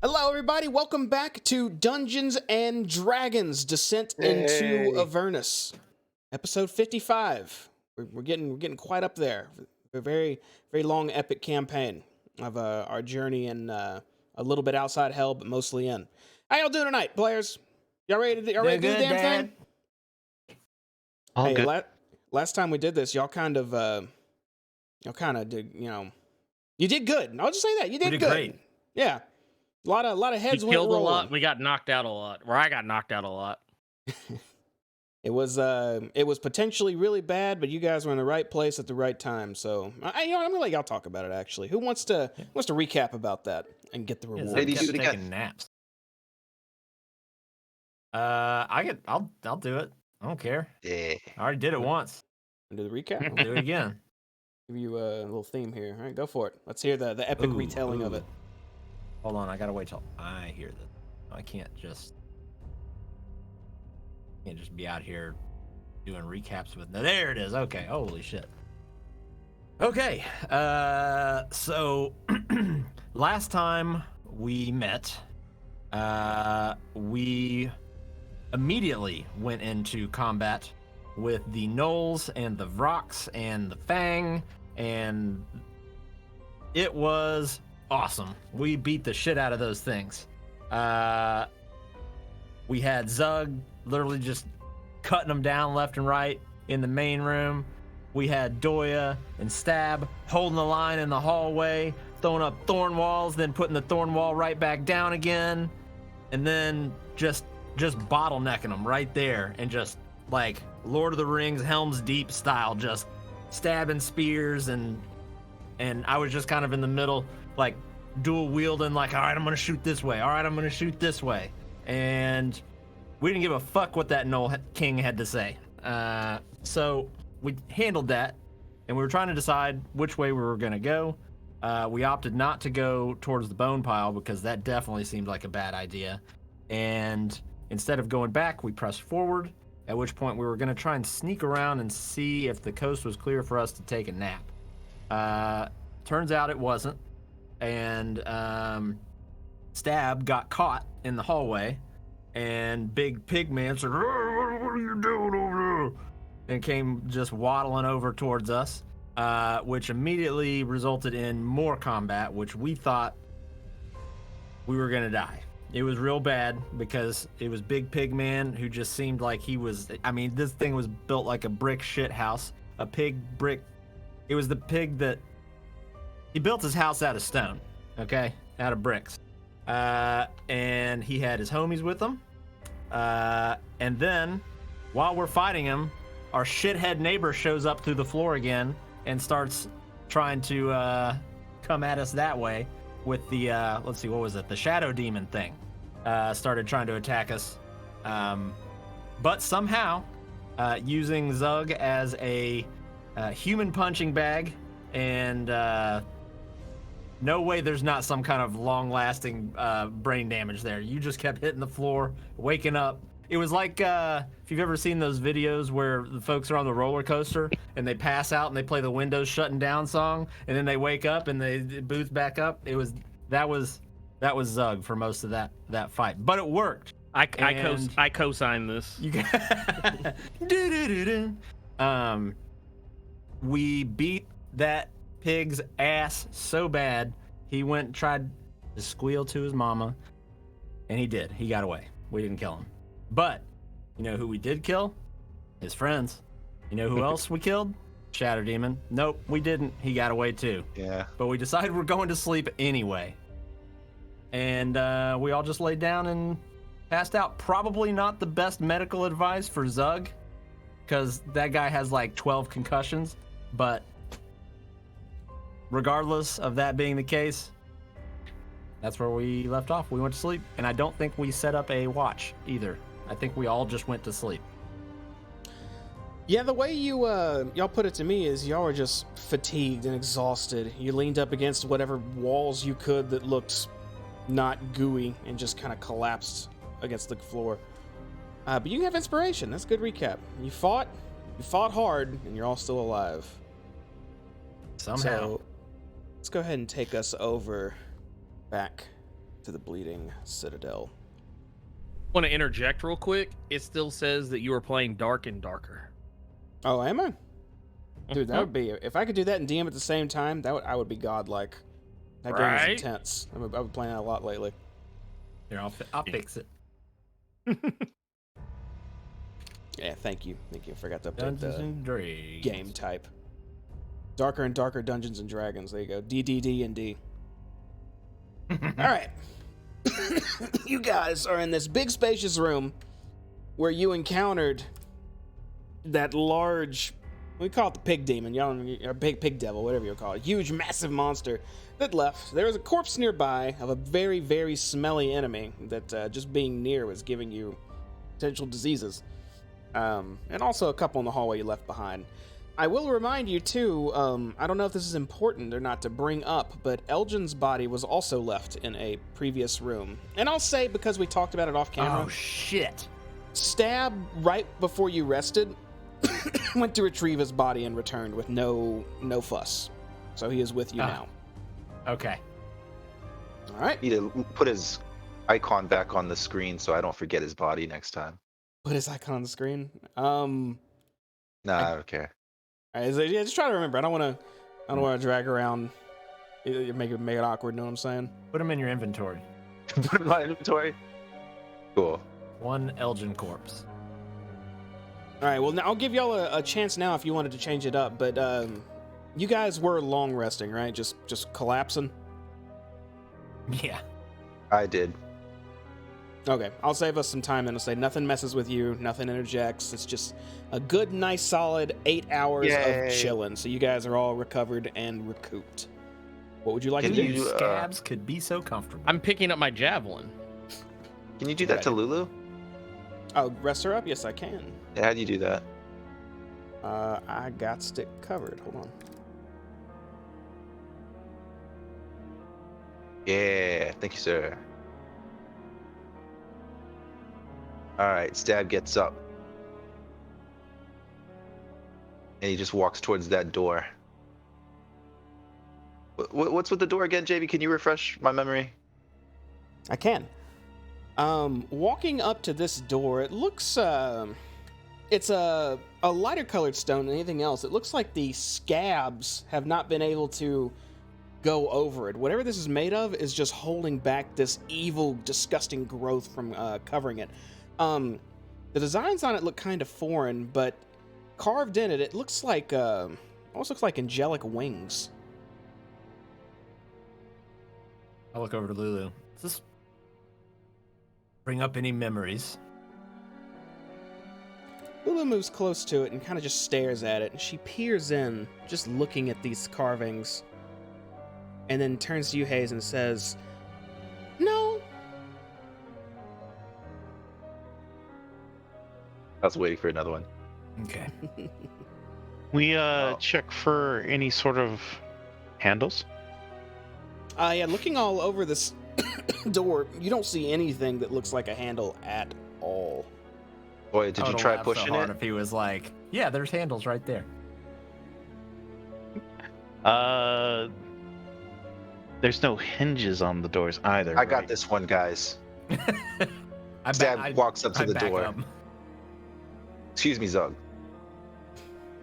Hello, everybody. Welcome back to Dungeons and Dragons: Descent into Avernus, episode 55. We're getting quite up there. A very long, epic campaign of our journey in a little bit outside hell, but mostly in. How y'all doing tonight, players? Y'all ready to do the damn thing? All good. Last time we did this, y'all kind of did, you did good. I'll just say that you did good. Great. Yeah. A lot of heads went rolling. Killed a lot. We got knocked out a lot. Or I got knocked out a lot. It was potentially really bad, but you guys were in the right place at the right time. So, I'm gonna let y'all talk about it. Actually, who wants to recap about that and get the reward? Ladies, do it again. Taking naps. I'll do it. I don't care. Yeah. I already did it once. Do the recap. I'll do it again. Give you a little theme here. All right, go for it. Let's hear the epic retelling of it. Hold on, I gotta wait till I hear this. I can't just be out here doing recaps with. There it is. Okay. Holy shit. Okay. So last time we met, we immediately went into combat with the Gnolls and the Vrox and the Fang, and it was awesome. We beat the shit out of those things. We had Zug literally just cutting them down left and right in the main room. We had Doya and Stab holding the line in the hallway, throwing up thorn walls, then putting the thorn wall right back down again, and then just bottlenecking them right there, and just like Lord of the Rings, Helm's Deep style, just stabbing spears, and I was just kind of in the middle, like dual wielding, like, all right, I'm gonna shoot this way, all right, I'm gonna shoot this way, and we didn't give a fuck what that Gnoll King had to say. So we handled that, and we were trying to decide which way we were gonna go. We opted not to go towards the bone pile because that definitely seemed like a bad idea, and instead of going back, we pressed forward, at which point we were gonna try and sneak around and see if the coast was clear for us to take a nap. Turns out it wasn't, and Stab got caught in the hallway, and Big Pig Man said, "What are you doing over there?" and came just waddling over towards us, which immediately resulted in more combat, which we thought we were gonna die. It was real bad because it was Big Pig Man who just seemed like he was, I mean, this thing was built like a brick shit house, a pig brick. It was the pig that he built his house out of stone, okay, out of bricks. And he had his homies with him. And then while we're fighting him, our shithead neighbor shows up through the floor again and starts trying to come at us that way with the, let's see, what was it? The shadow demon thing. Started trying to attack us. But somehow, using Zug as a human punching bag, and no way there's not some kind of long-lasting brain damage there. You just kept hitting the floor, waking up. It was like, if you've ever seen those videos where the folks are on the roller coaster and they pass out and they play the windows shutting down song, and then they wake up and they boost back up. That was Zug for most of that fight, but it worked. I co-sign this. We beat that pig's ass so bad, he went and tried to squeal to his mama, and he did. He got away. We didn't kill him. But, you know who we did kill? His friends. You know who else we killed? Shadow Demon. Nope, we didn't. He got away too. Yeah. But we decided we're going to sleep anyway. And we all just laid down and passed out. Probably not the best medical advice for Zug, because that guy has like 12 concussions. But regardless of that being the case, that's where we left off. We went to sleep, and I don't think we set up a watch either. I think we all just went to sleep. Yeah, the way y'all put it to me is y'all were just fatigued and exhausted. You leaned up against whatever walls you could that looked not gooey and just kind of collapsed against the floor. But you have inspiration. That's a good recap. You fought hard, and you're all still alive. Somehow. So, let's go ahead and take us over back to the Bleeding Citadel. Want to interject real quick? It still says that you are playing Dark and Darker. Oh, am I? Dude, that would be... If I could do that and DM at the same time, I would be godlike. That game is intense. I've been playing that a lot lately. Here, I'll fix it. Yeah, thank you. I forgot to update Dungeons the and Dragons. game type. Darker and Darker Dungeons and Dragons. There you go. DDD and D. All right. You guys are in this big spacious room where you encountered that large, we call it the pig demon, or pig devil, whatever you call it, huge massive monster that left. There was a corpse nearby of a very, very smelly enemy that just being near was giving you potential diseases, and also a couple in the hallway you left behind. I will remind you, too, I don't know if this is important or not to bring up, but Elgin's body was also left in a previous room. And I'll say, because we talked about it off camera... Oh, shit. Stab, right before you rested, went to retrieve his body and returned with no fuss. So he is with you now. Okay. All right. Need to put his icon back on the screen so I don't forget his body next time. Put his icon on the screen? Nah, I don't care. Yeah, just try to remember. I don't want to drag around, make it awkward. Know what I'm saying? Put him in your inventory. Put him in my inventory. Cool. One Elgin corpse. All right. Well, now I'll give y'all a chance now if you wanted to change it up. But you guys were long resting, right? Just collapsing. Yeah. I did. Okay, I'll save us some time then. I'll say nothing messes with you, nothing interjects. It's just a good, nice, solid 8 hours of chilling. So you guys are all recovered and recouped. What would you like to do? Scabs could be so comfortable. I'm picking up my javelin. Can you do that to Lulu? Oh, rest her up? Yes, I can. Yeah, how do you do that? I got stick covered. Hold on. Yeah, thank you, sir. All right, Stab gets up. And he just walks towards that door. What's with the door again, JB? Can you refresh my memory? I can. Walking up to this door, it looks, it's a lighter colored stone than anything else. It looks like the scabs have not been able to go over it. Whatever this is made of is just holding back this evil, disgusting growth from covering it. The designs on it look kind of foreign, but carved in it, it looks like, almost looks like angelic wings. I'll look over to Lulu. Does this bring up any memories? Lulu moves close to it and kind of just stares at it, and she peers in, just looking at these carvings, and then turns to you, Hayes, and says, "No." I was waiting for another one. Okay. We check for any sort of handles. Yeah, looking all over this door, you don't see anything that looks like a handle at all. Boy, did you try pushing it? If he was like, "Yeah, there's handles right there." There's no hinges on the doors either. I got this one, guys. Stab walks up to the door. Excuse me, Zug.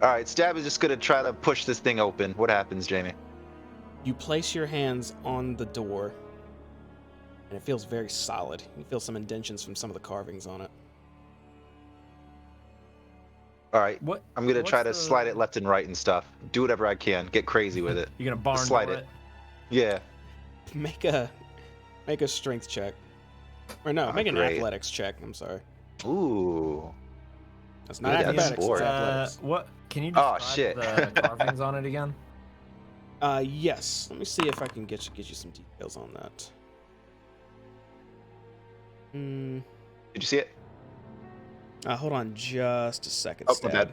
All right, Stab is just gonna try to push this thing open. What happens, Jamie? You place your hands on the door, and it feels very solid. You feel some indentions from some of the carvings on it. All right, I'm gonna try to slide it left and right and stuff. Do whatever I can. Get crazy with it. You're gonna barn slide it. Yeah. Make a strength check, or no, make an athletics check. I'm sorry. Ooh. That's not athletics. It's athletics. What? Can you describe shit. the carvings on it again? Yes. Let me see if I can get you some details on that. Did you see it? Hold on just a second. Oh, my bad.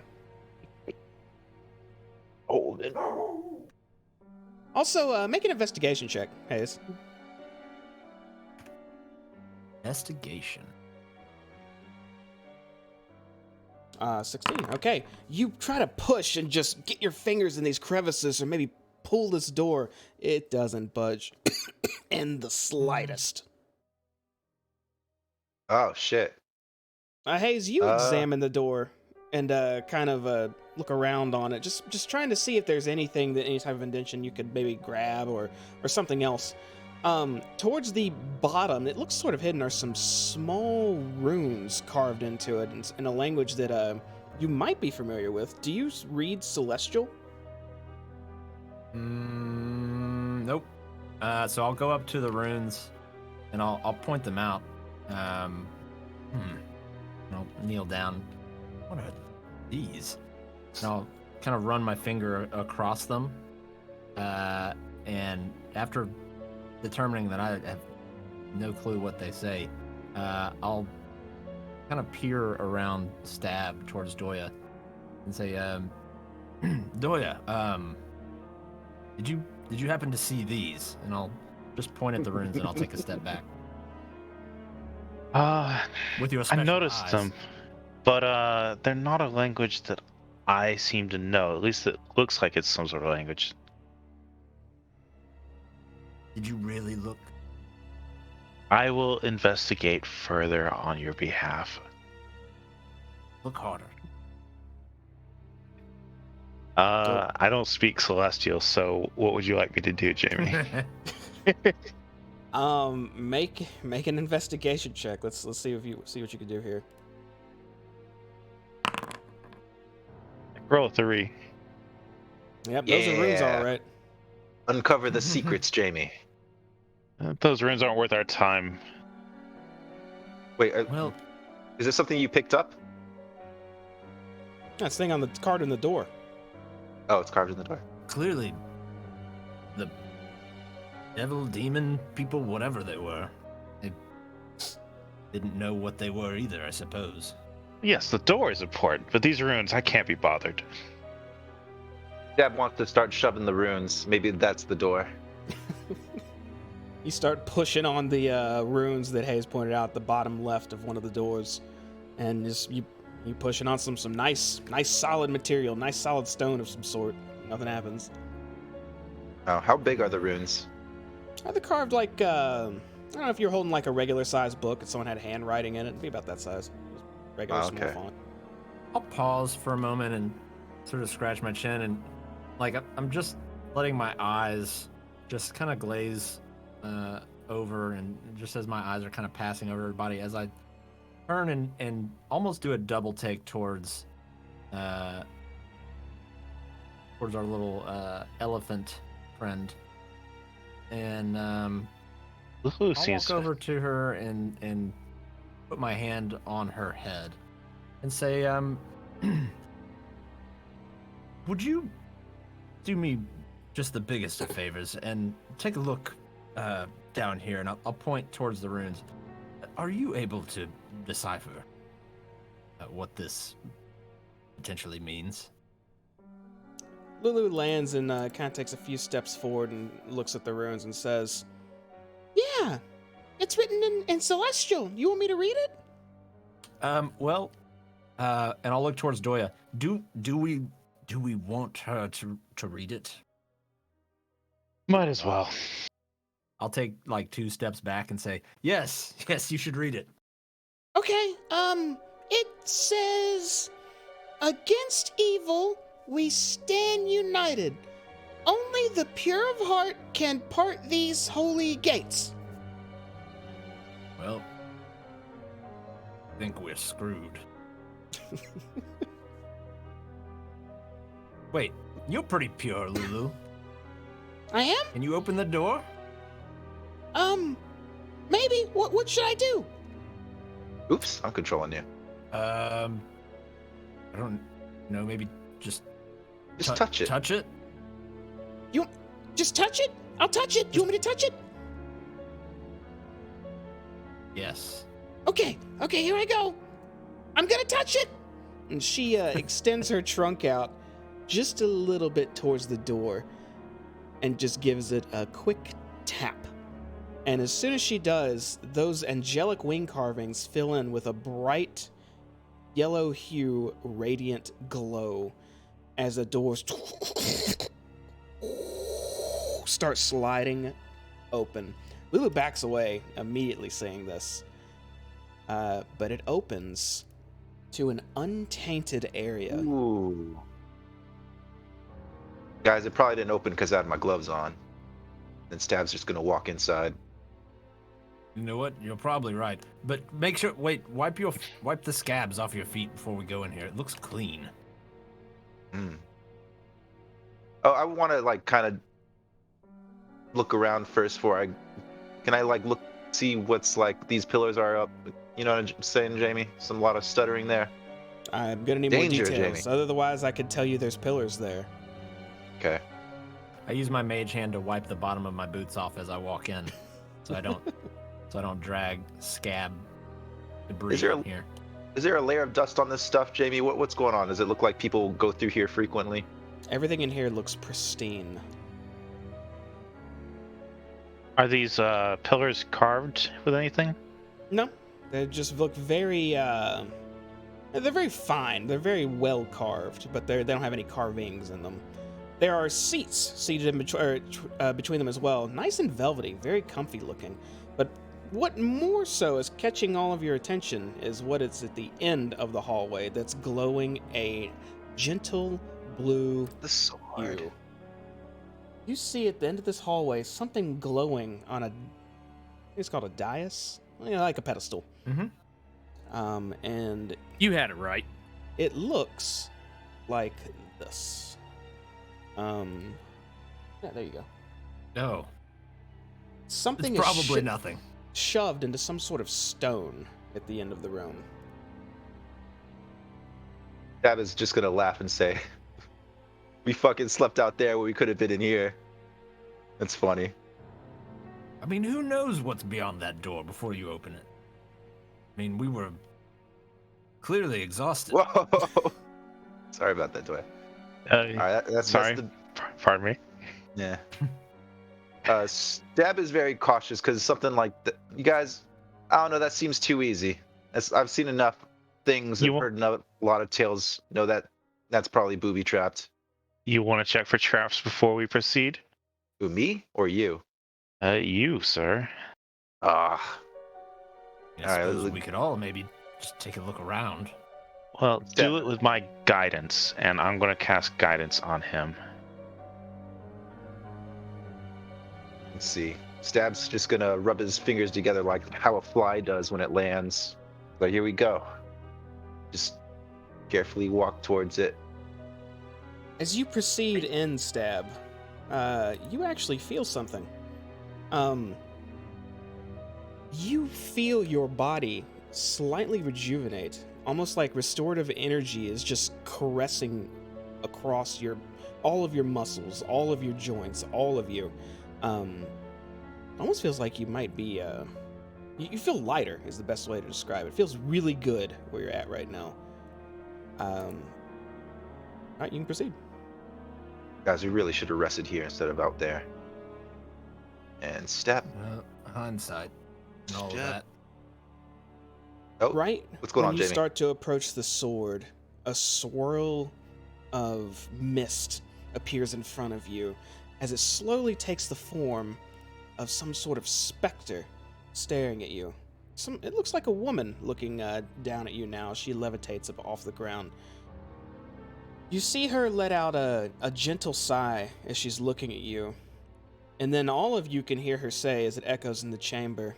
Hold it. Also, make an investigation check, Hayes. Investigation. 16. Okay. You try to push and just get your fingers in these crevices or maybe pull this door. It doesn't budge in the slightest. Oh shit. Hayes, you examine the door and kind of look around on it, just trying to see if there's anything that any type of indentation you could maybe grab or something else. Towards the bottom, it looks sort of hidden, are some small runes carved into it in a language that you might be familiar with. Do you read Celestial? Nope. So I'll go up to the runes and I'll point them out. I'll kneel down. What are these? And I'll kind of run my finger across them. And after determining that I have no clue what they say, I'll kind of peer around Stab towards Doya and say, Doya, did you happen to see these? And I'll just point at the runes and I'll take a step back. With your special I noticed eyes. them, but they're not a language that I seem to know. At least it looks like it's some sort of language. Did you really look? I will investigate further on your behalf. Look harder. I don't speak Celestial, so what would you like me to do, Jamie? Make an investigation check. Let's see what you can do here. Roll a 3. Yep, those are runes, all right. Uncover the secrets, Jamie. Those runes aren't worth our time. Wait, Well, is there something you picked up? That's thing on the card in the door. Oh, it's carved in the door. clearly, the devil, demon, people, whatever they were, they didn't know what they were either, I suppose. Yes, the door is important, but these runes, I can't be bothered. Dad wants to start shoving the runes. Maybe that's the door. You start pushing on the runes that Hayes pointed out at the bottom left of one of the doors, and just you pushing on some nice solid material, nice solid stone of some sort. Nothing happens. Oh, how big are the runes? They're carved like I don't know if you're holding like a regular size book and someone had handwriting in it. It'd be about that size. Just regular small Okay. font. I'll pause for a moment and sort of scratch my chin and, like, I'm just letting my eyes just kind of glaze over, and just as my eyes are kind of passing over everybody, as I turn and almost do a double take towards our little elephant friend, and Lulu I'll seems walk over to her and put my hand on her head and say, would you do me just the biggest of favors and take a look down here, and I'll point towards the runes. Are you able to decipher what this potentially means? Lulu lands and kind of takes a few steps forward and looks at the runes and says, "Yeah, it's written in Celestial. You want me to read it?" Well, and I'll look towards Doya. Do we want her to read it? Might as well. I'll take like 2 steps back and say, yes, you should read it. Okay, it says, "Against evil, we stand united. Only the pure of heart can part these holy gates." Well, I think we're screwed. Wait, you're pretty pure, Lulu. I am? Can you open the door? Maybe. What should I do? Oops, I'm controlling you. I don't know, maybe just touch it. Touch it? You just touch it? I'll touch it. Do you want me to touch it? Yes. Okay, here I go. I'm gonna touch it. And she extends her trunk out just a little bit towards the door and just gives it a quick tap. And as soon as she does, those angelic wing carvings fill in with a bright yellow hue, radiant glow as the doors start sliding open. Lulu backs away immediately, seeing this. but it opens to an untainted area. Ooh. Guys, it probably didn't open because I had my gloves on. Then Stab's just gonna walk inside. You know what? You're probably right. But make sure. Wait. Wipe the scabs off your feet before we go in here. It looks clean. Oh, I want to like kind of look around first before I. Can I like see what's like these pillars are up? You know what I'm saying, Jamie? A lot of stuttering there. I'm gonna need Danger, more details. Jamie. Otherwise, I could tell you there's pillars there. Okay. I use my mage hand to wipe the bottom of my boots off as I walk in, so I don't drag scab debris in here. Is there a layer of dust on this stuff, Jamie? What's going on? Does it look like people go through here frequently? Everything in here looks pristine. Are these pillars carved with anything? No, they just look very. They're very fine. They're very well carved, but they don't have any carvings in them. There are seats seated in between them as well. Nice and velvety, very comfy looking. But what more so is catching all of your attention is what is at the end of the hallway that's glowing a gentle blue hue. You see at the end of this hallway something glowing on it's called a dais, like a pedestal. Mm-hmm. And you had it right. It looks like this. Yeah, there you go. No. Something it's is probably nothing. Shoved into some sort of stone at the end of the room. Dab is just gonna laugh and say, "We fucking slept out there when we could have been in here." That's funny. I mean, who knows what's beyond that door before you open it? I mean, we were clearly exhausted. Whoa! Sorry about that, Dwayne. All right, sorry. Pardon me. Yeah. Stab is very cautious because something like you guys, I don't know. That seems too easy. I've seen enough things and heard a lot of tales. Know that that's probably booby trapped. You want to check for traps before we proceed? Who, me or you? You, sir. I suppose we could all maybe just take a look around. Well, do it with my guidance, and I'm going to cast guidance on him. Let's see. Stab's just going to rub his fingers together like how a fly does when it lands. So here we go. Just carefully walk towards it. As you proceed in, Stab, you actually feel something. You feel your body slightly rejuvenate. Almost like restorative energy is just caressing across all of your muscles, all of your joints, all of you. Almost feels like you might be, you feel lighter is the best way to describe it. It feels really good where you're at right now. All right, you can proceed. Guys, we really should have rested here instead of out there. And Stab. Hindsight and all of that. Oh, right what's going on, Jamie? You start to approach the sword, a swirl of mist appears in front of you as it slowly takes the form of some sort of specter staring at you. It looks like a woman looking down at you now. She levitates up off the ground. You see her let out a gentle sigh as she's looking at you, and then all of you can hear her say as it echoes in the chamber,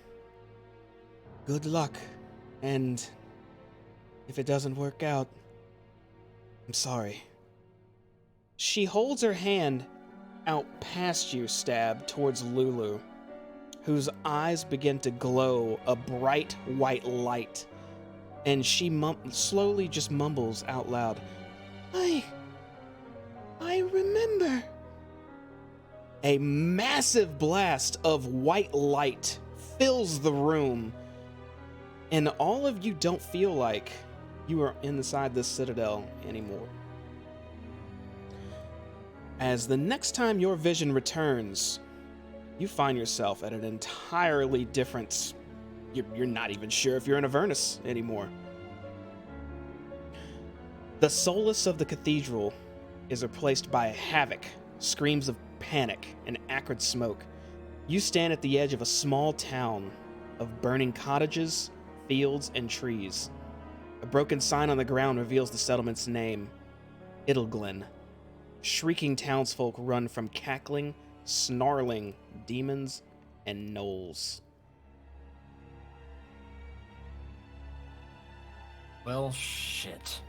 "Good luck. And if it doesn't work out, I'm sorry." She holds her hand out past you, Stab, towards Lulu, whose eyes begin to glow a bright white light, and she slowly just mumbles out loud, I remember." A massive blast of white light fills the room, and all of you don't feel like you are inside this citadel anymore. As the next time your vision returns, you find yourself at an entirely different... You're not even sure if you're in Avernus anymore. The solace of the cathedral is replaced by havoc, screams of panic, and acrid smoke. You stand at the edge of a small town of burning cottages, fields, and trees. A broken sign on the ground reveals the settlement's name, Idyllglen. Shrieking townsfolk run from cackling, snarling demons and gnolls. Well, shit.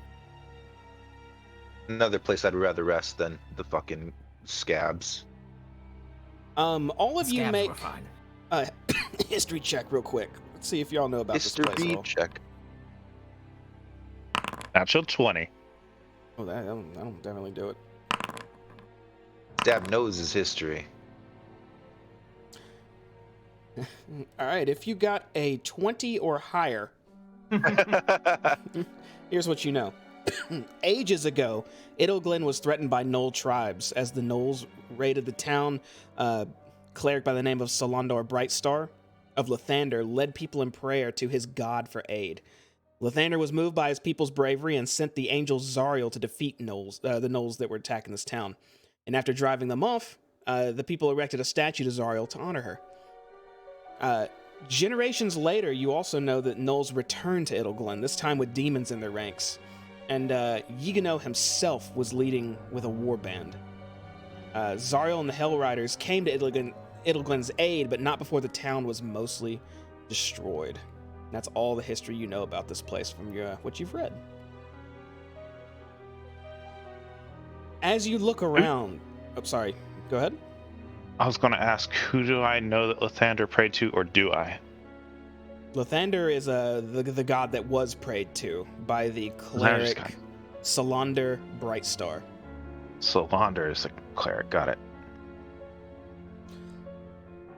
Another place I'd rather rest than the fucking scabs. All of you Scabs make were fine. a history check real quick. Let's see if y'all know about this place at History all. check. Natural 20. Oh, that'll definitely do it. Stab knows his history. All right, if you got a 20 or higher, here's what you know. Ages ago, Idyllglen was threatened by Gnoll tribes as the Gnolls raided the town. Cleric by the name of Solandor Brightstar of Lathander led people in prayer to his god for aid. Lathander was moved by his people's bravery and sent the angel Zariel to defeat the Gnolls that were attacking this town. And after driving them off, the people erected a statue to Zariel to honor her. Generations later, you also know that Gnolls returned to Idyllglen, this time with demons in their ranks. And Yeenoghu himself was leading with a war band. Zariel and the Hell Riders came to Idyllglen's aid, but not before the town was mostly destroyed. And that's all the history you know about this place from what you've read. As you look around... Oh, sorry. Go ahead. I was going to ask, who do I know that Lathander prayed to, or do I? Lathander is the god that was prayed to by the cleric Solandor Brightstar. Solandor is the cleric, got it.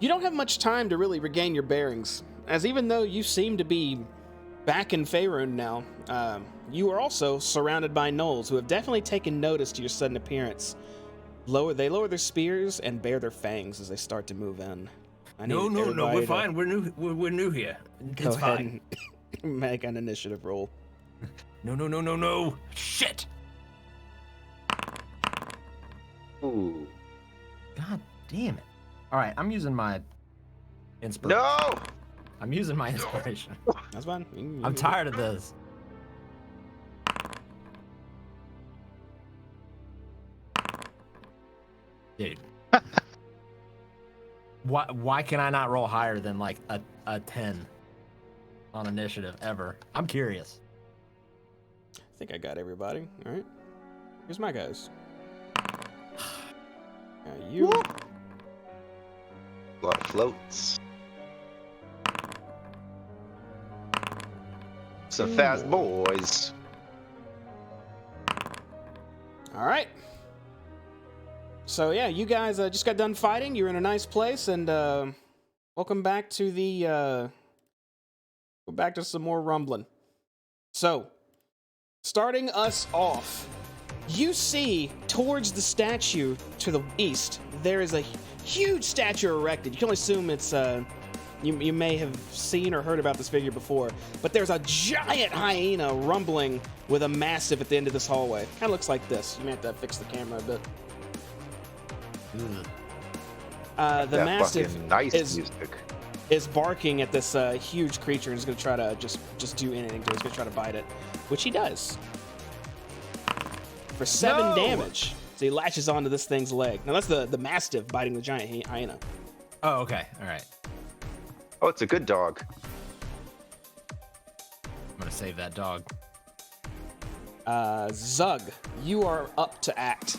You don't have much time to really regain your bearings, as even though you seem to be back in Faerun now, you are also surrounded by gnolls who have definitely taken notice to your sudden appearance. They lower their spears and bare their fangs as they start to move in. No, we're fine. We're new here. Go ahead and make an initiative roll. No. Shit. Ooh. God damn it. All right, I'm using my inspiration. No! I'm using my inspiration. That's fine. I'm tired of this. Dude. Why can I not roll higher than like a 10 on initiative ever? I'm curious. I think I got everybody. All right. Here's my guys. You. A lot of floats. Some fast boys. All right. So yeah, you guys just got done fighting. You're in a nice place, and welcome back to the go back to some more rumbling. So, starting us off, you see towards the statue to the east, there is a huge statue erected. You can only assume it's you may have seen or heard about this figure before, but there's a giant hyena rumbling with a massive at the end of this hallway. Kind of looks like this. You may have to fix the camera a bit. The mastiff is barking at this huge creature and is going to try to just do anything to it. He's going to try to bite it, which he does for 7 damage. So he latches onto this thing's leg. Now that's the mastiff biting the giant hyena. Oh, okay. All right. Oh, it's a good dog. I'm going to save that dog. Zug, you are up to act.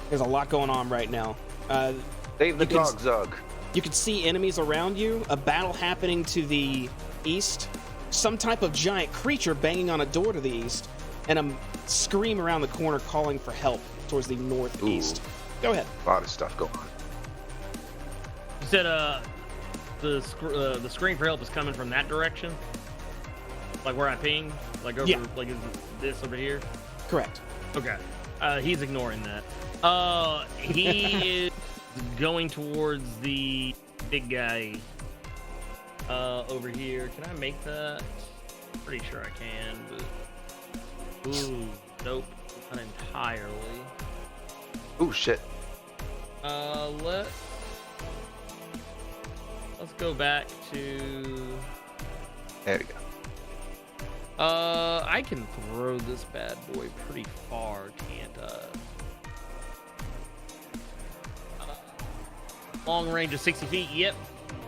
There's a lot going on right now. Save the dog, Zug. You can see enemies around you, a battle happening to the east, some type of giant creature banging on a door to the east, and a scream around the corner calling for help towards the northeast. Ooh. Go ahead. A lot of stuff going on. You said the scream for help is coming from that direction? Like where I pinged? Like over, like is this over here? Correct. Okay. He's ignoring that. He is going towards the big guy over here. Can I make that? Pretty sure I can, but ooh, nope, not entirely. Ooh, shit. Let's go back to There we go. I can throw this bad boy pretty far, can't long range of 60 feet. Yep.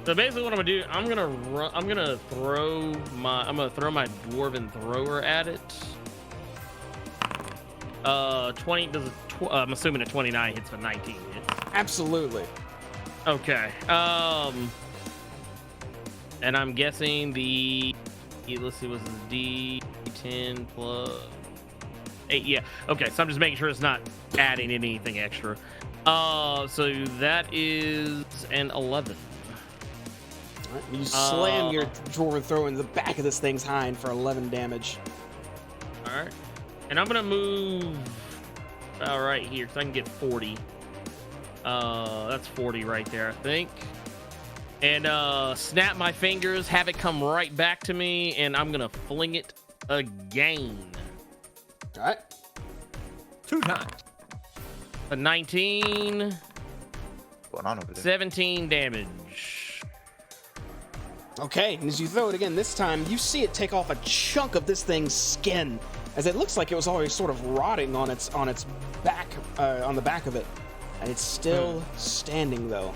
So basically, what I'm gonna do, I'm gonna throw my dwarven thrower at it. 20 does I'm assuming a 29 hits for 19 hits. Absolutely. Okay. And I'm guessing let's see, what's this, D10 plus 8? Yeah. Okay, so I'm just making sure it's not adding anything extra. So that is an 11. Right, you slam your dwarven thrower into the back of this thing's hind for 11 damage. All right. And I'm gonna move about right here because I can get 40. That's 40 right there, I think. And snap my fingers, have it come right back to me, and I'm gonna fling it again. All right. 2 times. A 19. What's going on over there? 17 damage. Okay, and as you throw it again this time, you see it take off a chunk of this thing's skin, as it looks like it was already sort of rotting on its back, on the back of it, and it's still standing though.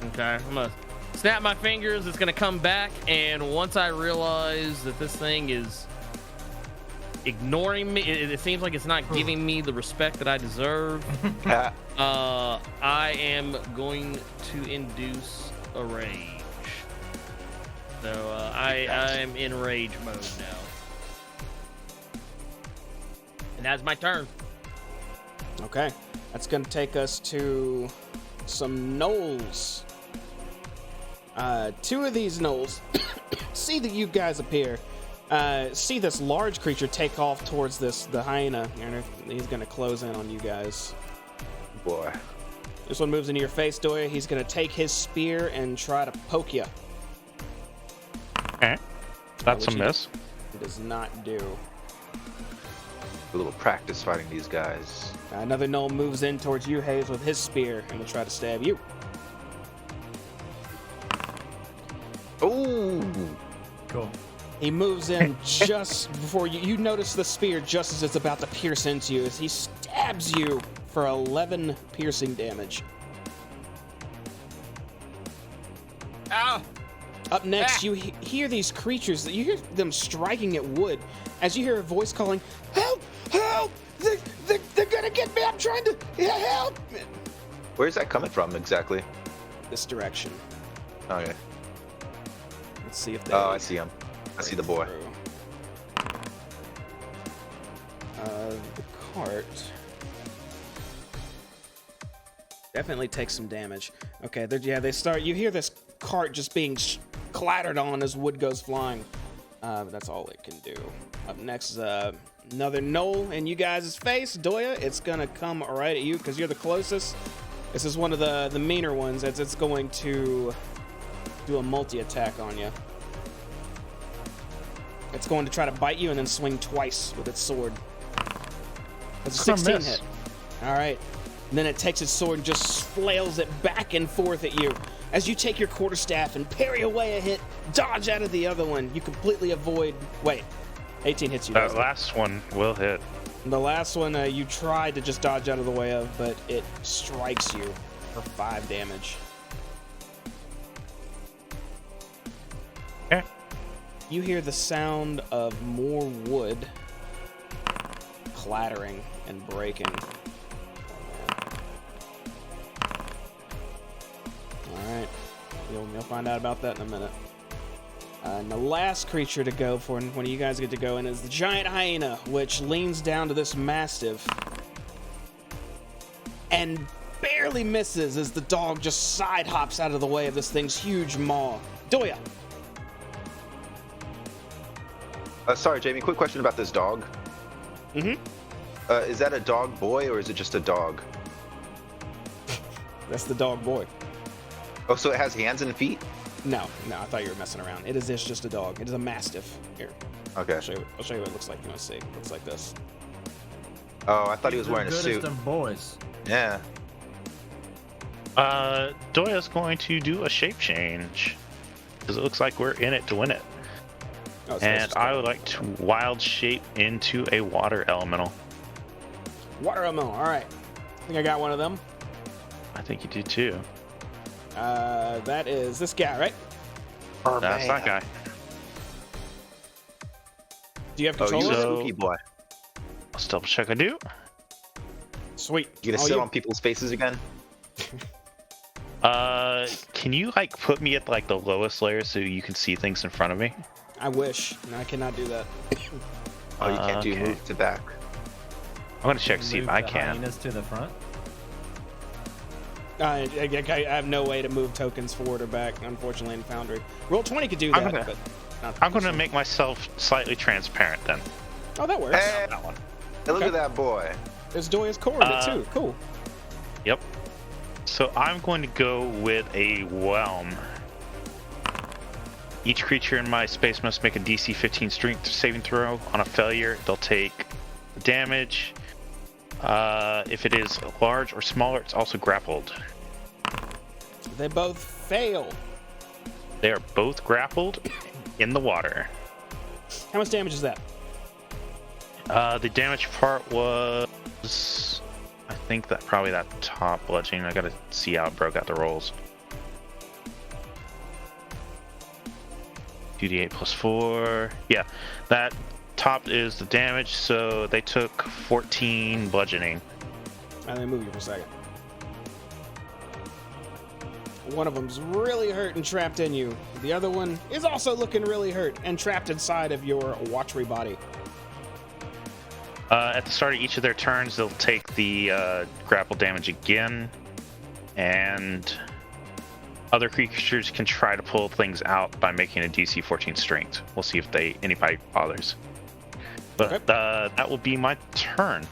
Okay, I'm gonna snap my fingers. It's gonna come back, and once I realize that this thing is ignoring me, it seems like it's not giving me the respect that I deserve. I am going to induce a rage. So I am in rage mode now, and that's my turn. Okay, that's gonna take us to some gnolls. 2 of these gnolls see that you guys appear. See this large creature take off towards the hyena, and he's gonna close in on you guys. Boy. This one moves into your face, Doya. He's gonna take his spear and try to poke you. Okay. That's a miss. He does not do. A little practice fighting these guys. Another gnoll moves in towards you, Hayes, with his spear and will try to stab you. Ooh. Cool. He moves in just before you notice the spear just as it's about to pierce into you, as he stabs you for 11 piercing damage. Ow! Up next, you hear these creatures. You hear them striking at wood as you hear a voice calling, "Help! Help! They're gonna get me! I'm trying to help!" Where's that coming from exactly? This direction. Okay. Let's see if they. Oh, I see him. I see the boy. The cart definitely takes some damage. Okay, they start. You hear this cart just being clattered on as wood goes flying. But that's all it can do. Up next is another gnoll in you guys' face. Doya, it's gonna come right at you because you're the closest. This is one of the meaner ones, as it's going to do a multi-attack on you. It's going to try to bite you and then swing twice with its sword. That's a 16 hit. All right. And then it takes its sword and just flails it back and forth at you. As you take your quarterstaff and parry away a hit, dodge out of the other one, you completely avoid... Wait, 18 hits you. That last one will hit. The last one you tried to just dodge out of the way of, but it strikes you for 5 damage. Okay. You hear the sound of more wood clattering and breaking. Alright, you'll find out about that in a minute. And the last creature to go for when you guys get to go in is the giant hyena, which leans down to this mastiff and barely misses as the dog just side hops out of the way of this thing's huge maw. Doya. Sorry, Jamie, quick question about this dog. Mm-hmm. Is that a dog boy or is it just a dog? That's the dog boy. Oh, so it has hands and feet? No, I thought you were messing around. It is just a dog. It is a mastiff. Here, Okay. I'll show you what it looks like. You want to see? It looks like this. Oh, I thought he was wearing a the suit. goodest of boys. Yeah. Doya's going to do a shape change because it looks like we're in it to win it. Oh, and I would like to wild shape into a water elemental. Water elemental. All right. I think I got one of them. I think you do too. That is this guy, right? That's that guy. Do you have control you of it? spooky boy. Let's double check I do. Sweet. You gonna sit on people's faces again? Can you like put me at like the lowest layer so you can see things in front of me? I wish. No, I cannot do that. Oh, you can't do Okay. move to back. I'm gonna check to see if Move I the can. hyenas to the front. I have no way to move tokens forward or back, unfortunately, in Foundry. Roll20 could do I'm that, gonna- but not I'm gonna make myself slightly transparent then. Oh, that works. Hey, That one. look Okay. at that boy. There's Doya's core in it, too. Cool. Yep. So I'm going to go with a whelm. Each creature in my space must make a DC 15 strength saving throw. On a failure, they'll take damage. If it is large or smaller, it's also grappled. They both fail. They are both grappled in the water. How much damage is that? The damage part was, I think that probably that top bludgeoning. I gotta see how it broke out the rolls. 2d8 plus 4. Yeah, that top is the damage, so they took 14 bludgeoning. Let me move you for a second. One of them's really hurt and trapped in you. The other one is also looking really hurt and trapped inside of your watchery body. At the start of each of their turns, they'll take the grapple damage again, and other creatures can try to pull things out by making a DC 14 strength. We'll see if anybody bothers. But Okay. that will be my turn.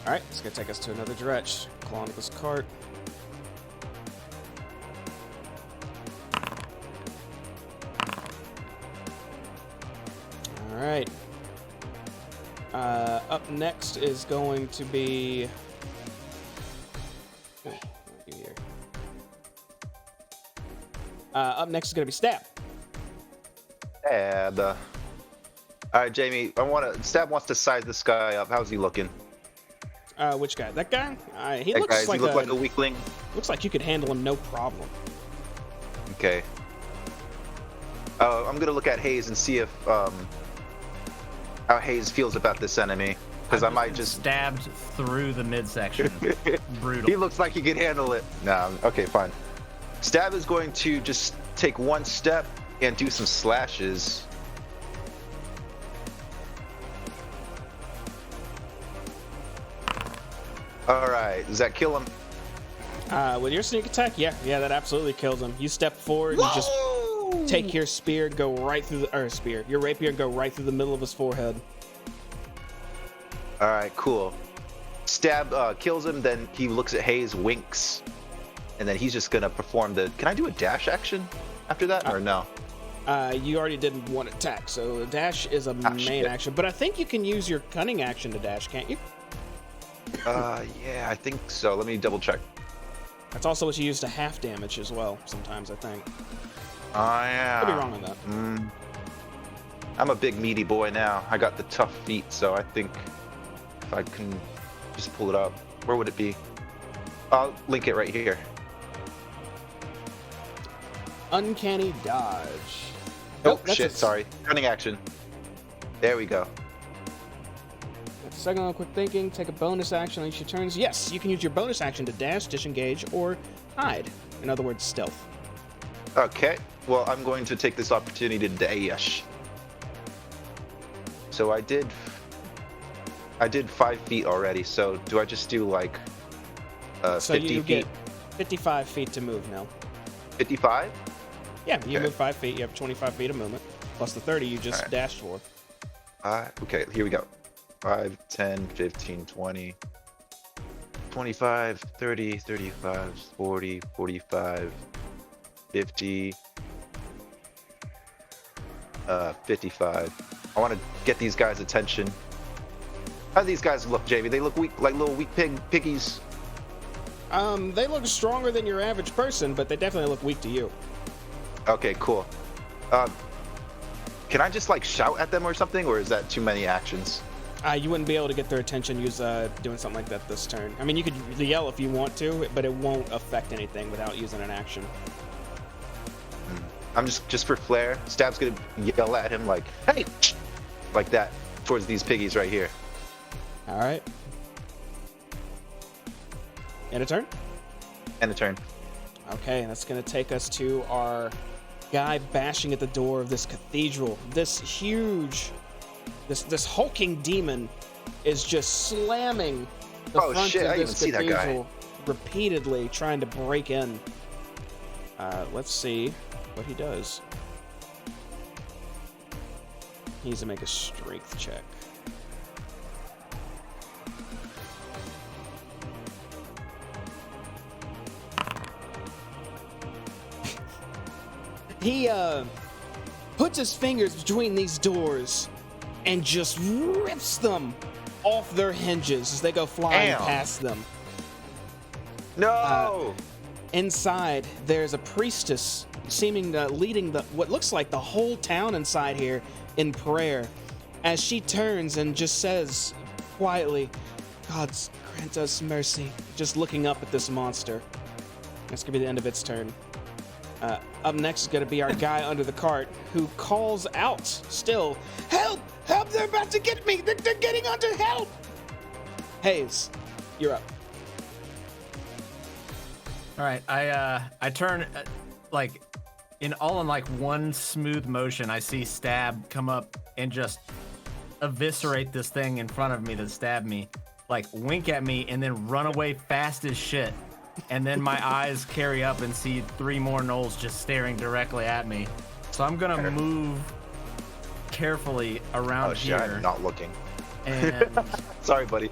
All right, it's gonna take us to another dretch. Claw into this cart. All right. Up next is going to be. Oh, what do you here? Up next is going to be Stab. Stab. All right, Jamie. Stab wants to size this guy up. How's he looking? Which guy? That guy? He That looks guy, does like he look like a weakling? looks like you could handle him no problem. Okay. I'm gonna look at Hayes and see if how Hayes feels about this enemy, because I might just. Stabbed through the midsection. Brutal. He looks like he can handle it. Nah. Okay, fine. Stab is going to just take one step and do some slashes. All right. Does that kill him? With your sneak attack, yeah, that absolutely kills him. You step forward and just take your spear, go right through your rapier, and go right through the middle of his forehead. All right, cool. Stab kills him, then he looks at Hayes, winks, and then he's just gonna perform the. Can I do a dash action after that, or no? You already did one attack, so dash is a main shit. action. But I think you can use your cunning action to dash, can't you? Yeah, I think so. Let me double check. That's also what you use to half damage as well. Sometimes I think. Oh yeah. Could be wrong on that. I'm a big meaty boy now. I got the tough feet, so I think if I can just pull it up, where would it be? I'll link it right here. Uncanny dodge. Oh Nope, that's shit! a- Sorry. Cunning action. There we go. Second one, quick thinking. Take a bonus action on each of your turns. Yes, you can use your bonus action to dash, disengage, or hide. In other words, stealth. Okay. Well, I'm going to take this opportunity to dash. So I did 5 feet already. So do I just do like So 50 you feet? get 55 feet to move now. 55? Yeah, you Okay. move 5 feet. You have 25 feet of movement. Plus the 30 you just Alright. dashed for. Okay, here we go. 5, 10, 15, 20, 25, 30, 35, 40, 45, 50, 55. I want to get these guys' attention. How do these guys look, Jamie? They look weak, like little weak piggies. They look stronger than your average person, but they definitely look weak to you. Okay, cool. Can I just like shout at them or something, or is that too many actions? You wouldn't be able to get their attention doing something like that this turn. I mean, you could yell if you want to, but it won't affect anything without using an action. I'm just for flair. Stab's gonna yell at him like, "Hey!" like that towards these piggies right here. All right. And a turn? And a turn. Okay, and that's going to take us to our guy bashing at the door of this cathedral. This huge, this hulking demon is just slamming the front of this cathedral repeatedly, trying to break in. Let's see what he does. He needs to make a strength check. He puts his fingers between these doors and just rips them off their hinges as they go flying past them. No! Inside, there's a priestess seeming leading what looks like the whole town inside here in prayer, as she turns and just says quietly, "God's grant us mercy," just looking up at this monster. That's gonna be the end of its turn. Up next is going to be our guy under the cart, who calls out still, "Help! Help! They're about to get me! They're getting under! Help!" Hayes, you're up. All right, I turn like in one smooth motion. I see Stab come up and just eviscerate this thing in front of me that stabbed me, like wink at me and then run away fast as shit. And then my eyes carry up and see 3 more gnolls just staring directly at me. So I'm gonna move carefully around here. I'm not looking. And sorry, buddy.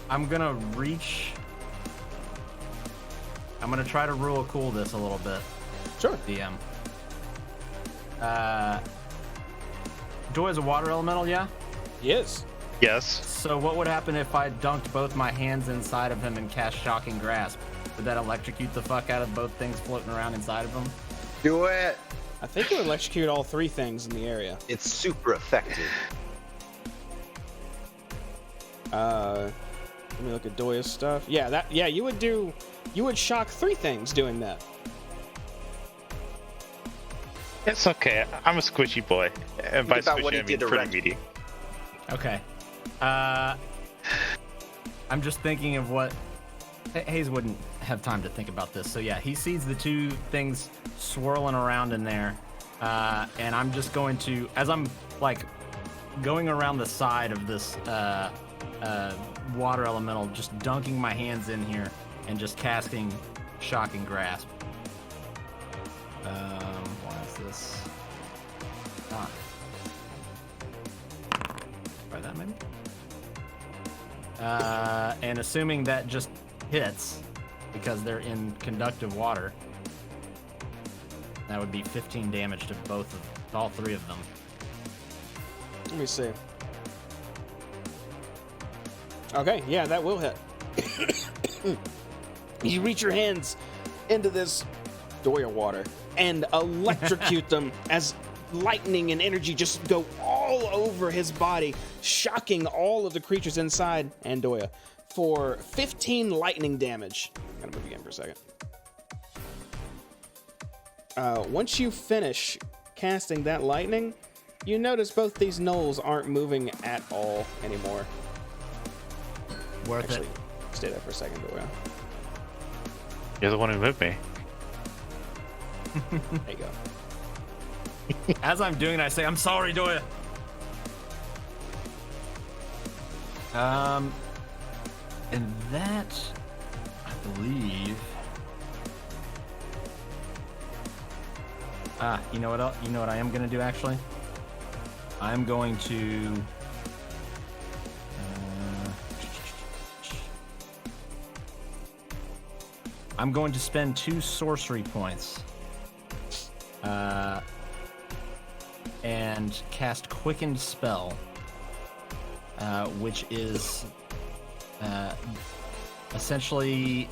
I'm gonna reach. I'm gonna try to rule cool this a little bit. Sure. DM. Doy's a water elemental, yeah? Yes. Yes. So what would happen if I dunked both my hands inside of him and cast Shocking Grasp? Would that electrocute the fuck out of both things floating around inside of him? Do it! I think it would electrocute all 3 things in the area. It's super effective. Let me look at Doya's stuff. Yeah, you would shock 3 things doing that. It's okay. I'm a squishy boy. And by squishy, I mean pretty meaty. Okay. I'm just thinking of what... Hayes wouldn't have time to think about this. So yeah, he sees the 2 things swirling around in there. And I'm just going to... As I'm, like, going around the side of this water elemental, just dunking my hands in here and just casting Shocking Grasp. Why is this? Try that maybe? And assuming that just hits, because they're in conductive water, that would be 15 damage to all 3 of them. Let me see. Okay, yeah, that will hit. You reach your hands into this Doya water and electrocute them as lightning and energy just go all over his body, shocking all of the creatures inside and Doya for 15 lightning damage. I'm gonna move again for a second. Once you finish casting that lightning, you notice both these gnolls aren't moving at all anymore. Worth it. Stay there for a second, Doya. You're the one who moved me. There you go. As I'm doing it, I say, "I'm sorry, Doya." And that, I believe. You know what I am gonna do actually? I'm going to. I'm going to spend 2 sorcery points. And cast Quickened Spell, which is Essentially,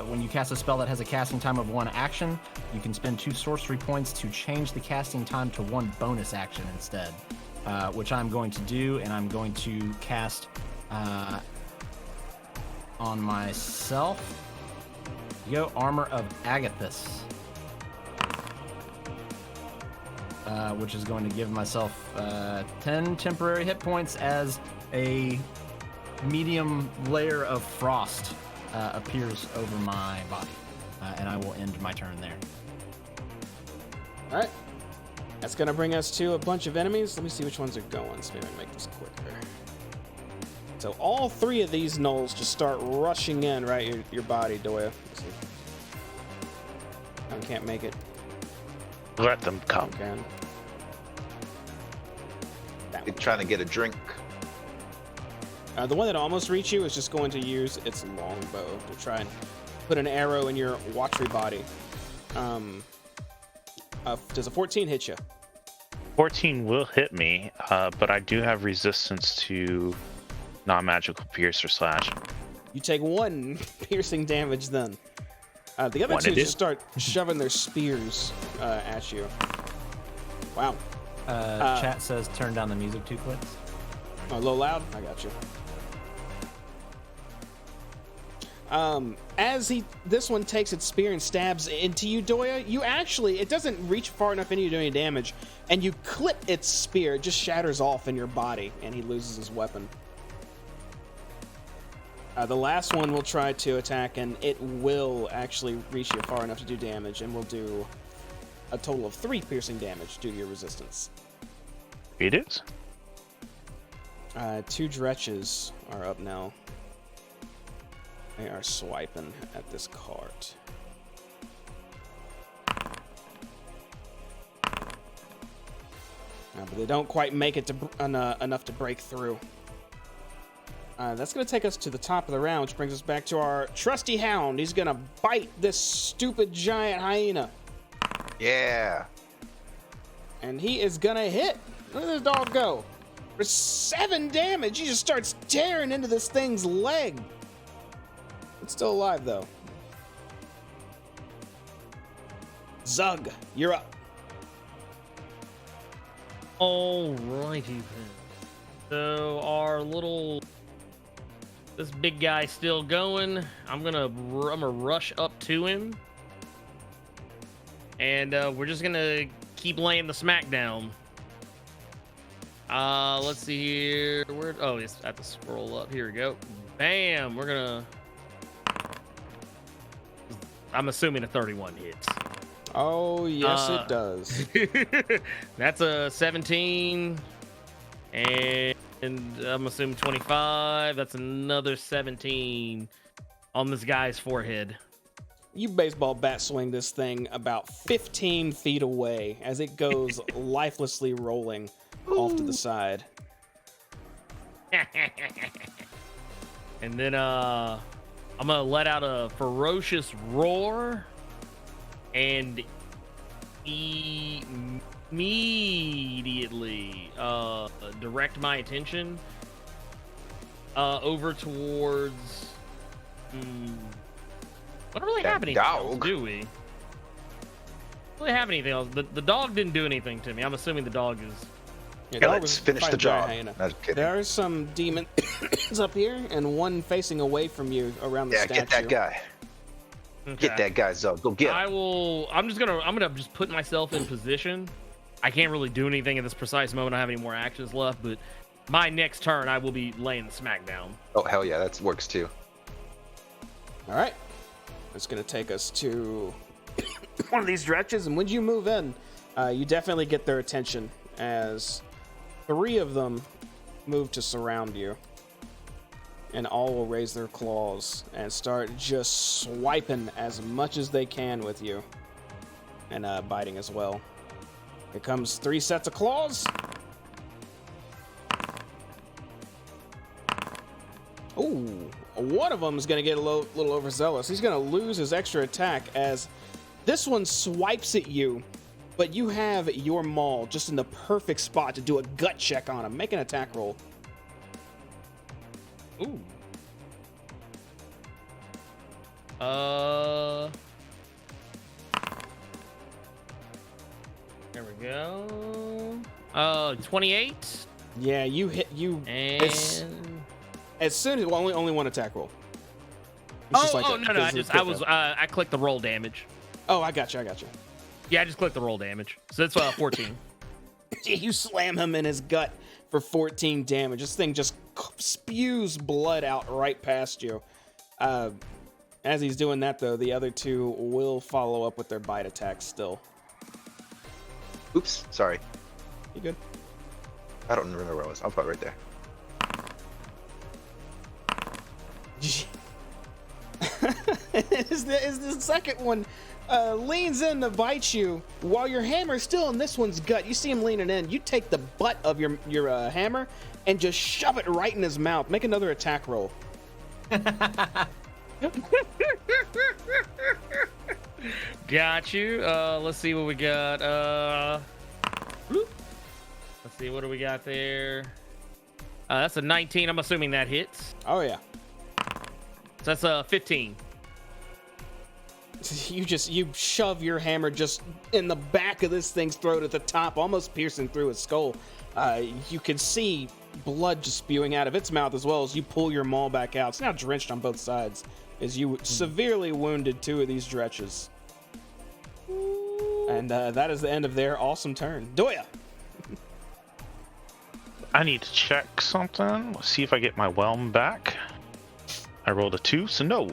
when you cast a spell that has a casting time of 1 action, you can spend 2 sorcery points to change the casting time to 1 bonus action instead, which I'm going to do, and I'm going to cast on myself. Here you go, Armor of Agathis, which is going to give myself 10 temporary hit points as a medium layer of frost appears over my body, and I will end my turn there. All right. That's going to bring us to a bunch of enemies. Let me see which ones are going, so maybe I can make this quicker. So all 3 of these gnolls just start rushing in, right? Your body, Doya. I can't make it. Let them come. Okay. You're trying to get a drink. The one that almost reached you is just going to use its longbow to try and put an arrow in your watery body. Does a 14 hit you? 14 will hit me, but I do have resistance to non-magical pierce or slash. You take 1 piercing damage then. The other 2 just start shoving their spears at you. Wow. Chat says turn down the music 2 clicks. A little loud? I got you. As this one takes its spear and stabs into you, Doya, you actually, it doesn't reach far enough into you to do any damage, and you clip its spear, it just shatters off in your body, and he loses his weapon. The last one will try to attack, and it will actually reach you far enough to do damage, and will do a total of 3 piercing damage due to your resistance. It is. 2 dretches are up now. They are swiping at this cart. But they don't quite make it to enough to break through. That's going to take us to the top of the round, which brings us back to our trusty hound. He's going to bite this stupid giant hyena. Yeah. And he is going to hit. Look at this dog go. For 7 damage, he just starts tearing into this thing's leg. It's still alive, though. Zug, you're up. Alrighty then. So this big guy still going. I'm gonna rush up to him, and we're just gonna keep laying the smack down. Let's see here. It's at the scroll up. Here we go. Bam. I'm assuming a 31 hits. Oh, yes, it does. That's a 17. And I'm assuming 25. That's another 17 on this guy's forehead. You baseball bat swing this thing about 15 feet away as it goes lifelessly rolling off to the side. And then I'm gonna let out a ferocious roar and immediately direct my attention over towards what really have anything else, do we? Really have anything else? The dog didn't do anything to me. I'm assuming the dog is. Yeah, let's finish the job. There are some demons up here, and one facing away from you around the statue. Yeah, get that guy. Okay. Get that guy, Zug. Go get him. I'm gonna just put myself in position. I can't really do anything at this precise moment. I don't have any more actions left, but my next turn, I will be laying the smack down. Oh hell yeah, that works too. All right, it's gonna take us to one of these stretches, and when you move in, you definitely get their attention as 3 of them move to surround you, and all will raise their claws and start just swiping as much as they can with you, and biting as well. Here comes 3 sets of claws. Ooh, one of them is going to get a little overzealous. He's going to lose his extra attack as this one swipes at you, but you have your maul just in the perfect spot to do a gut check on him. Make an attack roll. Ooh. There we go. 28. Yeah, you hit you. And as soon as only one attack roll. No. I clicked the roll damage. Oh, I got you. Yeah, I just clicked the roll damage. So that's 14. You slam him in his gut for 14 damage. This thing just spews blood out right past you. As he's doing that, though, the other two will follow up with their bite attacks still. Oops, sorry. You good? I don't remember where I was. I'm probably right there. is the second one leans in to bite you while your hammer's still in this one's gut. You see him leaning in. You take the butt of your hammer and just shove it right in his mouth. Make another attack roll. Got you. Let's see what we got. Let's see, what do we got there? That's a 19. I'm assuming that hits. Oh yeah. So that's a 15. You shove your hammer just in the back of this thing's throat at the top, almost piercing through its skull. You can see blood just spewing out of its mouth as well as you pull your maul back out. It's now drenched on both sides as you severely wounded two of these dretches. And that is the end of their awesome turn. Doya! I need to check something. Let's see if I get my whelm back. I rolled a 2, so no.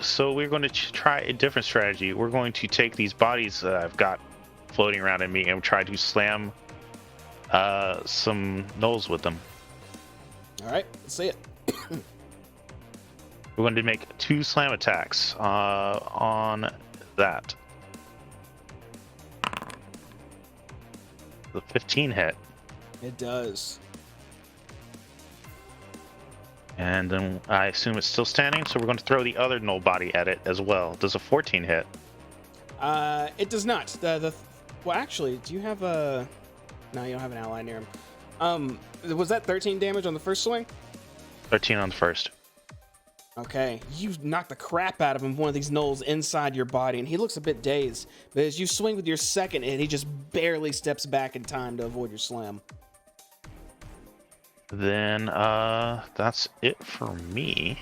So we're going to try a different strategy. We're going to take these bodies that I've got floating around in me and try to slam some gnolls with them. All right, let's see it. We're going to make 2 slam attacks on that. The 15 hit. It does. And then I assume it's still standing, so we're going to throw the other gnoll body at it as well. Does a 14 hit? It does not. Well, actually, do you have a... No, you don't have an ally near him. Was that 13 damage on the first swing? 13 on the first. Okay, you knock the crap out of him, one of these gnolls inside your body, and he looks a bit dazed. But as you swing with your second hit, he just barely steps back in time to avoid your slam. Then that's it for me.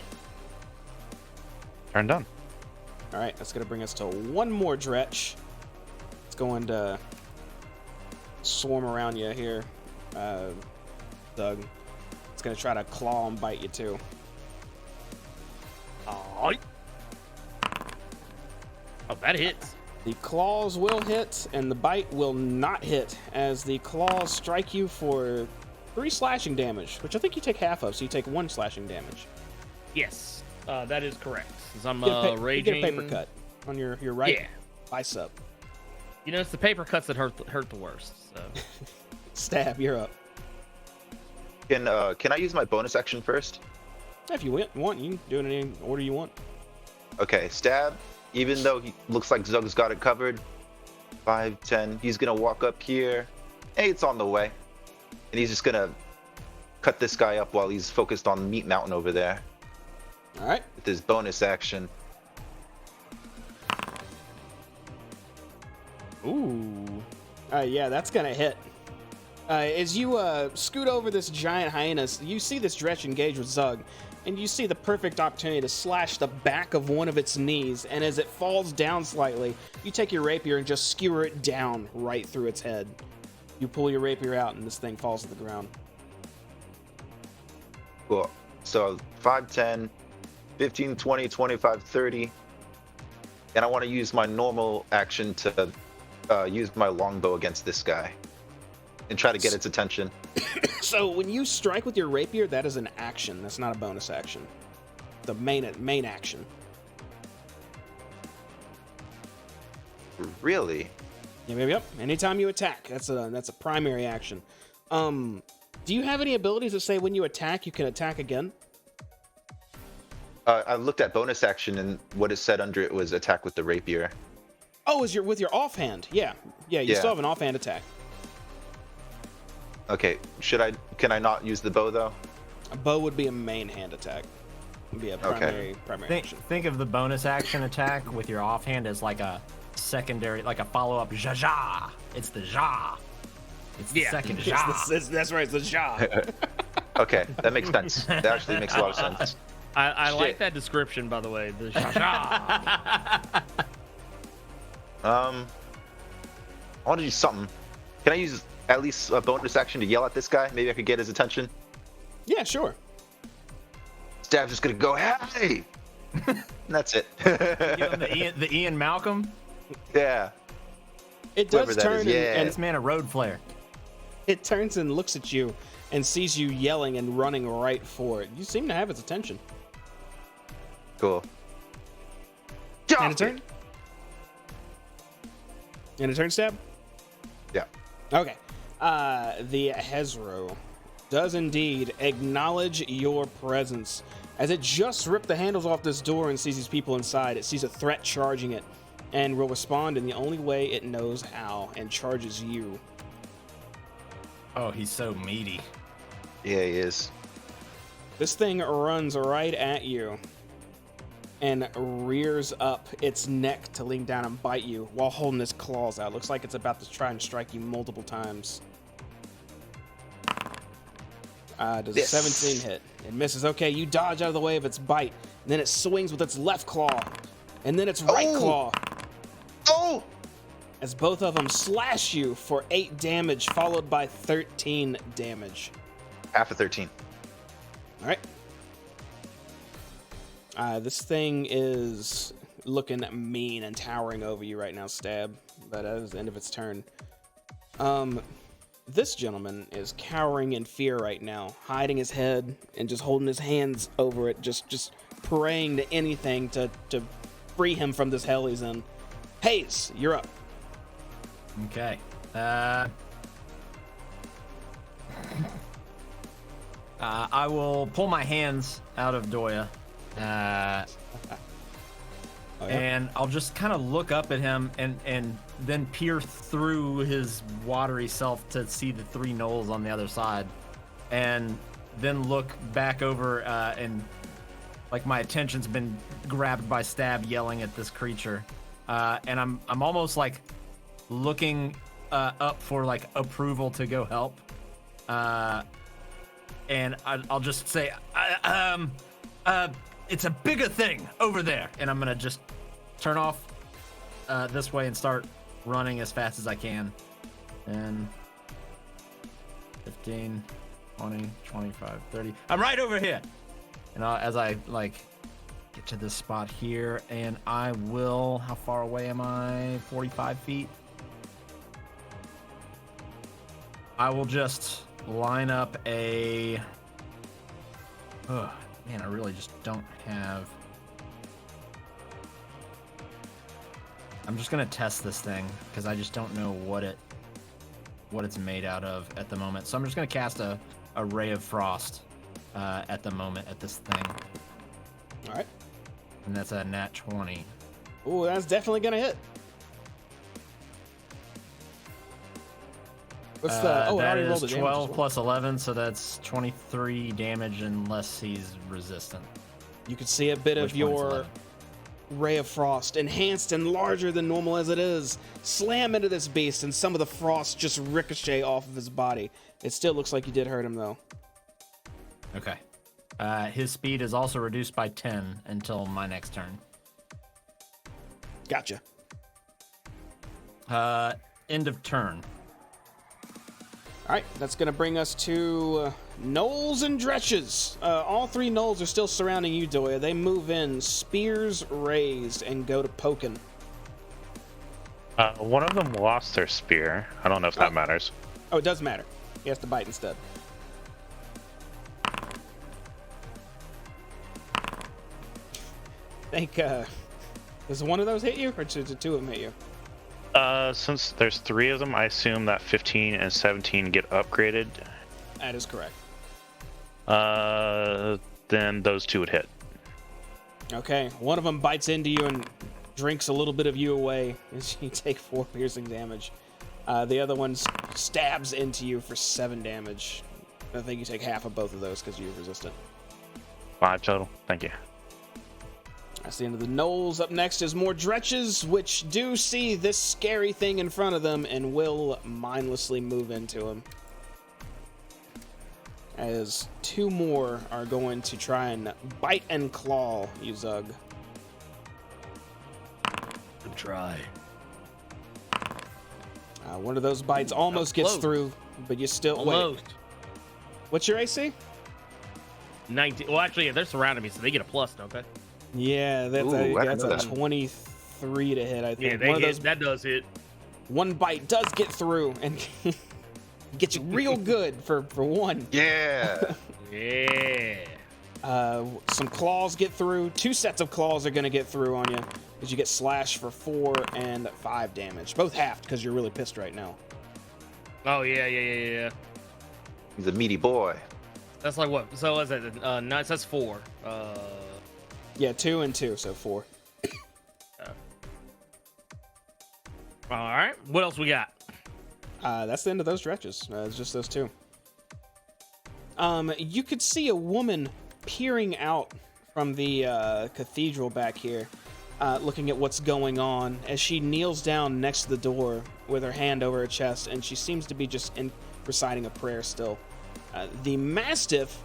Turn done. All right, that's gonna bring us to one more dretch. It's going to swarm around you here, Doug. It's gonna try to claw and bite you too. Oh, that hits. The claws will hit, and the bite will not hit, as the claws strike you for 3 slashing damage, which I think you take half of, so you take 1 slashing damage. Yes, that is correct. Since I'm You raging. get a paper cut on your right bicep. You know, it's the paper cuts that hurt the worst. So. Stab, you're up. Can I use my bonus action first? If you want, you can do it in any order you want. Okay, stab. Even though he looks like Zug's got it covered. 5, 10. He's gonna walk up here. Hey, it's on the way. And he's just gonna cut this guy up while he's focused on Meat Mountain over there. All right. With his bonus action. Ooh. Yeah, that's gonna hit. As you scoot over this giant hyenas, you see this dretch engage with Zug, and you see the perfect opportunity to slash the back of one of its knees, and as it falls down slightly, you take your rapier and just skewer it down right through its head. You pull your rapier out, and this thing falls to the ground. Cool. So 5, 10, 15, 20, 25, 30. And I want to use my normal action to use my longbow against this guy and try to get its attention. So when you strike with your rapier, that is an action. That's not a bonus action. The main action. Really? Yep. Anytime you attack, that's a primary action. Do you have any abilities that say when you attack, you can attack again? I looked at bonus action, and what it said under it was attack with the rapier. Oh, with your offhand? Yeah. You still have an offhand attack. Okay, can I not use the bow though? A bow would be a main hand attack. Be a primary action. Think of the bonus action attack with your offhand as like a secondary, like a follow-up ja. It's the ja. It's the second ja. That's right, it's the ja. Okay, that makes sense. That actually makes a lot of sense. I like that description, by the way. The ja. I want to do something. Can I use at least a bonus action to yell at this guy? Maybe I could get his attention. Yeah, sure. Stab's just gonna go, hey! And that's it. Give him the Ian Malcolm. Yeah. It does turn and this man a road flare. It turns and looks at you and sees you yelling and running right for it. You seem to have its attention. Cool. And a turn? And a turn, Stab? Yeah. Okay. The Hezro does indeed acknowledge your presence. As it just ripped the handles off this door and sees these people inside, it sees a threat charging it and will respond in the only way it knows how and charges you. Oh, he's so meaty. Yeah, he is. This thing runs right at you and rears up its neck to lean down and bite you while holding its claws out. Looks like it's about to try and strike you multiple times. Does a 17 hit? It misses. Okay, you dodge out of the way of its bite. And then it swings with its left claw. And then its right claw. Oh! As both of them slash you for 8 damage, followed by 13 damage. Half of 13. All right. This thing is looking mean and towering over you right now, Stab. But that is the end of its turn. This gentleman is cowering in fear right now, hiding his head and just holding his hands over it, just praying to anything to free him from this hell he's in. Hayes, you're up. Okay. I will pull my hands out of Doya. And I'll just kind of look up at him and then peer through his watery self to see the 3 gnolls on the other side, and then look back over and like my attention's been grabbed by Stab yelling at this creature, and I'm almost like looking up for like approval to go help, and I'll just say it's a bigger thing over there, and I'm gonna just turn off this way and start running as fast as I can. And 15, 20, 25, 30. I'm right over here. And as I like get to this spot here, and I will, how far away am I? 45 feet. I will just line up a, man, I really just don't have. I'm just gonna test this thing because I just don't know what it's made out of at the moment. So I'm just gonna cast a ray of frost at the moment at this thing. All right. And that's a nat 20. Ooh, that's definitely gonna hit. What's the? That is 12 plus 11, so that's 23 damage unless he's resistant. You can see a bit of your ray of frost, enhanced and larger than normal as it is, slam into this beast, and some of the frost just ricochet off of his body. It still looks like you did hurt him, though. Okay. His speed is also reduced by 10 until my next turn. Gotcha. End of turn. All right, that's going to bring us to gnolls and dretches. All 3 gnolls are still surrounding you, Doya. They move in, spears raised, and go to poking. One of them lost their spear. I don't know if that matters. Oh, it does matter. He has to bite instead. I think, does one of those hit you, or did 2 of them hit you? Since there's 3 of them, I assume that 15 and 17 get upgraded. That is correct. Then those 2 would hit. Okay, one of them bites into you and drinks a little bit of you away as you take 4 piercing damage. The other one stabs into you for 7 damage. I think you take half of both of those because you're resistant. 5 total. Thank you. That's the end of the gnolls. Up next is more dretches, which do see this scary thing in front of them and will mindlessly move into him. As 2 more are going to try and bite and claw you, Zug. Good try. One of those bites almost gets close. through, but you still Almost. wait. What's your AC? 19. Well, actually, yeah, they're surrounding me, so they get a plus, don't they? Yeah, that's Ooh, I that's know a that. 23 to hit, I think. Yeah, One of those, that does hit. one bite does get through and get you real good for one. Yeah. Yeah. Some claws get through. 2 sets of claws are going to get through on you because you get slashed for 4 and 5 damage. Both halved because you're really pissed right now. Oh, yeah. He's a meaty boy. That's like what? So what's that? Nice. That's 4. Yeah, 2 and 2, so 4. All right. What else we got? That's the end of those stretches. It's just those 2. You could see a woman peering out from the cathedral back here, looking at what's going on as she kneels down next to the door with her hand over her chest, and she seems to be just reciting a prayer still. The Mastiff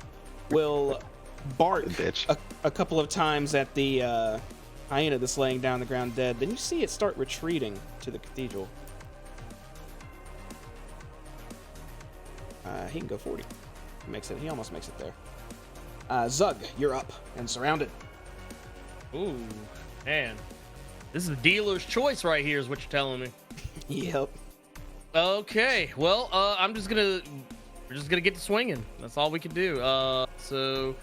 will bark a couple of times at the hyena that's laying down on the ground dead. Then you see it start retreating to the cathedral. He can go 40. He almost makes it there. Zug, you're up and surrounded. Ooh, man. This is a dealer's choice right here, is what you're telling me. Yep. Okay, well, we're just gonna get to swinging. That's all we can do. So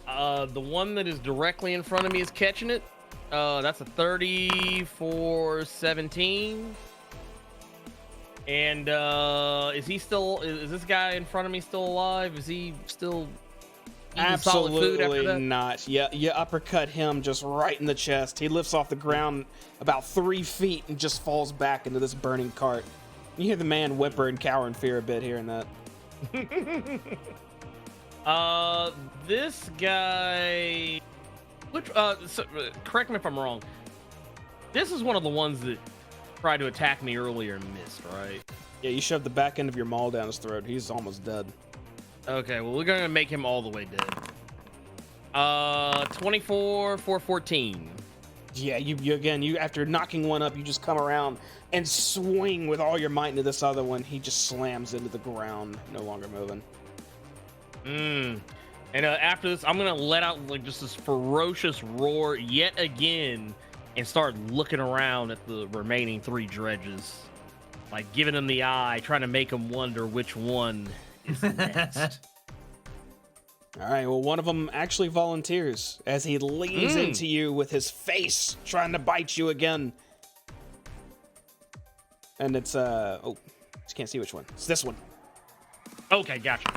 the one that is directly in front of me is catching it. That's a 30 for 17. And is this guy in front of me still alive? Is he still eating solid food after Absolutely that? not. You uppercut him just right in the chest. He lifts off the ground about 3 feet and just falls back into this burning cart. You hear the man whimper and cower in fear a bit hearing that. This guy. Correct me if I'm wrong. This is one of the ones that tried to attack me earlier and missed, right? Yeah, you shoved the back end of your maul down his throat. He's almost dead. Okay, well, we're gonna make him all the way dead. 24 for 14. Yeah, you after knocking one up, you just come around and swing with all your might into this other one. He just slams into the ground, no longer moving. And after this, I'm gonna let out like just this ferocious roar yet again and start looking around at the remaining 3 dredges, like giving them the eye, trying to make them wonder which one is next. All right, well, one of them actually volunteers as he leans into you with his face, trying to bite you again. And it's, oh, just can't see which one. It's this one. Okay, gotcha.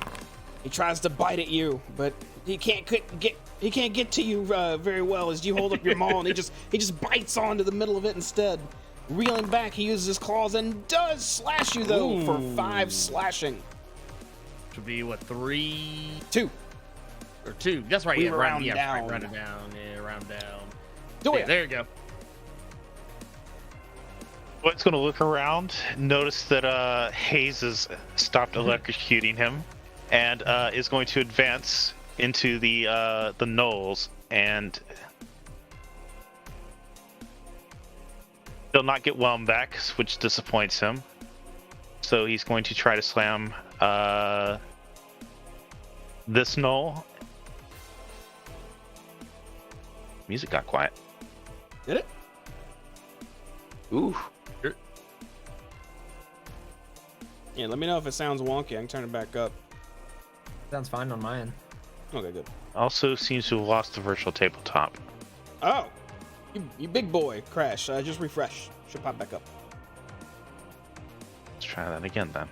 He tries to bite at you, but he can't get to you very well as you hold up your maul, and he just bites onto the middle of it instead. Reeling back, he uses his claws and does slash you, though, for 5 slashing. Should be, what, 3? 2. Or 2. That's right, We yeah, round right, down. round it down. Yeah, round down. Do Yeah, it. there you go. What's going to look around, notice that Hayes has stopped electrocuting him, and is going to advance into the gnolls, and he'll not get whelmed back, which disappoints him. So he's going to try to slam this gnoll. Music got quiet. Did it? Ooh. Yeah, let me know if it sounds wonky. I can turn it back up. Sounds fine on my end. Okay, good. Also seems to have lost the virtual tabletop. Oh, you big boy, Crash. Just refresh. Should pop back up. Let's try that again then.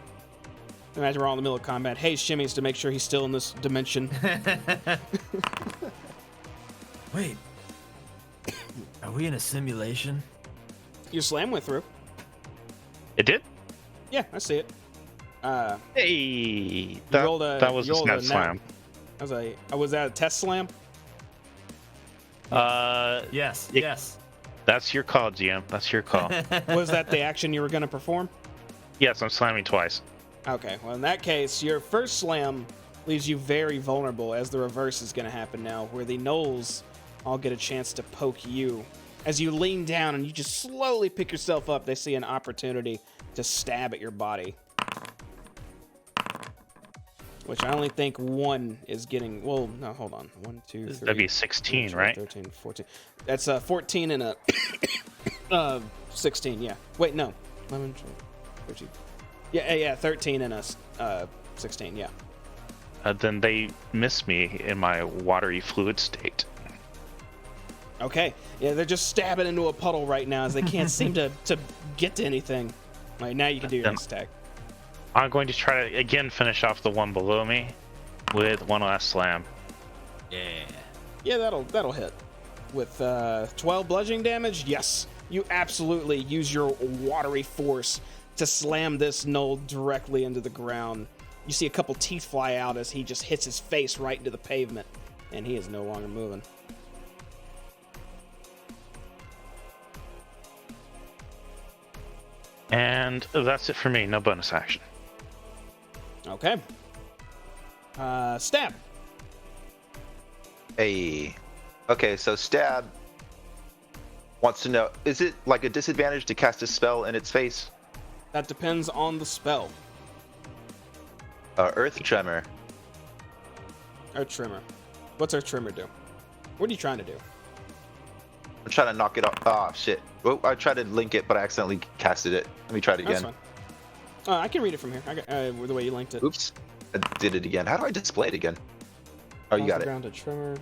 Imagine we're all in the middle of combat. Hayes shimmies to make sure he's still in this dimension. Wait. Are we in a simulation? Your slam went through. It did? Yeah, I see it. Hey! rolled That was a snap slam. Was that a test slam? Yes. It- Yes. That's your call, GM. That's your call. Was that the action you were going to perform? Yes, I'm slamming twice. Okay, well, in that case, your first slam leaves you very vulnerable, as the reverse is going to happen now, where the gnolls all get a chance to poke you. As you lean down and you just slowly pick yourself up, they see an opportunity to stab at your body. Which I only think one is getting... Well, no, hold on. 1, 2, 3... That'd be 16, 12, right? 13, 14. That's 14 and a 16, yeah. Wait, no. 11, 12, 13. Yeah, 13 and a 16, yeah. Then they miss me in my watery fluid state. Okay. Yeah, they're just stabbing into a puddle right now as they can't seem to get to anything. All right, now you can do your next attack. I'm going to try to, again, finish off the one below me with one last slam. Yeah, that'll hit. With 12 bludgeoning damage, yes. You absolutely use your watery force to slam this gnoll directly into the ground. You see a couple teeth fly out as he just hits his face right into the pavement, and he is no longer moving. And that's it for me. No bonus action. Okay. Stab. Hey. Okay, so Stab wants to know, is it like a disadvantage to cast a spell in its face? That depends on the spell. Earth Tremor. Earth Tremor. What's Earth Tremor do? What are you trying to do? I'm trying to knock it off. Oh, shit. Well, I tried to link it, but I accidentally casted it. Let me try it again. That's fine. I can read it from here. I got, the way you linked it. Oops. I did it again. How do I display it again? Oh, you got it. Grounded Tremor.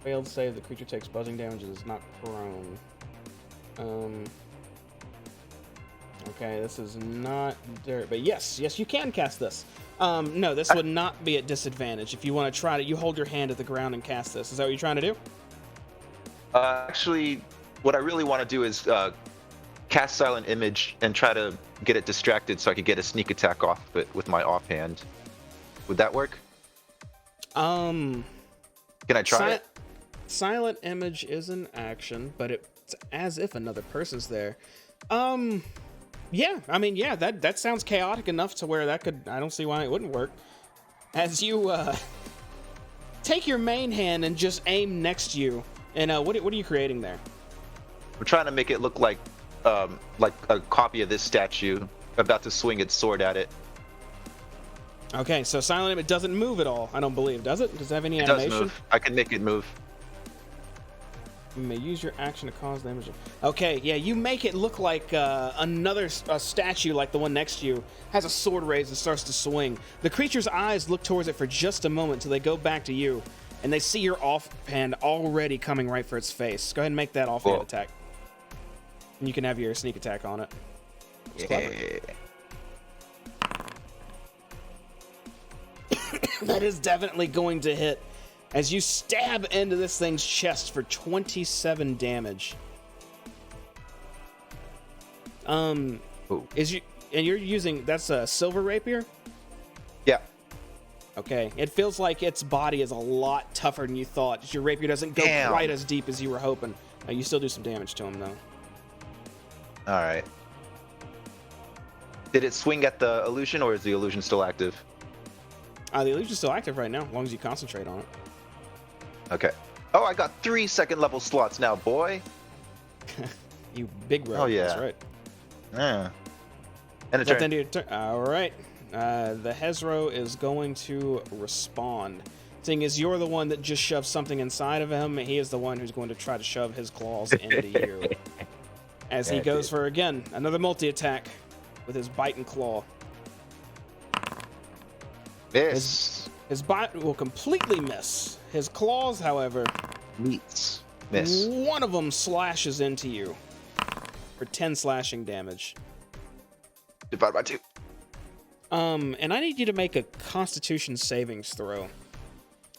Failed save. The creature takes buzzing damage and is not prone. Okay, this is not dirt, but yes, you can cast this. No, this would not be at disadvantage. If you want to try to, you hold your hand at the ground and cast this. Is that what you're trying to do? Actually, what I really want to do is cast Silent Image and try to get it distracted so I could get a sneak attack off it with my offhand. Would that work? Can I try it? Silent Image is an action, but it's as if another person's there. Yeah, I mean, yeah, that sounds chaotic enough to where that could, I don't see why it wouldn't work. As you take your main hand and just aim next to you, and what are you creating there? We're trying to make it look like a copy of this statue about to swing its sword at it. Okay, so Silent Image doesn't move at all, I don't believe, does it? Does it have any animation? It does move. I can make it move. You may use your action to cause damage. Okay, yeah, you make it look like another statue like the one next to you has a sword raised and starts to swing. The creature's eyes look towards it for just a moment until they go back to you, and they see your offhand already coming right for its face. Go ahead and make that offhand attack. And you can have your sneak attack on it. Yeah. That is definitely going to hit. As you stab into this thing's chest for 27 damage. And you're using, that's a silver rapier? Yeah. Okay. It feels like its body is a lot tougher than you thought. Just your rapier doesn't go quite as deep as you were hoping. You still do some damage to him though. All right. Did it swing at the illusion, or is the illusion still active? The illusion's still active right now, as long as you concentrate on it. Okay. Oh, I got 3 second-level slots now, boy. You big rogue. Oh, yeah. That's right. Yeah. And a Then turn. do your turn. All right. The Hezro is going to respond. Seeing as you're the one that just shoved something inside of him, he is the one who's going to try to shove his claws into you. As he goes for, again, another multi-attack with his bite and claw. Miss. His bite will completely miss. His claws, however, Meets. Miss. one of them slashes into you for 10 slashing damage. Divided by 2. And I need you to make a Constitution savings throw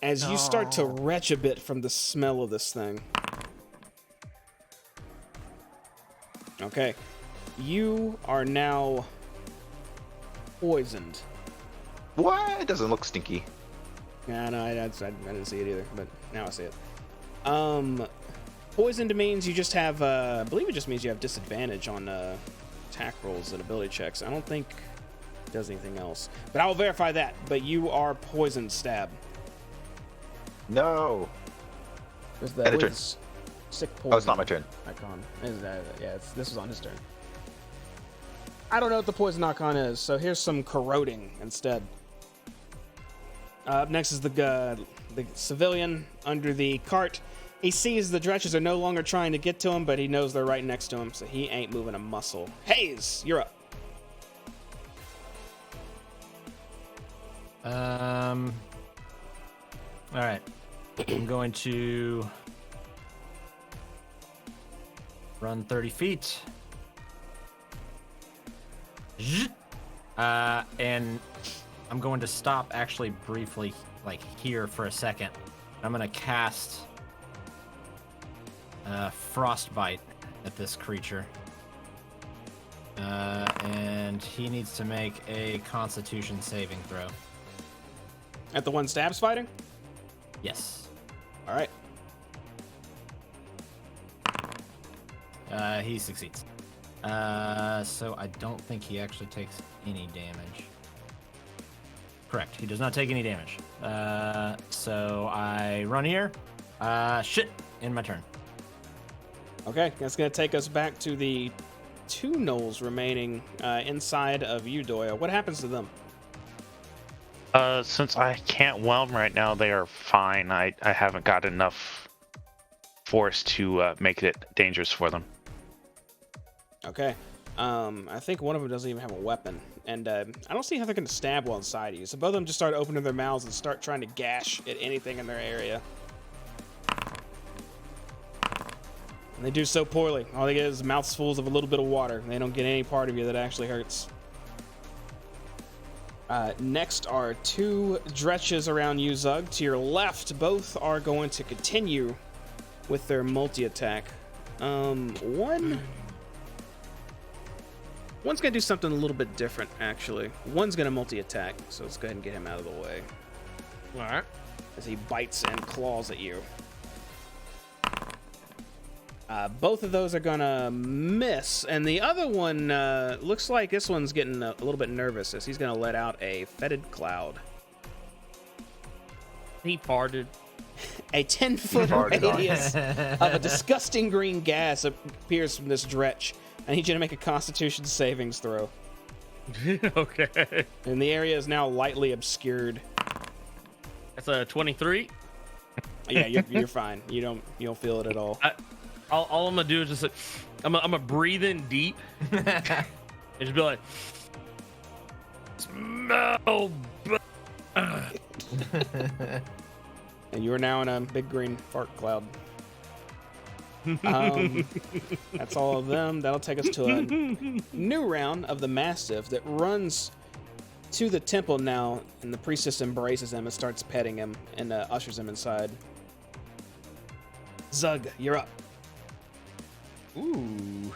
as you start to retch a bit from the smell of this thing. Okay. You are now poisoned. What? It doesn't look stinky. Yeah, no, I didn't see it either, but now I see it. Poisoned means you just have, I believe it just means you have disadvantage on attack rolls and ability checks. I don't think it does anything else. But I will verify that. But you are poisoned, Stab. No. There's the turn. sick poison. Oh, it's not my turn. Icon. This was on his turn. I don't know what the poison icon is, so here's some corroding instead. Up next is the civilian under the cart. He sees the dretches are no longer trying to get to him, but he knows they're right next to him, so he ain't moving a muscle. Hayes, you're up. All right. I'm going to run 30 feet. And I'm going to stop actually briefly, like here for a second. I'm going to cast Frostbite at this creature. And he needs to make a Constitution saving throw. At the one Stab's fighting? Yes. All right. He succeeds. So I don't think he actually takes any damage. Correct. He does not take any damage. So I run here. In my turn. Okay, that's going to take us back to the 2 gnolls remaining inside of you, Doya. What happens to them? Since I can't whelm right now, they are fine. I haven't got enough force to make it dangerous for them. Okay. I think one of them doesn't even have a weapon. And I don't see how they're going to stab while inside you. So both of them just start opening their mouths and start trying to gash at anything in their area. And they do so poorly. All they get is mouthfuls of a little bit of water. They don't get any part of you that actually hurts. Next are 2 dretches around you, Zug. To your left, both are going to continue with their multi-attack. One's going to do something a little bit different, actually. One's going to multi-attack, so let's go ahead and get him out of the way. All right. As he bites and claws at you. Both of those are going to miss, and the other one looks like this one's getting a little bit nervous as he's going to let out a fetid cloud. He farted. A 10-foot radius of a disgusting green gas appears from this dretch. I need you to make a Constitution savings throw. Okay. And the area is now lightly obscured. That's a 23. Yeah, you're fine. You don't feel it at all. All I'm gonna do is just like, I'm gonna breathe in deep and just be like, smell. And you are now in a big green fart cloud. That's all of them. That'll take us to a new round of the Mastiff that runs to the temple now, and the priestess embraces him and starts petting him and ushers him inside. Zug, you're up. Ooh.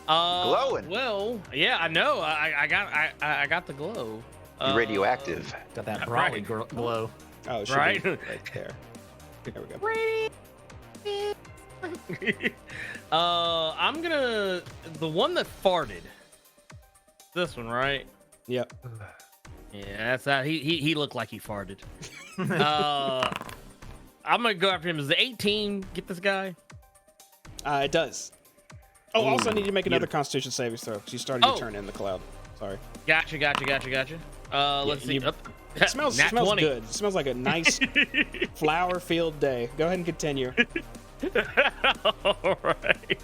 Glowing. Well, yeah, I know. I got the glow. You're radioactive. Got that brightly glow. Oh, it should Right? be right there. There we go. I'm gonna the one that farted. This one, right? Yep. Yeah, that's that. He looked like he farted. I'm gonna go after him. Is the 18 get this guy? It does. Oh, also I need you to make another Constitution saving throw because you started your turn in the cloud. Sorry. Gotcha. Let's see. It smells Nat 20. good. It smells like a nice flower-filled day. Go ahead and continue. All right.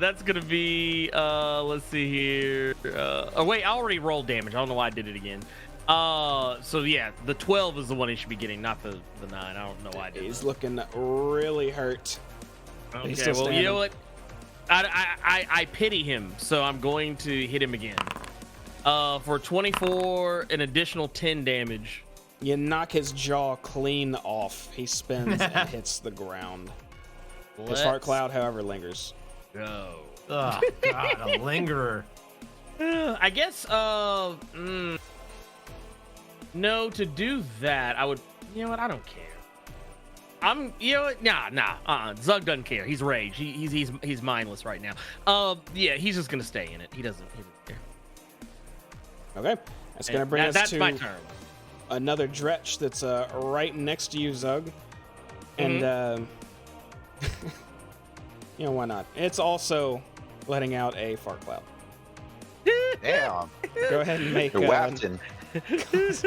That's gonna be. Let's see here. Oh wait, I already rolled damage. I don't know why I did it again. So yeah, the 12 is the one he should be getting, not the 9. I don't know why I did. He's looking really hurt. Okay, He's still well, standing. you know what? I pity him, so I'm going to hit him again. For 24, an additional 10 damage. You knock his jaw clean off. He spins and hits the ground. His heart cloud, however, lingers. Go. Oh, God, a lingerer. I guess, no, to do that, I would, you know what, I don't care. Zug doesn't care. He's rage. He's mindless right now. Yeah, he's just gonna stay in it. He doesn't care. Okay, that's gonna bring us that's to my turn. Another Dretch that's right next to you, Zug, and why not? It's also letting out a fart cloud. Damn. Go ahead and make wafting.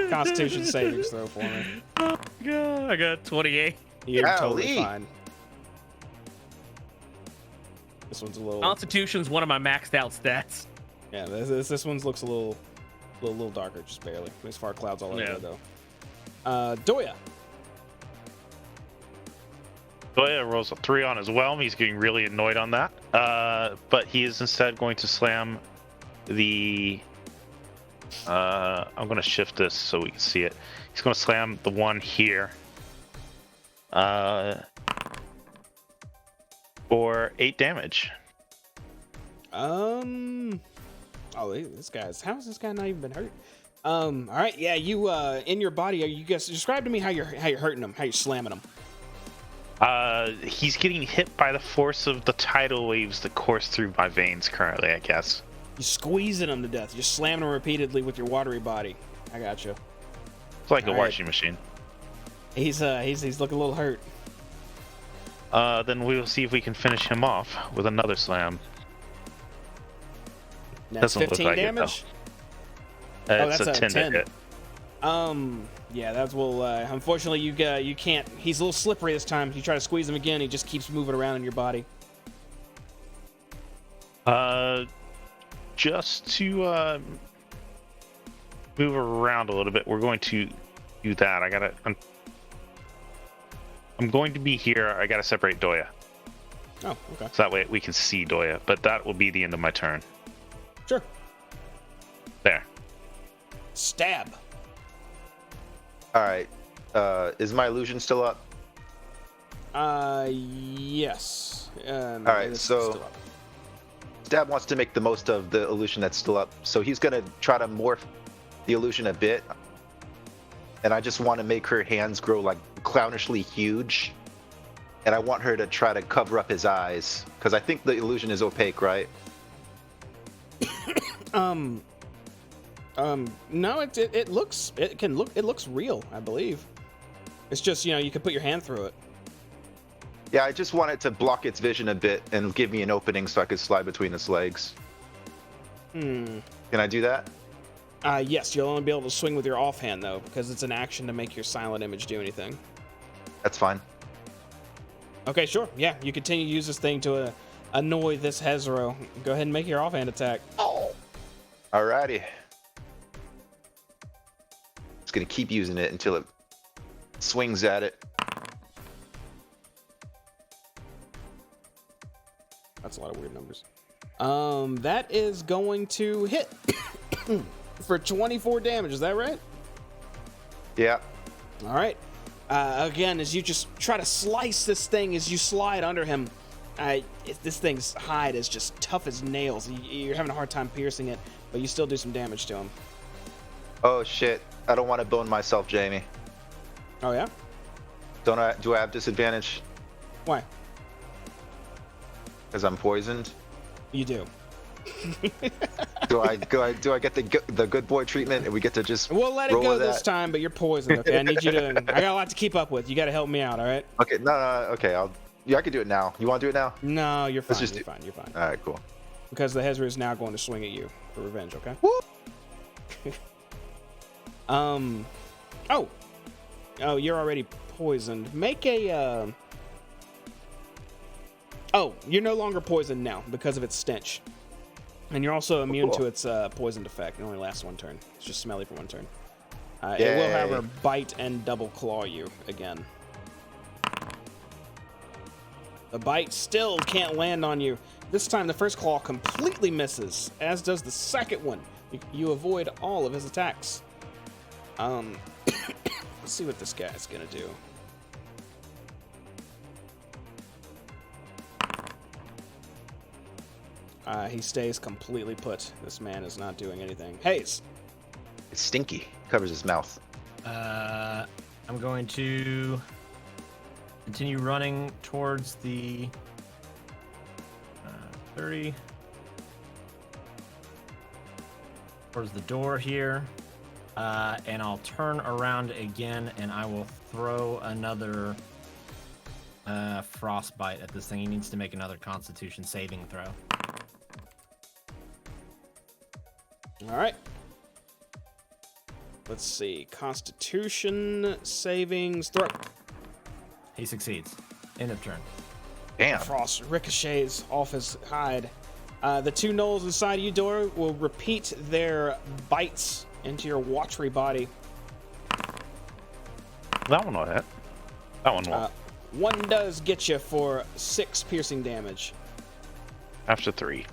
Constitution savings throw for me. Oh god, I got 28. You're Golly. totally fine. This one's a little. Constitution's one of my maxed out stats. Yeah, this one looks a little darker, just barely. There's fart clouds all over there, though. Doya. Doya rolls a 3 on his whelm. He's getting really annoyed on that. But he is instead going to slam the. I'm going to shift this so we can see it. He's going to slam the one here. For 8 damage. Oh, this guy's. How has this guy not even been hurt? All right, yeah. You in your body. Are you guys describe to me how you're hurting him? How you're slamming him? He's getting hit by the force of the tidal waves that course through my veins currently, I guess. You're squeezing him to death. You're slamming him repeatedly with your watery body. I got you. It's like a washing machine. He's looking a little hurt. Then we will see if we can finish him off with another slam. That's Doesn't 15 look like damage. It's that's a 10 to hit. Yeah, that's unfortunately you can't. He's a little slippery this time. If you try to squeeze him again, he just keeps moving around in your body. Just to move around a little bit, we're going to do that. I'm going to be here. I gotta separate Doya. Oh, okay. So that way we can see Doya, but that will be the end of my turn. Sure. There. Stab. All right. Is my illusion still up? Yes. All right, so Stab wants to make the most of the illusion that's still up, so he's gonna try to morph the illusion a bit, and I just want to make her hands grow like clownishly huge, and I want her to try to cover up his eyes because I think the illusion is opaque, right? No, it looks real, I believe. It's just, you can put your hand through it. Yeah, I just want it to block its vision a bit and give me an opening so I could slide between its legs. Can I do that? Yes, you'll only be able to swing with your offhand though, because it's an action to make your silent image do anything. That's fine. Okay, sure. Yeah, you continue to use this thing to annoy this Hezro. Go ahead and make your offhand attack. Alrighty. Just gonna keep using it until it swings at it. That's a lot of weird numbers. That is going to hit for 24 damage. Is that right? Yeah. All right. Again, as you just try to slice this thing as you slide under him, this thing's hide is just tough as nails. You're having a hard time piercing it, but you still do some damage to him. Oh shit! I don't want to bone myself, Jamie. Oh yeah? Do I have disadvantage? Why? Because I'm poisoned. You do. Do I get the good boy treatment and we get to just we'll let it roll go with this that? time, but you're poisoned. Okay, I need you to. I got a lot to keep up with. You got to help me out. All right. Okay, no, okay. I can do it now. You want to do it now? No, you're fine. Let's You're fine. You're fine. All right, cool. Because the Hezra is now going to swing at you for revenge. Okay. Woo! Oh, you're already poisoned. Make a. Oh, you're no longer poisoned now because of its stench. And you're also immune to its poisoned effect. It only lasts one turn. It's just smelly for one turn. It will, however, bite and double claw you again. The bite still can't land on you. This time the first claw completely misses, as does the second one. You avoid all of his attacks. Let's see what this guy's gonna do. He stays completely put. This man is not doing anything. Hayes. It's stinky. Covers his mouth. I'm going to continue running towards the 30. Towards the door here. And I'll turn around again and I will throw another frostbite at this thing. He needs to make another Constitution saving throw. All right. Let's see. Constitution savings throw. He succeeds. End of turn. Damn. Frost ricochets off his hide. The two gnolls inside you, Dora, will repeat their bites into your watery body. That one will hit. That one won't. One does get you for 6 piercing damage. After 3.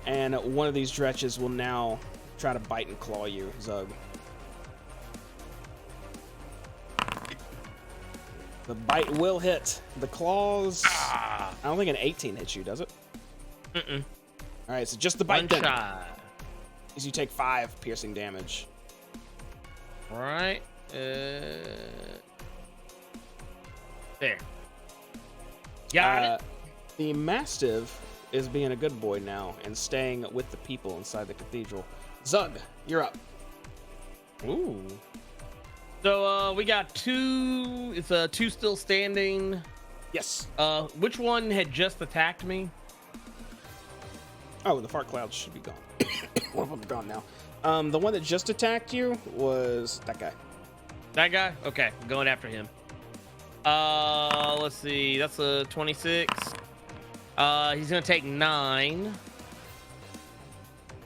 And one of these dretches will now try to bite and claw you, Zug. The bite will hit. The claws... I don't think an 18 hits you, does it? Mm-mm. All right, so just the bite One then. shot. You take 5 piercing damage. All right. There. Got it. The Mastiff is being a good boy now and staying with the people inside the cathedral. Zug, you're up. Ooh. So we got 2. It's 2 still standing. Yes. Which one had just attacked me? Oh, the fart clouds should be gone. One of them are gone now. The one that just attacked you was that guy. That guy? Okay, going after him. Let's see. That's a 26. He's gonna take 9.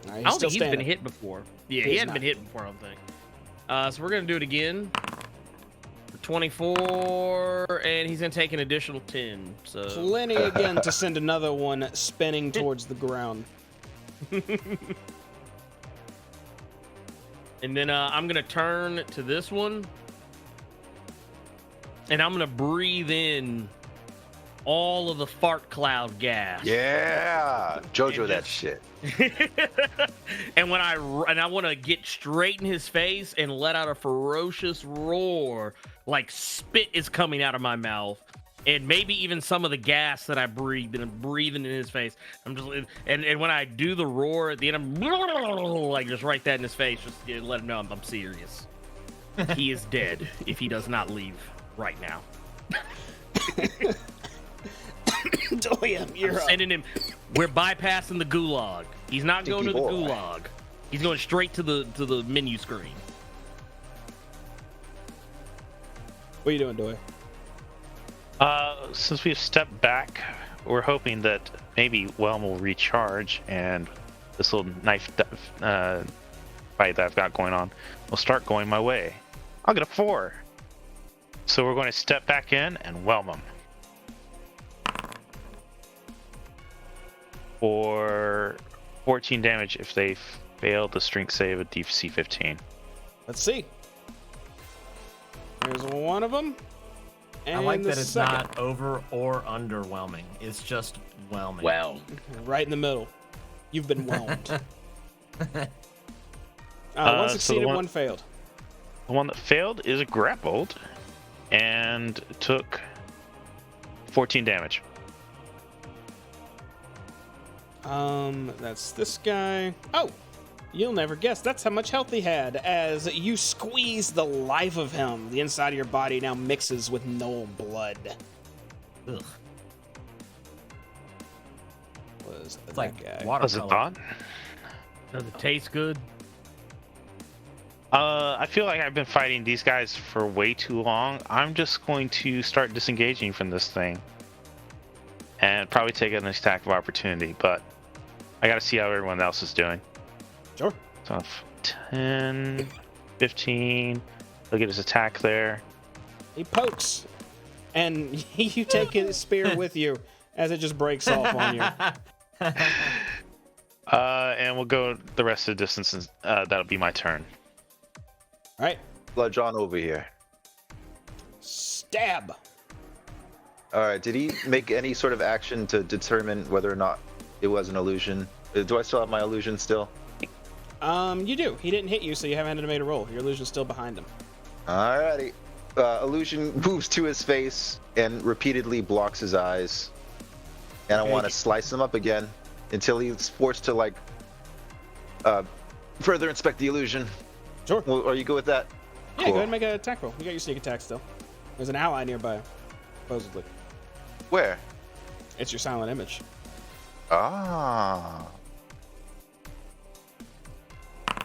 Right, I don't think he's been hit before. Yeah, he hadn't been hit before, I don't think. So we're gonna do it again. For 24, and he's gonna take an additional 10. So Plenty again to send another one spinning towards the ground. And then I'm gonna turn to this one, and I'm gonna breathe in all of the fart cloud gas. Yeah, Jojo that shit. And when I want to get straight in his face and let out a ferocious roar, like spit is coming out of my mouth, and maybe even some of the gas that I breathed and I'm breathing in his face. I'm just and when I do the roar at the end, I'm like just right that in his face, just to let him know I'm serious. He is dead if he does not leave right now. Doyam, you're up. Sending him. We're bypassing the gulag. He's not going to the boy. gulag. He's going straight to the menu screen. What are you doing, Doy? Since we've stepped back, we're hoping that maybe Whelm will recharge and this little knife fight that I've got going on will start going my way. I'll get a 4. So we're going to step back in and whelm him. For 14 damage if they fail the strength save at DC 15. Let's see. There's one of them. And I like the that it's second. not over or underwhelming. It's just whelming. Well, Right in the middle. You've been whelmed. One So succeeded, the one failed. The one that failed is grappled and took 14 damage. That's this guy. Oh, you'll never guess. That's how much health he had. As you squeeze the life of him, the inside of your body now mixes with gnoll blood. Ugh. Was It's that like guy? Was it watercolor. thought? does it taste good? I feel like I've been fighting these guys for way too long. I'm just going to start disengaging from this thing. And probably take an attack of opportunity, but I gotta see how everyone else is doing. Sure. So 10, 15, look at his attack there. He pokes, and you take his spear with you as it just breaks off on you. And we'll go the rest of the distance, and that'll be my turn. All right. Blood John over here. Stab. All right, did he make any sort of action to determine whether or not it was an illusion? Do I still have my illusion still? You do. He didn't hit you, so you haven't had to make a roll. Your illusion's still behind him. Alrighty. illusion moves to his face and repeatedly blocks his eyes. And I want to slice him up again until he's forced to like further inspect the illusion. Sure. Well, are you good with that? Yeah, Cool. go ahead and make an attack roll. You got your sneak attack still. There's an ally nearby, supposedly. Where? It's your silent image. Ah.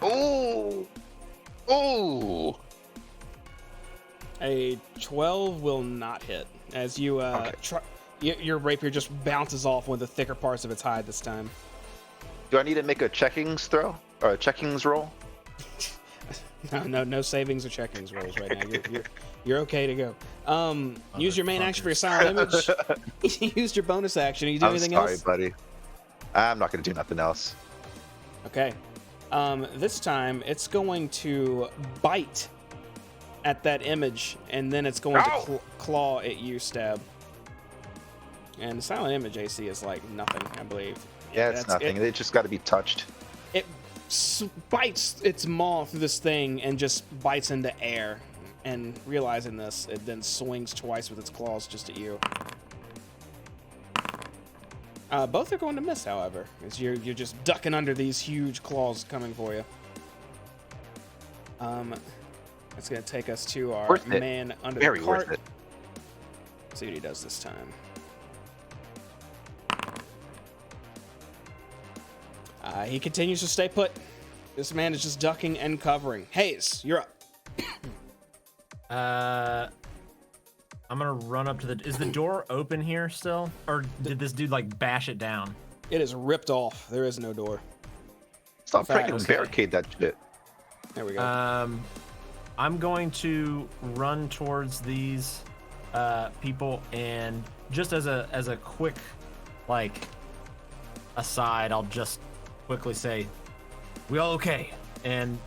Oh. Oh. A 12 will not hit. As you your rapier just bounces off one of the thicker parts of its hide this time. Do I need to make a checkings throw or a checkings roll? No savings or checkings rolls right now. You're okay to go. Use your main action for your silent image. You used your bonus action. You do anything else? I'm sorry, buddy. I'm not going to do nothing else. Okay. This time it's going to bite at that image, and then it's going to claw at you, Stab. And the silent image AC is like nothing, I believe. Yeah, it's nothing. It just got to be touched. It bites its maw through this thing and just bites into air. And realizing this, it then swings twice with its claws just at you. Both are going to miss, however, as you're just ducking under these huge claws coming for you. That's going to take us to our man under the cart. Very worth it. Let's see what he does this time. He continues to stay put. This man is just ducking and covering. Hayes, you're up. I'm gonna run up to the. Is the door open here still, or did this dude like bash it down? It is ripped off. There is no door. Stop freaking barricade that shit. There we go. I'm going to run towards these people, and just as a quick like aside, I'll just quickly say, "We all okay?" And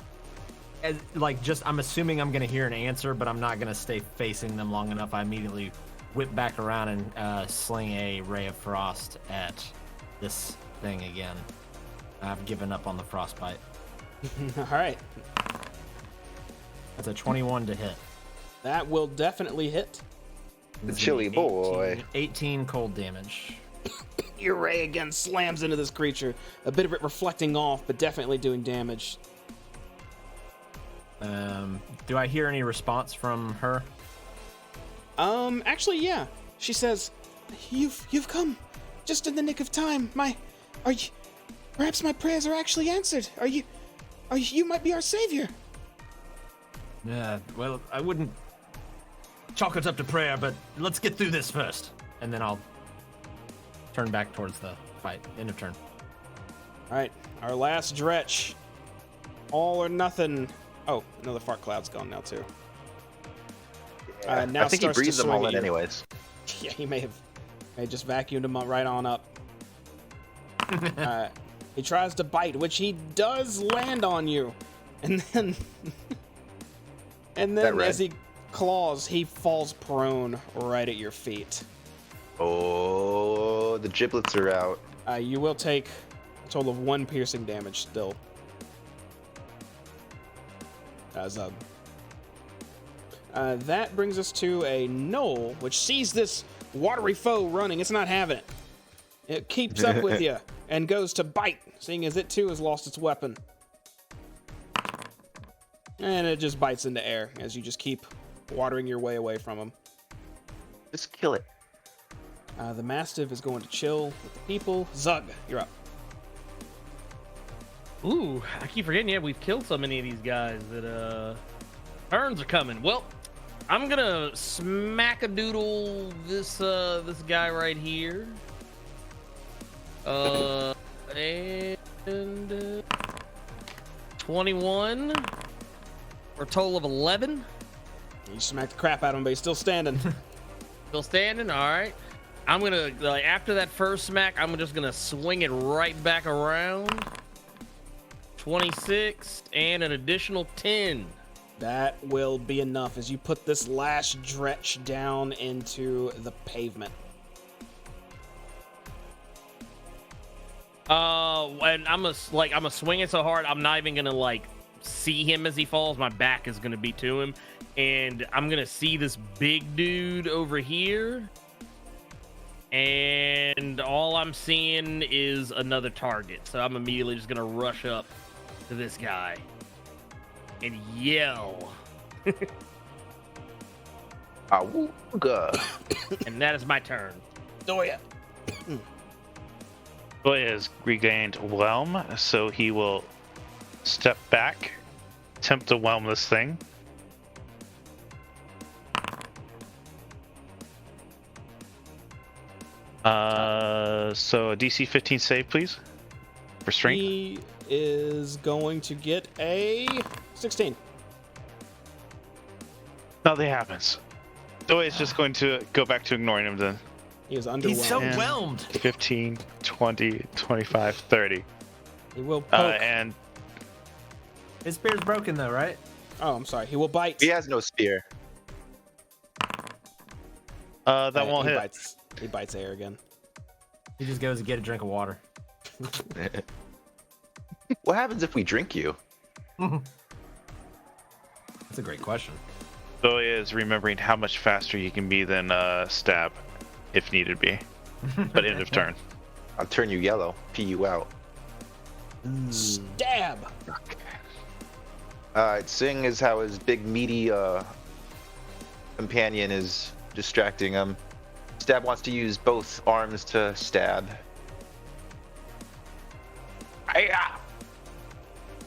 I'm assuming I'm gonna hear an answer, but I'm not gonna stay facing them long enough. I immediately whip back around and sling a ray of frost at this thing again. I've given up on the frostbite. All right. That's a 21 to hit. That will definitely hit. The chilly boy. 18 cold damage. Your ray again slams into this creature. A bit of it reflecting off, but definitely doing damage. Do I hear any response from her? Actually, yeah. She says, "You've come just in the nick of time. Perhaps my prayers are actually answered. You might be our savior." Yeah, well, I wouldn't chalk it up to prayer, but let's get through this first. And then I'll turn back towards the fight. End of turn. All right, our last dretch. All or nothing. Oh, another fart cloud's gone now, too. Now I think he breathed them all in anyways. Yeah, he may have just vacuumed them right on up. He tries to bite, which he does land on you. And then... as he claws, he falls prone right at your feet. Oh, the giblets are out. You will take a total of 1 piercing damage still. Zug. That brings us to a knoll, which sees this watery foe running. It's not having it. It keeps up with you and goes to bite, seeing as it too has lost its weapon. And it just bites into air as you just keep watering your way away from him. Just kill it. The Mastiff is going to chill with the people. Zug, you're up. Ooh, I keep forgetting, yeah, we've killed so many of these guys that, turns are coming. Well, I'm gonna smack-a-doodle this guy right here. And 21 for a total of 11. You smack the crap out of him, but he's still standing. Still standing? All right. I'm gonna, after that first smack, I'm just gonna swing it right back around. 26 and an additional 10. That will be enough as you put this last dretch down into the pavement. And I'm gonna swing it so hard I'm not even gonna see him as he falls. My back is gonna be to him, and I'm gonna see this big dude over here, and all I'm seeing is another target. So I'm immediately just gonna rush up to this guy and yell. Awooga. And that is my turn. Doya. Boy has regained whelm, so he will step back, attempt to whelm this thing. So a DC 15 save, please, for strength. He is going to get a 16. Nothing happens. Doy is just going to go back to ignoring him then. He is underwhelmed. He's so whelmed. 15, 20, 25, 30. He will poke. And His spear's broken though, right? Oh, I'm sorry. He will bite. He has no spear. that won't he hit. Bites. He bites air again. He just goes to get a drink of water. What happens if we drink you? That's a great question. Doy is remembering how much faster he can be than Stab, if needed be. But end of turn. I'll turn you yellow. Pee you out. Stab. Okay. Alright, seeing as how his big meaty companion is distracting him, Stab wants to use both arms to stab. Hi-ya!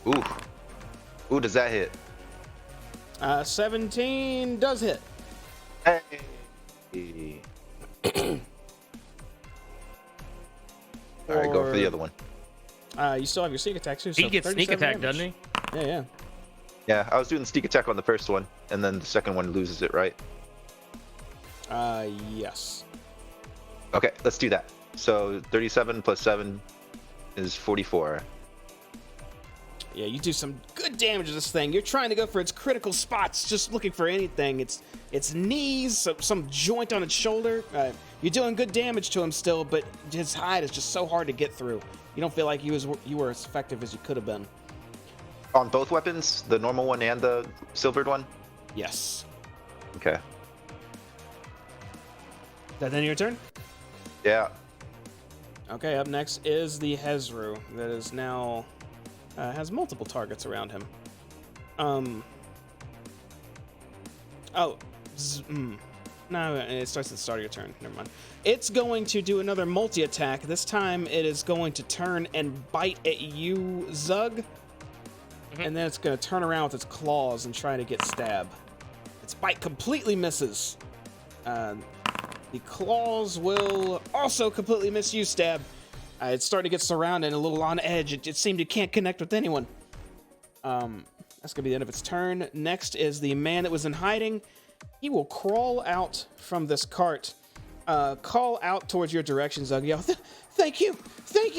Ooh. Ooh, does that hit? 17 does hit. Hey. Alright, go for the other one. You still have your sneak attack too. So He gets sneak 37 attack, damage. doesn't he? Yeah. Yeah, I was doing the sneak attack on the first one, and then the second one loses it, right? Yes. Okay, let's do that. So 37 plus 7 is 44. Yeah, you do some good damage to this thing. You're trying to go for its critical spots, just looking for anything. Its knees, some joint on its shoulder. You're doing good damage to him still, but his hide is just so hard to get through. You don't feel like you were as effective as you could have been. On both weapons, the normal one and the silvered one? Yes. Okay. Is that then your turn? Yeah. Okay, up next is the Hezru that is now has multiple targets around him. No, it starts at the start of your turn. Never mind. It's going to do another multi-attack. This time it is going to turn and bite at you, Zug. And then it's going to turn around with its claws and try to get Stab. Its bite completely misses. The claws will also completely miss you, Stab. It's starting to get surrounded and a little on edge. It seemed it can't connect with anyone. That's going to be the end of its turn. Next is the man that was in hiding. He will crawl out from this cart, call out towards your direction, Zug. Yell, thank you,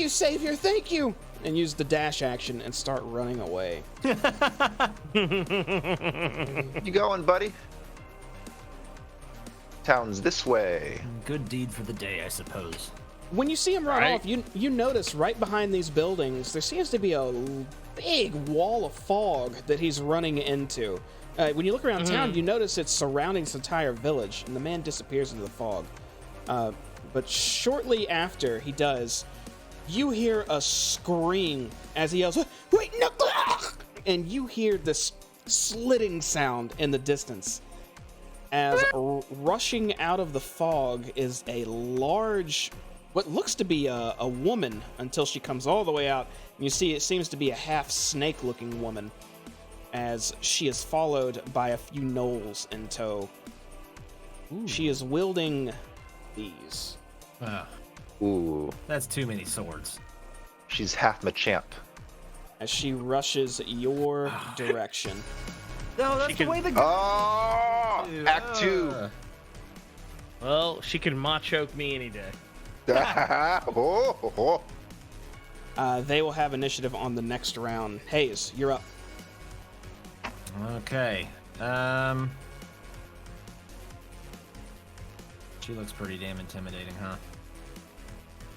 Savior, thank you, and use the dash action and start running away. You going, buddy? Town's this way. Good deed for the day, I suppose. When you see him run Right. off, you notice right behind these buildings, there seems to be a big wall of fog that he's running into. When you look around town, you notice it's surrounding this entire village, and the man disappears into the fog. But shortly after he does, you hear a scream as he yells, "Wait, no!" And you hear this slitting sound in the distance. As rushing out of the fog is a large, what looks to be a woman until she comes all the way out. And you see it seems to be a half snake-looking woman, as she is followed by a few gnolls in tow. Ooh. She is wielding these. Ooh. That's too many swords. She's half Machamp. As she rushes your direction. No, that's the way the... Oh! Act 2. Well, she can machoke me any day. They will have initiative on the next round. Hayes, you're up. Okay. She looks pretty damn intimidating, huh?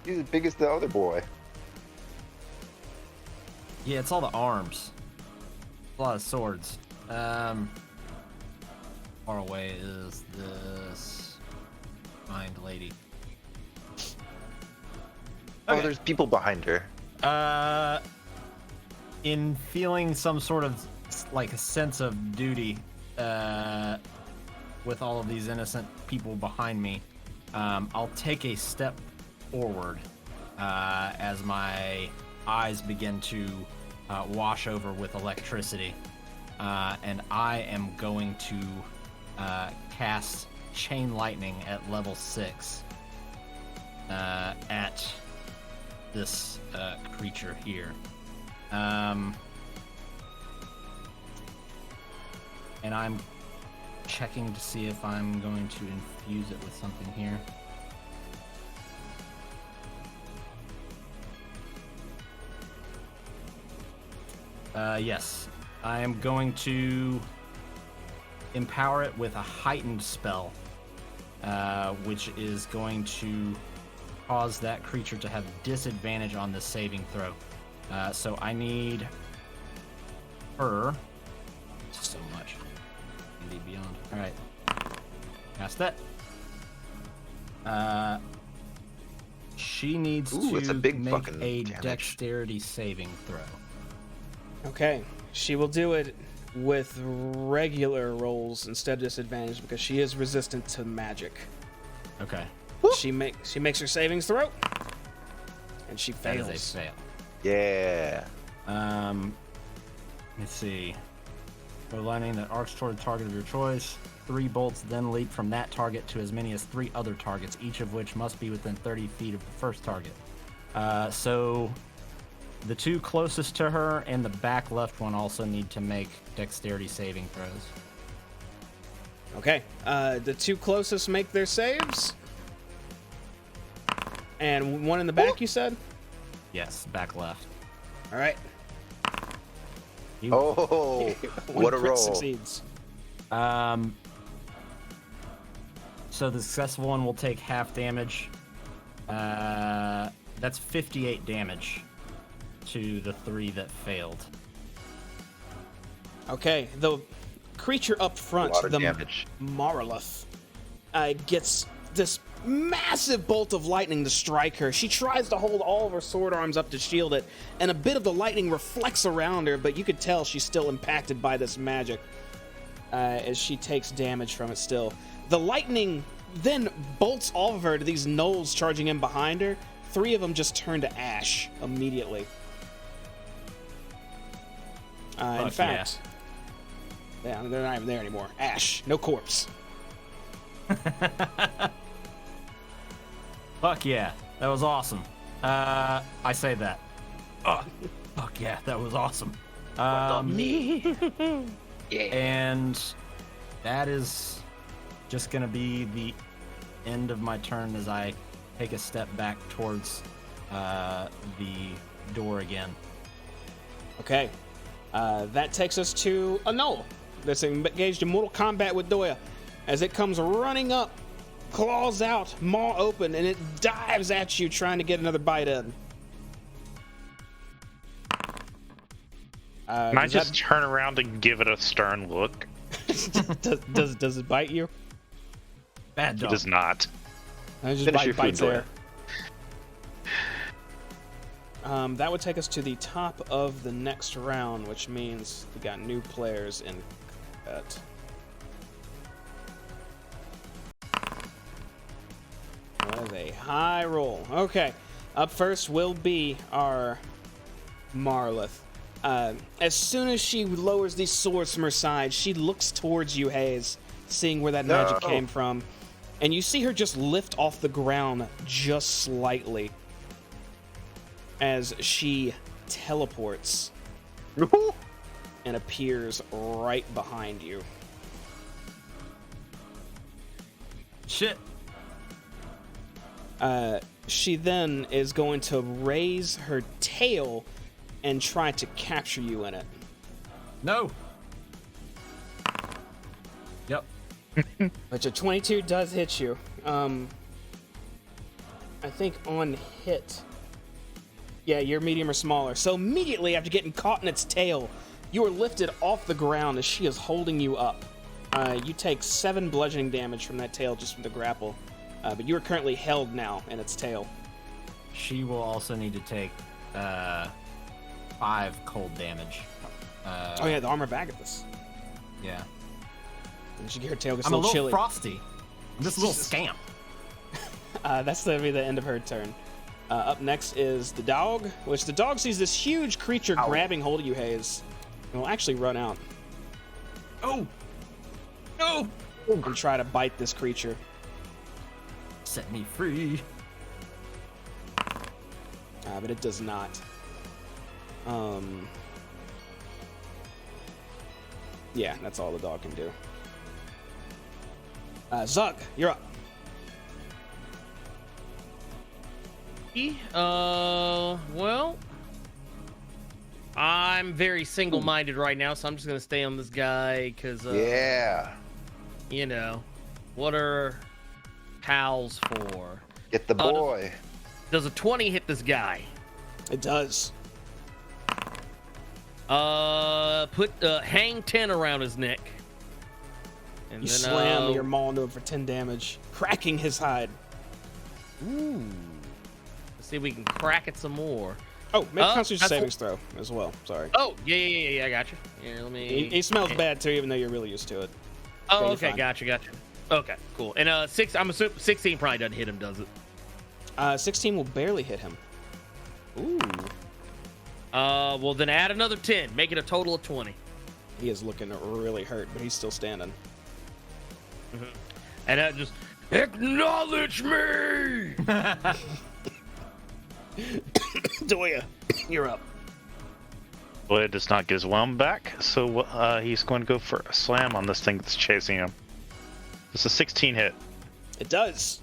He's as big as the other boy. Yeah, it's all the arms. A lot of swords. far away is this kind lady? Oh, there's people behind her. In feeling some sort of like a sense of duty, with all of these innocent people behind me, I'll take a step forward as my eyes begin to wash over with electricity, and I am going to cast Chain Lightning at level 6 at this creature here. And I'm checking to see if I'm going to infuse it with something here. Yes, I am going to empower it with a heightened spell, which is going to cause that creature to have disadvantage on the saving throw. So I need her so much. Indeed beyond. All right, cast that. She needs to make a dexterity saving throw. Okay, she will do it with regular rolls instead of disadvantage because she is resistant to magic. Okay. She makes her savings throw, and she fails. That is a fail. Yeah. Let's see. For lightning that arcs toward the target of your choice, 3 bolts then leap from that target to as many as 3 other targets, each of which must be within 30 feet of the first target. So the 2 closest to her and the back left one also need to make dexterity saving throws. Okay, the 2 closest make their saves. And one in the back, you said? Yes, back left. All right. Oh, what a roll. Succeeds. So the successful one will take half damage. That's 58 damage to the 3 that failed. Okay, the creature up front, the damage. Marlith, gets this massive bolt of lightning to strike her. She tries to hold all of her sword arms up to shield it, and a bit of the lightning reflects around her, but you could tell she's still impacted by this magic as she takes damage from it still. The lightning then bolts all of her to these gnolls charging in behind her. 3 of them just turn to ash immediately. In fact, yeah, they're not even there anymore. Ash, no corpse. Fuck yeah, that was awesome. I say that. Oh, fuck yeah, that was awesome. Yeah. And that is just gonna be the end of my turn as I take a step back towards the door again. Okay, that takes us to a gnoll that's engaged in mortal combat with Doya. As it comes running up, claws out, maw open, and it dives at you trying to get another bite in. Can I just turn around and give it a stern look? does it bite you? Bad dog. It does not. Just bites there. That would take us to the top of the next round, which means we got new players in combat. That is a high roll. Okay, up first will be our Marlith. As soon as she lowers these swords from her side, she looks towards you, Hayes, seeing where that magic came from. And you see her just lift off the ground just slightly as she teleports and appears right behind you. Shit. She then is going to raise her tail and try to capture you in it. No. Yep. But your 22 does hit you. I think on hit. Yeah, you're medium or smaller. So immediately after getting caught in its tail, you are lifted off the ground as she is holding you up. You take 7 bludgeoning damage from that tail just from the grapple. But you are currently held now in its tail. She will also need to take 5 cold damage. Oh yeah, the armor Vagathus. Yeah. And she, her tail gets I'm a little chilly. frosty. I'm just a little scamp. That's going to be the end of her turn. Up next is the dog, which the dog sees this huge creature grabbing hold of you, Hayes, and will actually run out. Oh! No! And try to bite this creature. Set me free. But it does not. Yeah, that's all the dog can do. Zug, you're up. Well, I'm very single-minded right now, so I'm just gonna stay on this guy because, you know, what are pals for? Get the boy. Does a 20 hit this guy? It does. Hang 10 around his neck. And You then, slam your maul into him for 10 damage, cracking his hide. Ooh. Let's see if we can crack it some more. Oh, make a Constitution savings throw as well. Sorry. Oh, yeah, I got you. Yeah, let me. He smells bad too, even though you're really used to it. Oh, okay, gotcha. Okay, cool. And I'm assuming 16 probably doesn't hit him, does it? 16 will barely hit him. Ooh. Well then add another 10, make it a total of 20. He is looking really hurt, but he's still standing. Mm-hmm. And just acknowledge me. Doya, you're up. Doya does not get his whelm back, so he's going to go for a slam on this thing that's chasing him. Does a 16 hit? It does.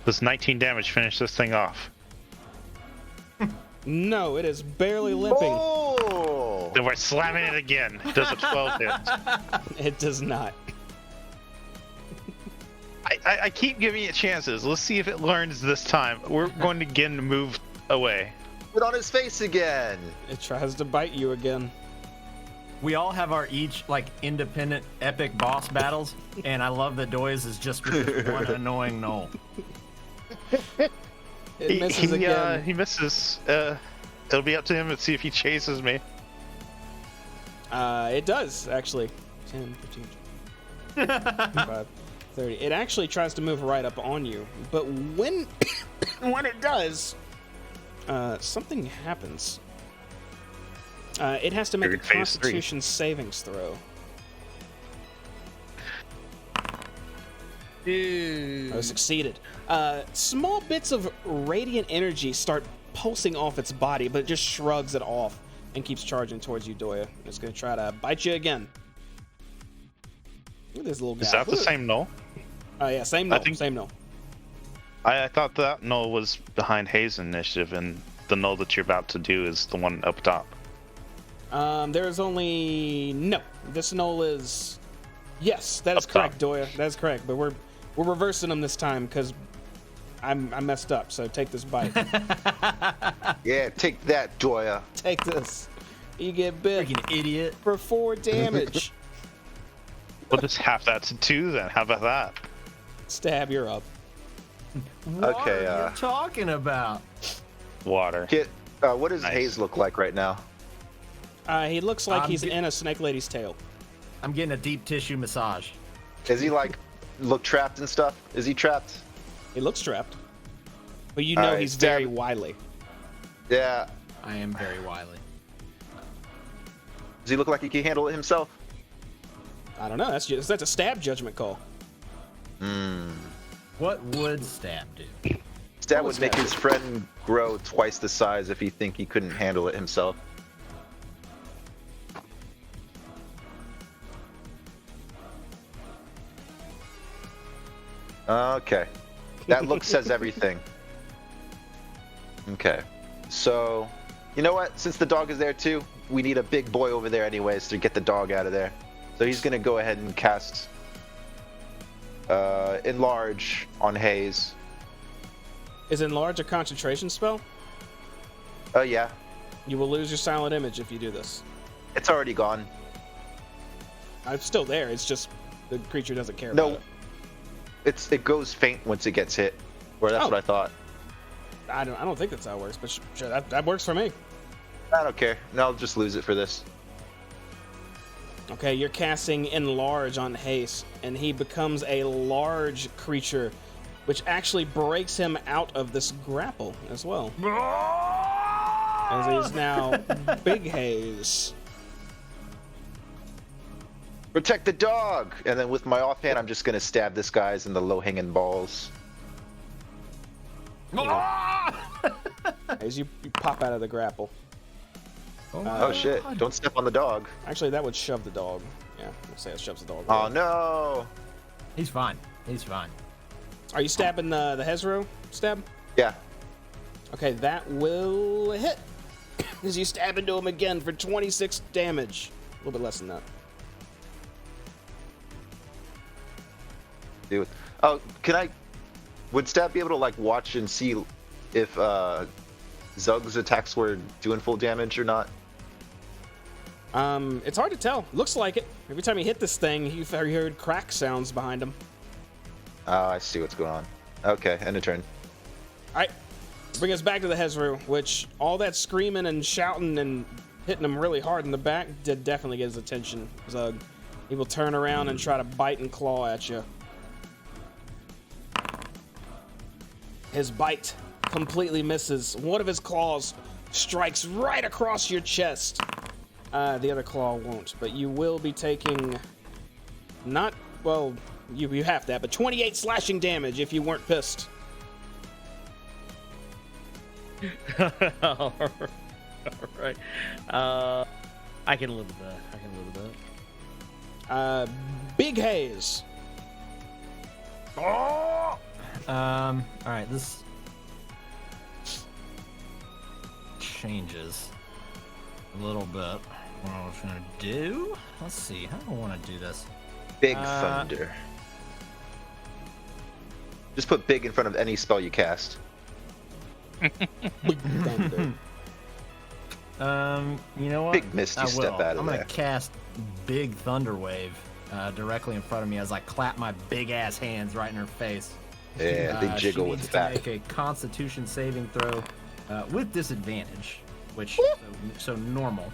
Does 19 damage finish this thing off? No, it is barely limping. Oh! Then we're slamming it again. Does a 12 hit? It does not. I keep giving it chances. Let's see if it learns this time. We're going to again move away. Put on his face again. It tries to bite you again. We all have our each independent epic boss battles, and I love that Doy's is just with this one annoying knoll. It misses again. He misses. It'll be up to him to see if he chases me. It does, actually. 10, 15, 25, 30. It actually tries to move right up on you, but when it does, something happens. It has to make a Constitution savings throw. Dude. Oh, succeeded. Small bits of radiant energy start pulsing off its body, but it just shrugs it off and keeps charging towards you, Doya. It's going to try to bite you again. Look at this little guy. Is that the same knoll? Yeah, same knoll. Same knoll. I thought that knoll was behind Hayes' initiative, and the knoll that you're about to do is the one up top. There's only... No. This knoll is... Yes, that is Up correct, top. Doya. That is correct, but we're reversing them this time because I messed up, so take this bite. Yeah, take that, Doya. Take this. You get bit. Freaking idiot. For 4 damage. We'll just half that to 2 then. How about that? Stab, you're up. What Okay, are you talking about? Water. What does Nice. Hayes look like right now? He looks like he's in a snake lady's tail. I'm getting a deep tissue massage. Is he look trapped and stuff? Is he trapped? He looks trapped. But you know Alright, he's stab. very wily. Yeah. I am very wily. Does he look like he can handle it himself? I don't know. That's a stab judgment call. What would stab do? Stab would make his friend grow twice the size if he think he couldn't handle it himself. Okay. That look says everything. Okay. So, you know what? Since the dog is there too, we need a big boy over there anyways to get the dog out of there. So he's going to go ahead and cast Enlarge on Hayes. Is Enlarge a concentration spell? Oh, yeah. You will lose your silent image if you do this. It's already gone. It's still there. It's just the creature doesn't care about it. It goes faint once it gets hit. Or that's what I thought. I don't think that's how it works, but sure, that works for me. I don't care. No, I'll just lose it for this. Okay, you're casting Enlarge on Haste, and he becomes a large creature, which actually breaks him out of this grapple as well. As he's now Big Haze. Protect the dog! And then with my offhand, I'm just going to stab this guy's in the low-hanging balls. As you pop out of the grapple. Oh shit, don't step on the dog. Actually, that would shove the dog. Yeah, we'll say it shoves the dog. Oh no! He's fine. He's fine. Are you stabbing the Hezro stab? Yeah. Okay, that will hit. As you stab into him again for 26 damage. A little bit less than that. Dude. Oh, would Stab be able to like watch and see if Zug's attacks were doing full damage or not? It's hard to tell. Looks like it. Every time you hit this thing, you heard crack sounds behind him. Oh, I see what's going on. Okay, end of turn. All right, bring us back to the Hezru, which all that screaming and shouting and hitting him really hard in the back did definitely get his attention. Zug, he will turn around and try to bite and claw at you. His bite completely misses. One of his claws strikes right across your chest. The other claw won't, but you will be taking you have that, but 28 slashing damage if you weren't pissed. All right. I can live with that. Big Haze. All right, this changes a little bit. What I was gonna do? Let's see. How do I want to do this? Big Thunder. Just put big in front of any spell you cast. Big Thunder. You know what? Big Misty step out of there. I'm gonna cast Big Thunder Wave directly in front of me as I clap my big ass hands right in her face. Yeah, big jiggle with the back. She needs to make a Constitution saving throw with disadvantage, which so normal.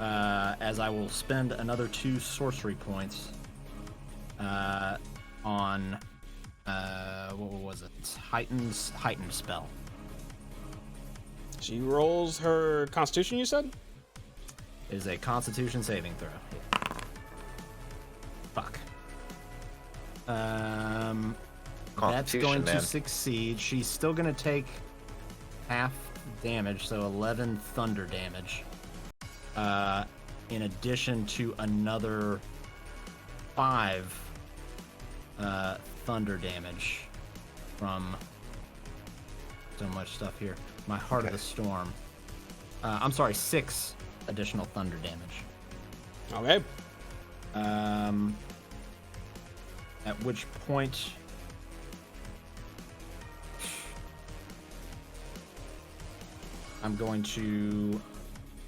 As I will spend another 2 sorcery points on what was it? Heightened spell. She rolls her Constitution, you said? It is a Constitution saving throw. Yeah. Fuck. That's going to succeed. She's still going to take half damage, so 11 thunder damage. In addition to another 5 thunder damage from so much stuff here. My Heart of the Storm. I'm sorry, 6 additional thunder damage. Okay. At which point I'm going to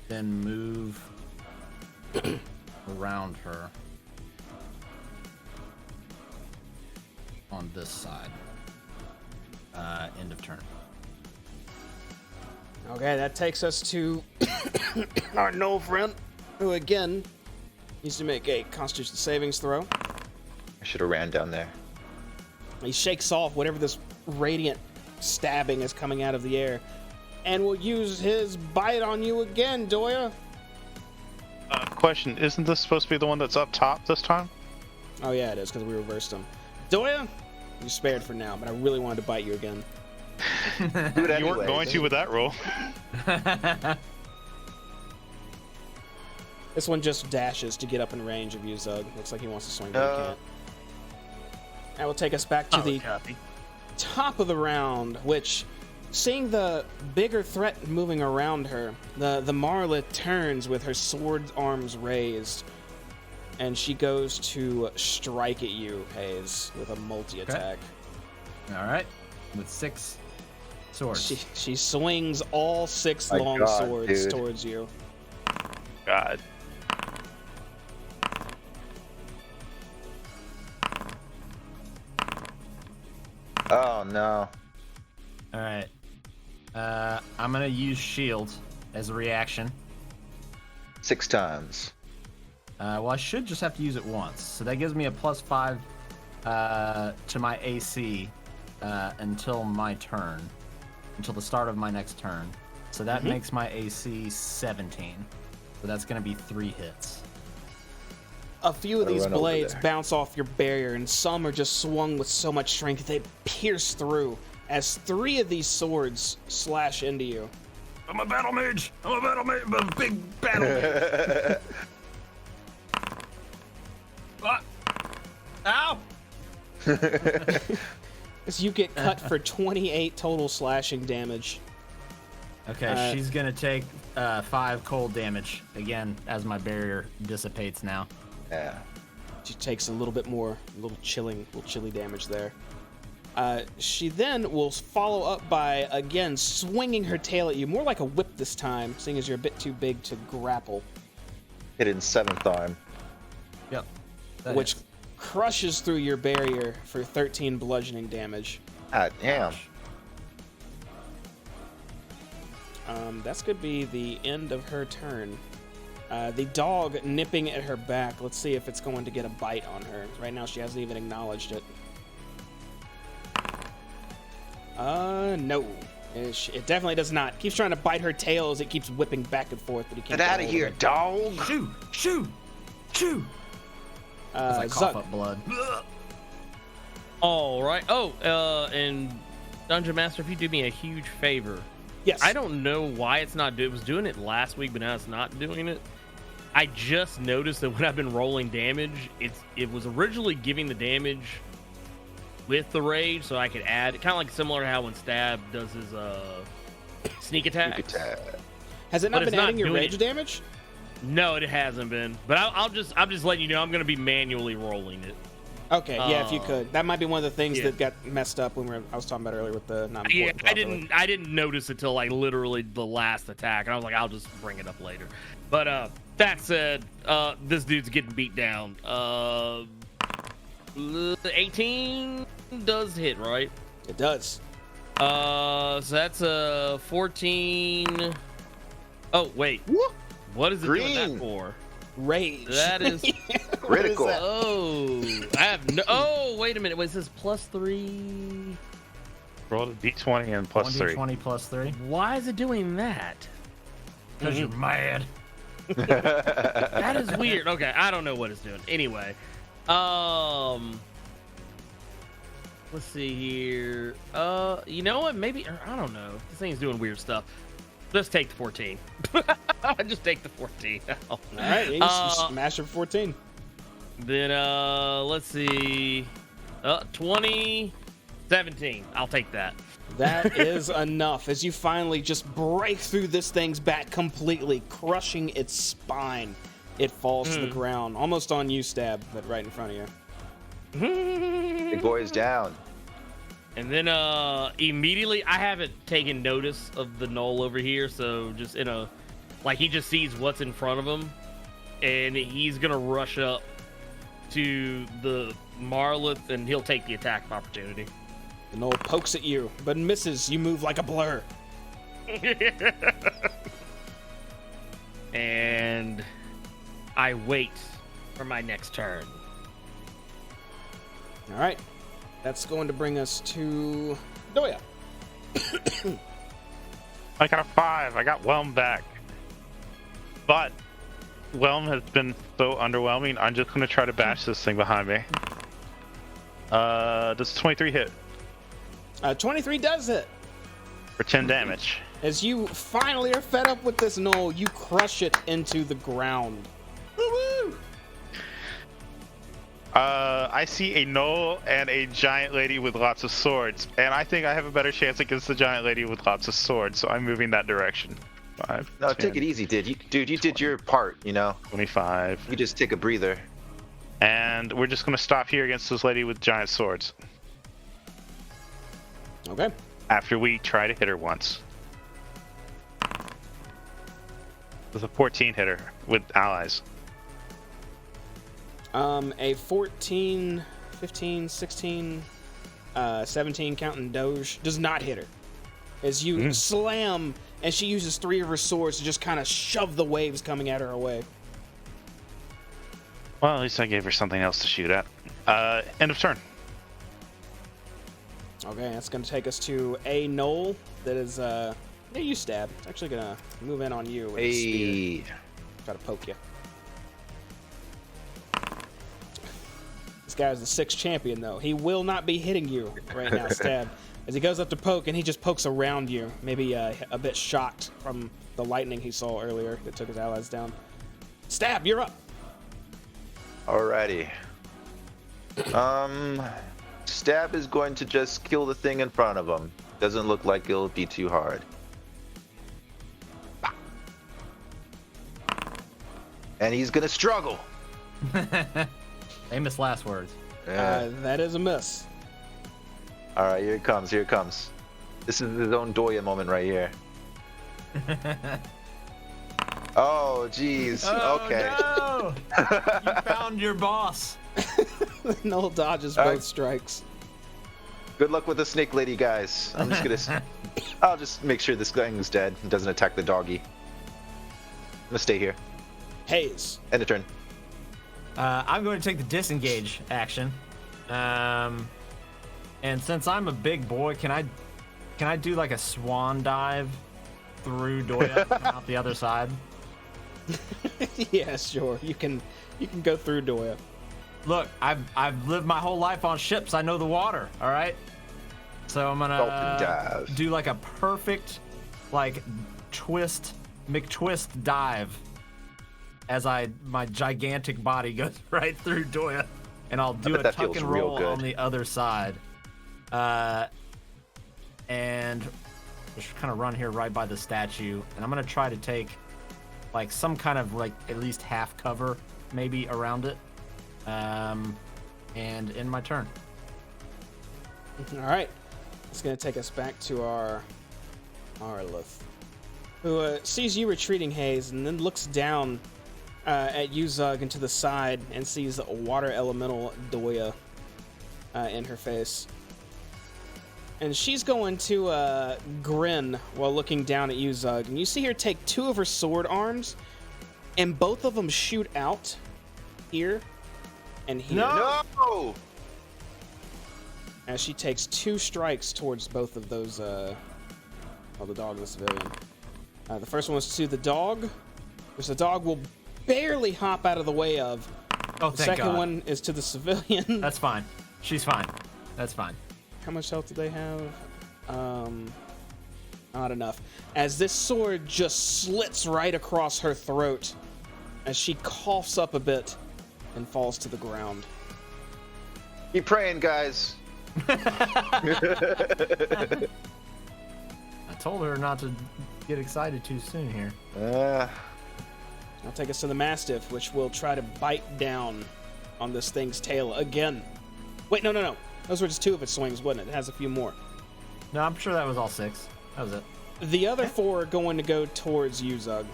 then move around her on this side. End of turn. Okay, that takes us to our Knoll friend, who again needs to make a Constitution savings throw. I should have ran down there. He shakes off whatever this radiant stabbing is coming out of the air, and will use his bite on you again, Doya. Question, isn't this supposed to be the one that's up top this time? Oh yeah, it is, because we reversed him. Doya, you're spared for now, but I really wanted to bite you again. You weren't going to with that roll. This one just dashes to get up in range of you, Zug. Looks like he wants to swing, but he can't. That will take us back to the top of the round, which, seeing the bigger threat moving around her, the Marla turns with her sword arms raised, and she goes to strike at you, Hayes, with a multi-attack. Okay. All right, with 6 swords. She swings all 6 long swords towards you. God. Oh no. All right. I'm gonna use shield as a reaction. 6 times. Well, I should just have to use it once, so that gives me a +5 to my AC until my turn, until the start of my next turn. So that makes my AC 17. So that's gonna be 3 hits. A few of these blades bounce off your barrier, and some are just swung with so much strength they pierce through as 3 of these swords slash into you. I'm a battle mage! I'm a big battle mage! Ow! As you get cut for 28 total slashing damage. Okay, she's gonna take 5 cold damage again as my barrier dissipates now. Yeah. She takes a little bit more, a little chilly damage there. She then will follow up by, again, swinging her tail at you, more like a whip this time, seeing as you're a bit too big to grapple. Hit in 7th arm. Yep. Which crushes through your barrier for 13 bludgeoning damage. Ah, damn. That's going to be the end of her turn. The dog nipping at her back. Let's see if it's going to get a bite on her. Right now, she hasn't even acknowledged it. No. It definitely does not. Keeps trying to bite her tail as it keeps whipping back and forth, but he can't. Get out of here, dog! Shoo! As I cough Zug. up blood. All right. Oh, and Dungeon Master, if you do me a huge favor. Yes. I don't know why it's not doing. It was doing it last week, but now it's not doing it. I just noticed that when I've been rolling damage, it was originally giving the damage with the rage, so I could add it, kind of like similar to how when Stab does his sneak attack. Has it not been adding your rage damage? No, it hasn't been. But I'm just letting you know I'm going to be manually rolling it. Okay, yeah, if you could. That might be one of the things that got messed up when I was talking about earlier with the not important properly. I didn't notice it till like literally the last attack, and I was like, I'll just bring it up later. But that said, this dude's getting beat down. 18 does hit, right? It does. So that's a 14. Oh wait, what is it doing that for? Rage. That is critical. Oh, I have no. Oh, wait a minute. Was this +3? Roll a d20 and +3. d20 +3. Why is it doing that? Because you're mad. That is weird. Okay, I don't know what it's doing. Anyway, let's see here. You know what? Maybe I don't know. This thing's doing weird stuff. Just take the 14. Just take the 14. All right, you smash her 14. Then let's see. 20, 17. I'll take that. That is enough as you finally just break through this thing's back completely, crushing its spine. It falls to the ground, almost on you, Stab, but right in front of you. Big boy is down. And then immediately, I haven't taken notice of the knoll over here, so just like he just sees what's in front of him, and he's gonna rush up to the Marlith, and he'll take the attack of opportunity. The knoll pokes at you, but misses. You move like a blur. And I wait for my next turn. All right. That's going to bring us to Doya. I got a 5. I got Whelm back. But Whelm has been so underwhelming, I'm just going to try to bash this thing behind me. Does 23 hit? 23 does hit. For 10 damage. As you finally are fed up with this knoll, you crush it into the ground. Woo-woo! I see a knoll and a giant lady with lots of swords, and I think I have a better chance against the giant lady with lots of swords, so I'm moving that direction. 5. No, 10, take it easy, dude. You did your part, you know. 25. You just take a breather. And we're just gonna stop here against this lady with giant swords. Okay. After we try to hit her once. With a 14 hitter with allies. A 14, 15, 16. 17 counting Doge does not hit her. As you slam, and she uses 3 of her swords to just kind of shove the waves coming at her away. Well, at least I gave her something else to shoot at. End of turn. Okay, that's going to take us to a knoll that is, yeah, you stab. It's actually going to move in on you with a spear. Try to poke you. This guy is the 6th champion, though. He will not be hitting you right now, stab. As he goes up to poke, and he just pokes around you, maybe a bit shocked from the lightning he saw earlier that took his allies down. Stab, you're up. Alrighty. Stab is going to just kill the thing in front of him. Doesn't look like it'll be too hard. And he's gonna struggle. Famous last words. That is a miss. Alright, here it comes, here it comes. This is his own Doya moment right here. Oh, jeez. Oh, okay. No! You found your boss. Null dodges both strikes. Good luck with the snake lady, guys. I'm just gonna... I'll just make sure this thing's dead and doesn't attack the doggy. I'm gonna stay here. Haze. End of turn. I'm going to take the disengage action. And since I'm a big boy, can I do like a swan dive through Doya and out the other side? Yeah, sure. You can go through Doya. Look, I've lived my whole life on ships. I know the water. All right. So I'm gonna do like a perfect, like McTwist dive as my gigantic body goes right through Doya, and I'll do a tuck and roll on the other side. And just kind of run here right by the statue, and I'm gonna try to take like some kind of like at least half cover maybe around it. And end my turn. All right. It's going to take us back to our Arlith, who sees you retreating, Haze, and then looks down at Yuzug and to the side and sees a water elemental Doya in her face. And she's going to grin while looking down at Yuzug. And you see her take 2 of her sword arms, and both of them shoot out here and here. No! As she takes 2 strikes towards both of those, the dog and the civilian. The first one was to the dog, which the dog will barely hop out of the way of. Oh, the thank second God. one is to the civilian. That's fine. She's fine. That's fine. How much health do they have? Not enough. As this sword just slits right across her throat as she coughs up a bit and falls to the ground. Keep praying, guys. I told her not to get excited too soon here. I'll take us to the Mastiff, which will try to bite down on this thing's tail again. Wait, no. Those were just 2 of its swings, wasn't it? It has a few more. No, I'm sure that was all 6. That was it. The other 4 are going to go towards you, Zug.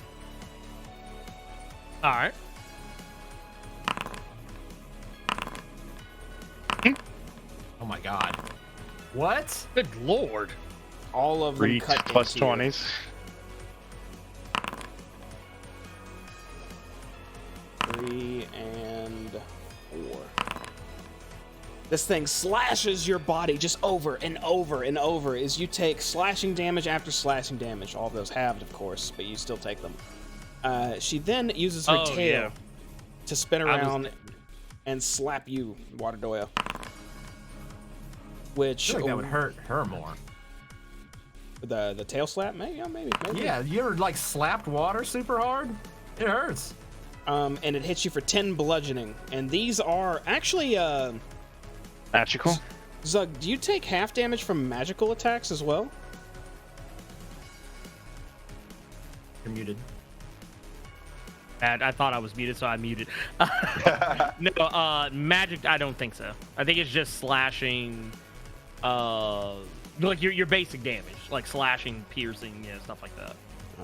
All right. Oh my God. What? Good lord. All of them Reach cut plus into 20s. you. 3 and 4. This thing slashes your body just over and over and over as you take slashing damage after slashing damage. All of those halved, of course, but you still take them. She then uses her tail to spin around and slap you, Water Doya. Which I feel like that would hurt her more. The tail slap? Maybe. Yeah, you ever like slapped water super hard? It hurts. And it hits you for 10 bludgeoning. And these are actually Magical? Zug, do you take half damage from magical attacks as well? You're muted. I thought I was muted, so I muted. No, magic, I don't think so. I think it's just slashing, like your basic damage, like slashing, piercing, stuff like that.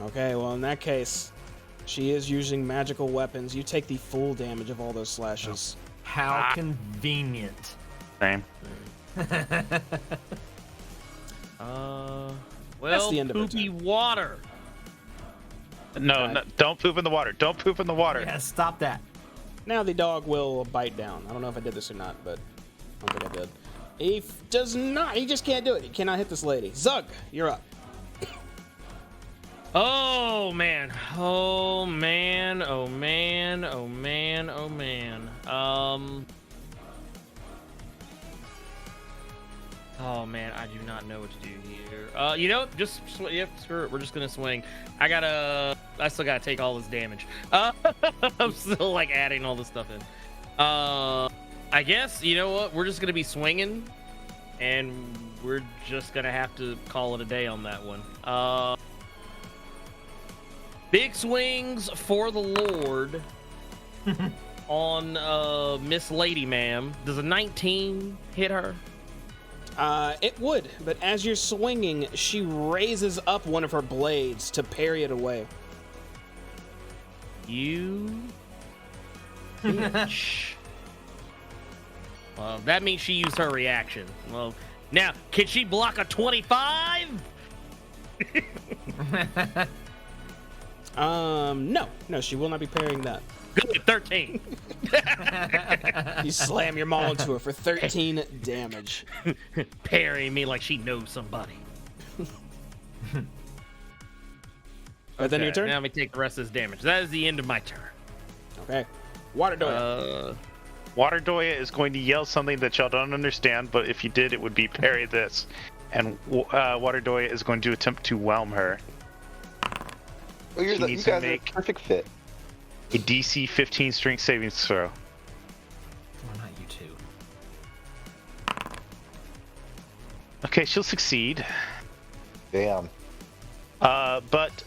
Okay, well in that case, she is using magical weapons. You take the full damage of all those slashes. How convenient. Same. Well, the end of her poopy turn. water. No, don't poop in the water. Don't poop in the water. Yeah, stop that. Now the dog will bite down. I don't know if I did this or not, but I don't think I did. He does not. He just can't do it. He cannot hit this lady. Zug, you're up. Oh man. Oh man. Oh man. Oh man. Oh man. Oh man, I do not know what to do here. You know, just yep, screw it. We're just gonna swing. I still gotta take all this damage. I'm still like adding all this stuff in. I guess you know what? We're just gonna be swinging, and we're just gonna have to call it a day on that one. Big swings for the Lord on Miss Lady Ma'am. Does a 19 hit her? It would, but as you're swinging, she raises up one of her blades to parry it away. You bitch. Well, that means she used her reaction. Well, now, can she block a 25? No, she will not be parrying that. Good, 13. You slam your maul into her for 13 damage. Parrying me like she knows somebody. But then your turn? Now let me take the rest of this damage. That is the end of my turn. Okay. Water Doya. Water Doya is going to yell something that y'all don't understand, but if you did, it would be parry this. And Water Doya is going to attempt to whelm her. Well, you guys are a perfect fit. A DC 15 strength savings throw. Why not you two? Okay, she'll succeed. Damn. But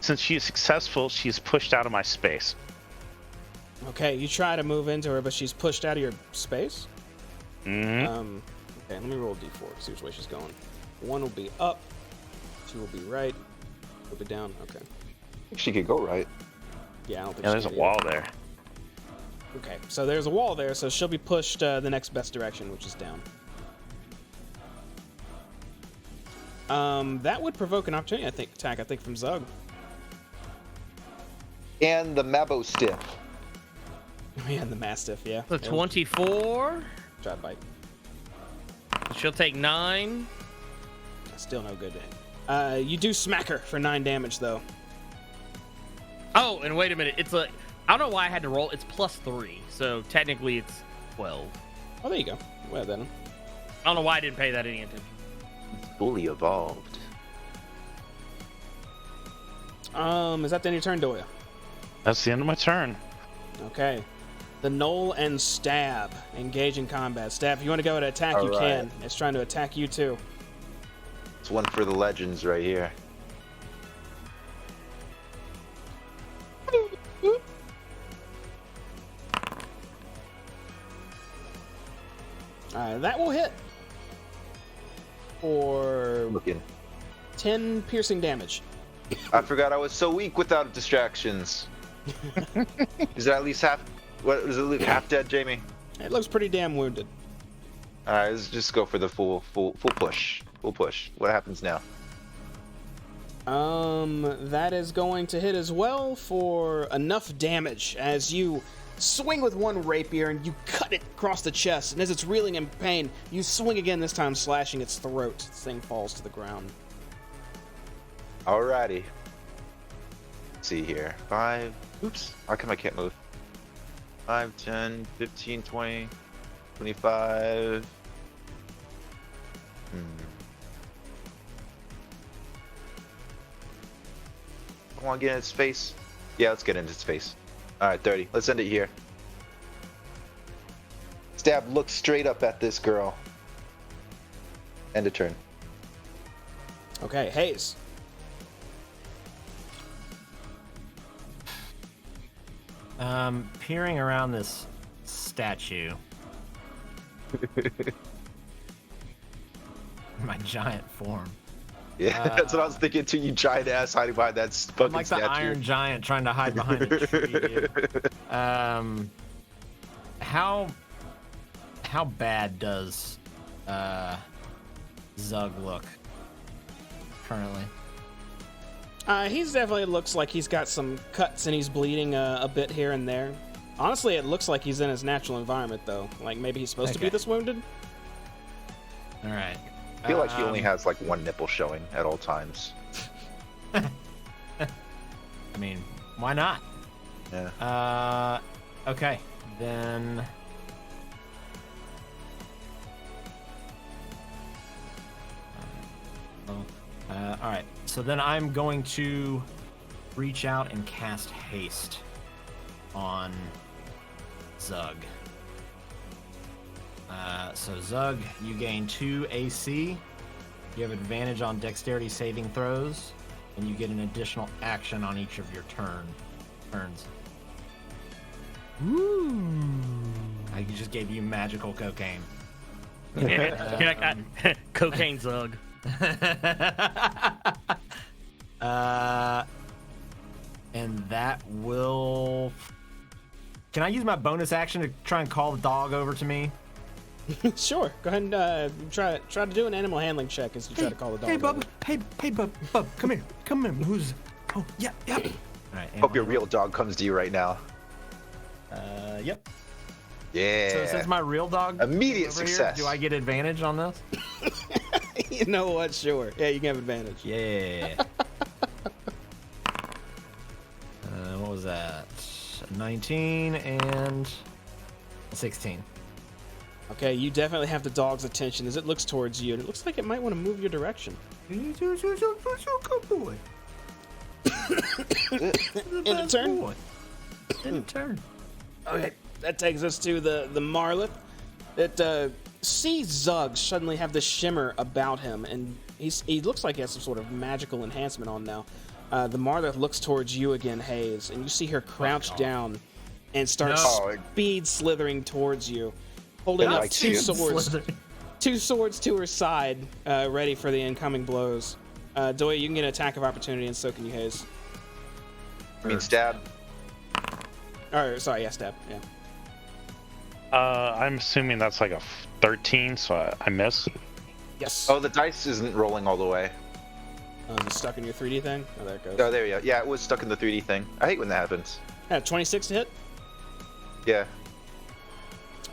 since she is successful, she is pushed out of my space. Okay, you try to move into her, but she's pushed out of your space? Mm-hmm. Okay, let me roll a d4, see which way she's going. 1 will be up, 2 will be right, will be down. Okay. I think she could go right. Yeah, I don't think Yeah, there's a wall there. Okay, so there's a wall there, so she'll be pushed the next best direction, which is down. That would provoke an opportunity attack, I think, from Zug. And the Mabo Stiff. Yeah, and the Mastiff, yeah. The 24. Try to bite. She'll take 9. Still no good. You do smack her for 9 damage, though. Oh, and wait a minute. I don't know why I had to roll. It's +3, so technically it's 12. Oh, there you go. Well, then. I don't know why I didn't pay that any attention. Fully evolved. Is that the end of your turn, Doya? That's the end of my turn. Okay. The Knoll and Stab engage in combat. Stab, if you want to go to attack, you can. It's trying to attack you, too. It's one for the legends right here. That will hit for 10 piercing damage. I forgot I was so weak without distractions. Is it at least half? What is it? Half dead, Jamie? It looks pretty damn wounded. All right, let's just go for the full push. Full push. What happens now? That is going to hit as well for enough damage as you swing with one rapier and you cut it across the chest, and as it's reeling in pain, you swing again, this time slashing its throat. This thing falls to the ground. Alrighty. Let's see here. 5. Oops. How come I can't move? 5, 10, 15, 20, 25. I want to get in its face. Yeah, let's get into its face. Alright, 30. Let's end it here. Stab looks straight up at this girl. End of turn. Okay, Hayes. Peering around this statue. My giant form. Yeah, that's what I was thinking too. You giant ass hiding behind that fucking I'm like statue. the Iron Giant trying to hide behind a tree. How bad does Zug look currently? He's definitely looks like he's got some cuts and he's bleeding a bit here and there. Honestly, it looks like he's in his natural environment, though. Like, maybe he's supposed to be this wounded? All right. I feel like he only has, like, one nipple showing at all times. I mean, why not? Yeah. Okay. Then... all right. So then I'm going to reach out and cast haste on Zug. So Zug, you gain 2 AC. You have advantage on dexterity saving throws, and you get an additional action on each of your turns. Ooh! I just gave you magical cocaine. Cocaine Zug. And that will... Can I use my bonus action to try and call the dog over to me? Sure. Go ahead and try to do an animal handling check as you try to call the dog. Hey, Bub. over. Hey, Bub. Come here. Who's... Oh, yeah. All right. Hope your real dog comes to you right now. Yep. Yeah. So since my real dog... Immediate over success. Here, do I get advantage on this? You know what? Sure. Yeah, you can have advantage. Yeah. What was that? 19 and 16. Okay, you definitely have the dog's attention as it looks towards you, and it looks like it might want to move your direction. Good boy. End of turn? End of turn. Okay, that takes us to the Marlith. It sees Zug suddenly have this shimmer about him, and he looks like he has some sort of magical enhancement on now. The Marlith looks towards you again, Hayes, and you see her crouch down and start speed slithering towards you, holding up two swords to her side, ready for the incoming blows. Doya, you can get an attack of opportunity, and so can you, Hayes. I mean, stab. Or, sorry, yeah, stab, yeah. I'm assuming that's like a 13, so I miss. Yes. Oh, the dice isn't rolling all the way. Oh, is it stuck in your 3D thing? Oh, there it goes. Oh, there you go. Yeah, it was stuck in the 3D thing. I hate when that happens. 26 to hit? Yeah.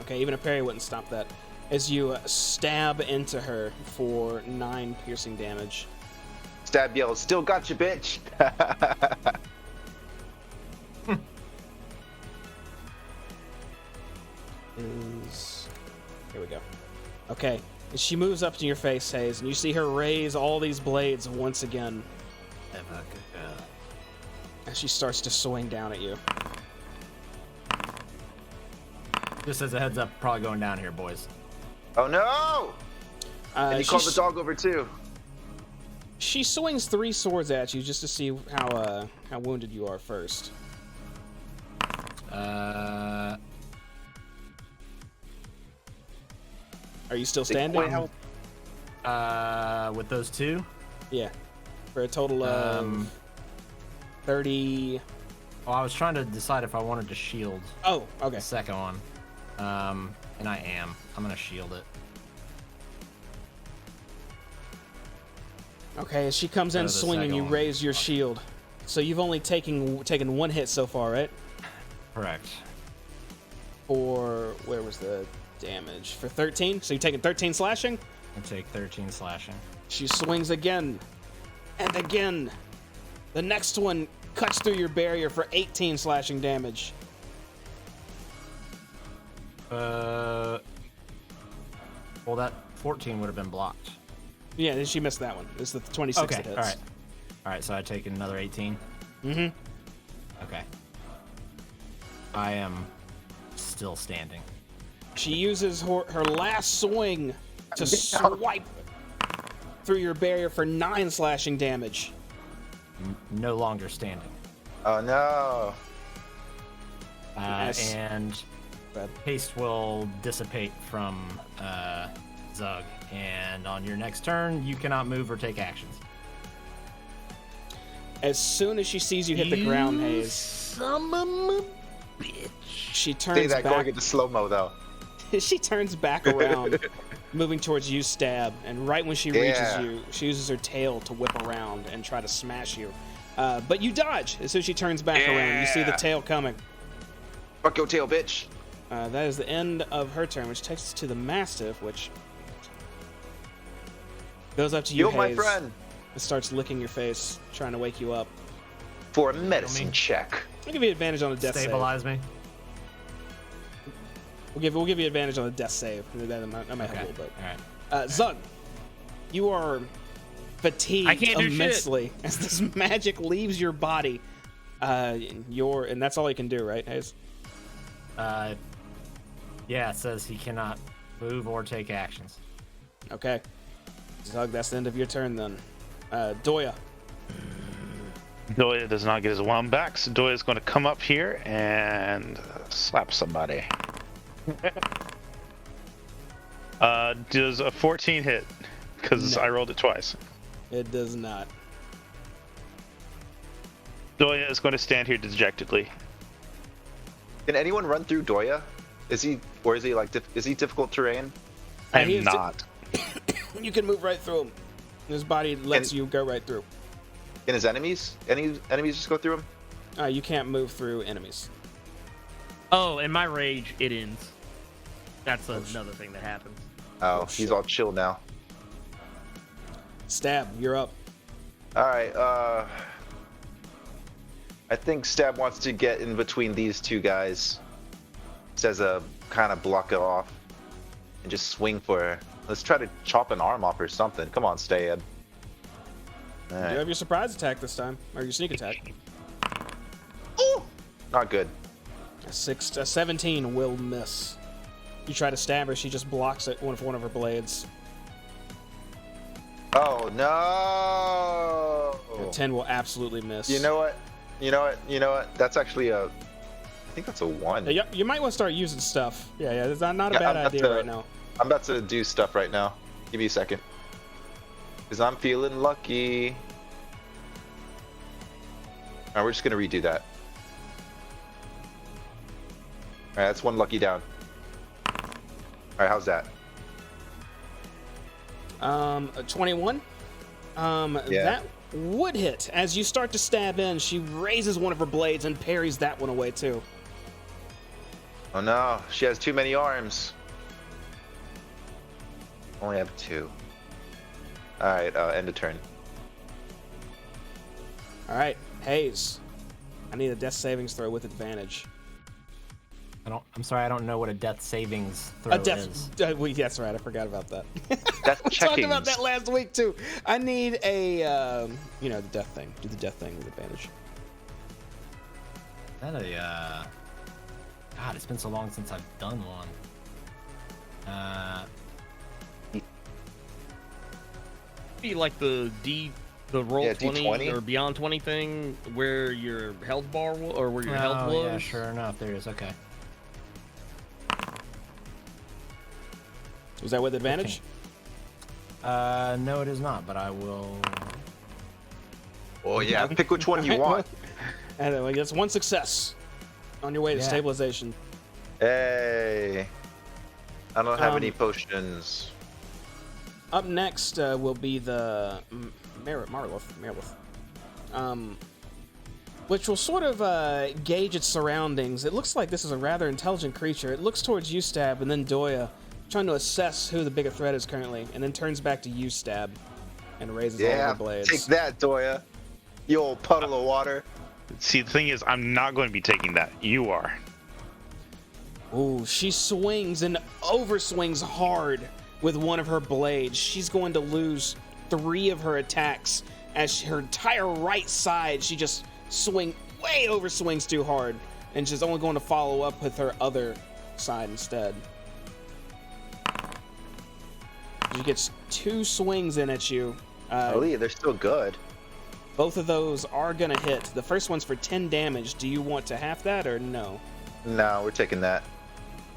Okay, even a parry wouldn't stop that. As you stab into her for 9 piercing damage. Stab yells, still got you, bitch! Here we go. Okay, and she moves up to your face, Hayes, and you see her raise all these blades once again. And she starts to swing down at you. Just as a heads up, probably going down here, boys. Oh no! And you called the dog over too. She swings 3 swords at you just to see how wounded you are first. Are you still standing? With those 2? Yeah. For a total of 30. Oh, I was trying to decide if I wanted to shield. Oh, okay. The second one. And I am. I'm gonna shield it. Okay, as she comes in swinging, you raise your shield. So you've only taken 1 hit so far, right? Correct. For where was the damage? For 13. So you're taking 13 slashing. I take 13 slashing. She swings again and again. The next one cuts through your barrier for 18 slashing damage. Well, that 14 would have been blocked. Yeah, then she missed that one. It's the 26 that hits. All right, so I take another 18. Mm-hmm. Okay. I am still standing. She uses her last swing to swipe through your barrier for 9 slashing damage. No longer standing. Oh no. Yes. And haste will dissipate from Zug. And on your next turn, you cannot move or take actions. As soon as she sees you hit the ground, Hayes, Son of a bitch. she Say turns that back. going into slow-mo though. She turns back around moving towards you, Stab, and right when she reaches you, she uses her tail to whip around and try to smash you. But you dodge. As soon as she turns back around, you see the tail coming. Fuck your tail, bitch. That is the end of her turn, which takes us to the Mastiff, which goes up to you, Yo, my Hayes, friend. and starts licking your face, trying to wake you up. For a medicine check. I'll give you advantage on a death Stabilize save. me. We'll give you advantage on a death save. That might help a little bit. All right. Zug, you are fatigued I can't do immensely as this magic leaves your body. And that's all you can do, right, Hayes? Yeah, it says he cannot move or take actions. Okay. Zug, that's the end of your turn then. Doya. Doya does not get his wand back, so Doya is going to come up here and slap somebody. Does a 14 hit? Because No. I rolled it twice. It does not. Doya is going to stand here dejectedly. Can anyone run through Doya? Is he difficult terrain? I he am is not. You can move right through him. His body lets you go right through. Can his enemies? Any enemies just go through him? You can't move through enemies. Oh, in my rage, it ends. That's another thing that happens. Oh, he's shit. all chill now. Stab, you're up. All right. I think Stab wants to get in between these two guys. Says a kind of block it off and just swing for her. Let's try to chop an arm off or something. Come on, Stab. All You right. have your surprise attack this time, or your sneak attack. Ooh, not good. A 17 will miss. You try to stab her, she just blocks it with one of her blades. Oh no! A 10 will absolutely miss. You know what? That's actually I think that's a 1. You might want to start using stuff. Yeah, it's not a bad idea right now. I'm about to do stuff right now. Give me a second. Because I'm feeling lucky. Alright, we're just going to redo that. Alright, that's 1 lucky down. Alright, how's that? 21. That would hit. As you start to stab in, she raises one of her blades and parries that one away too. Oh no, she has too many arms. Only have 2. Alright, end of turn. Alright, Hayes. I need a death savings throw with advantage. I'm sorry, I don't know what a death savings throw is. That's right, I forgot about that. That's We talked checking. about that last week too. I need a, the death thing. Do the death thing with advantage. Is that a, God, it's been so long since I've done one. Be like the roll 20 D20? or beyond 20 thing where your health bar or where your health was. Yeah, sure enough, there is. Okay. Was that with advantage? No, it is not, but I will. Oh yeah, pick which one you want. And then that's 1 success on your way to Yeah. stabilization. Hey. I don't have any potions. Up next will be the Marlith, which will sort of gauge its surroundings. It looks like this is a rather intelligent creature. It looks towards you, Stab, and then Doya, trying to assess who the bigger threat is currently, and then turns back to you, Stab, and raises all of her blades. Take that, Doya. You old puddle of water. See, the thing is, I'm not going to be taking that. You are. Ooh, she swings and overswings hard with one of her blades. She's going to lose 3 of her attacks as her entire right side, she just way overswings too hard, and she's only going to follow up with her other side instead. She gets 2 swings in at you. Ali, they're still good. Both of those are going to hit. The first one's for 10 damage. Do you want to half that or no? No, we're taking that.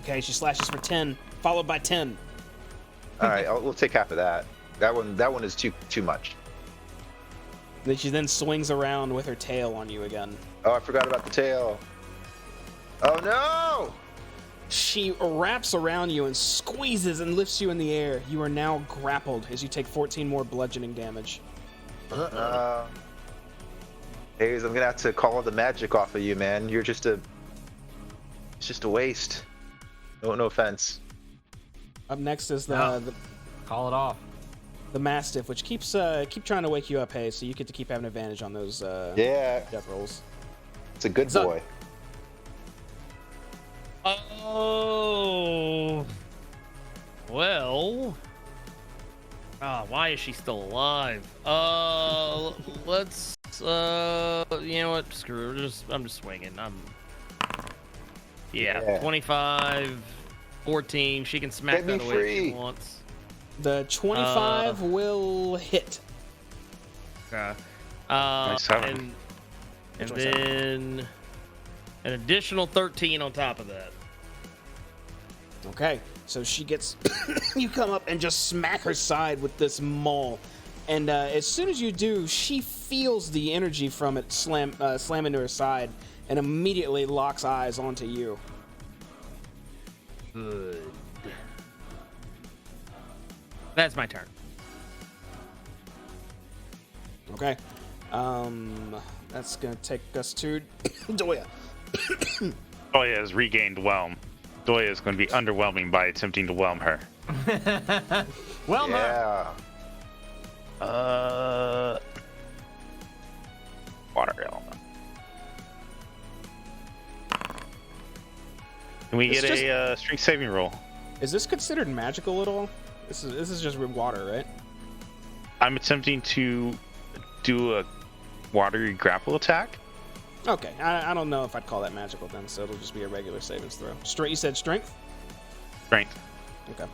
Okay, she slashes for 10, followed by 10. All right, we'll take half of that. That one is too much. Then she swings around with her tail on you again. Oh, I forgot about the tail. Oh no! She wraps around you and squeezes and lifts you in the air. You are now grappled as you take 14 more bludgeoning damage. Hayes, I'm gonna have to call all the magic off of you, man. You're just it's just a waste. No offense. Up next is No. the Call it off. the Mastiff, which keep trying to wake you up, Hayes, so you get to keep having advantage on those death rolls. It's a good Zug. boy. Oh. Well. Why is she still alive? Let's. You know what? Screw her. I'm just swinging. Yeah. 25, 14. She can smack Get me that away if she free. wants. The 25 will hit. Okay. Nice having. And Which one's that? then an additional 13 on top of that. Okay, so she gets... you come up and just smack her side with this maul. And as soon as you do, she feels the energy from it slam into her side and immediately locks eyes onto you. Good. That's my turn. Okay. That's gonna take us to Doya. Doya has regained whelm. Doya is going to be underwhelming by attempting to whelm her. Well, Yeah. Water element. Can we It's get a strength saving roll? Is this considered magical at all? This is just water, right? I'm attempting to do a watery grapple attack. Okay, I don't know if I'd call that magical then, so it'll just be a regular savings throw. You said strength? Strength. Okay.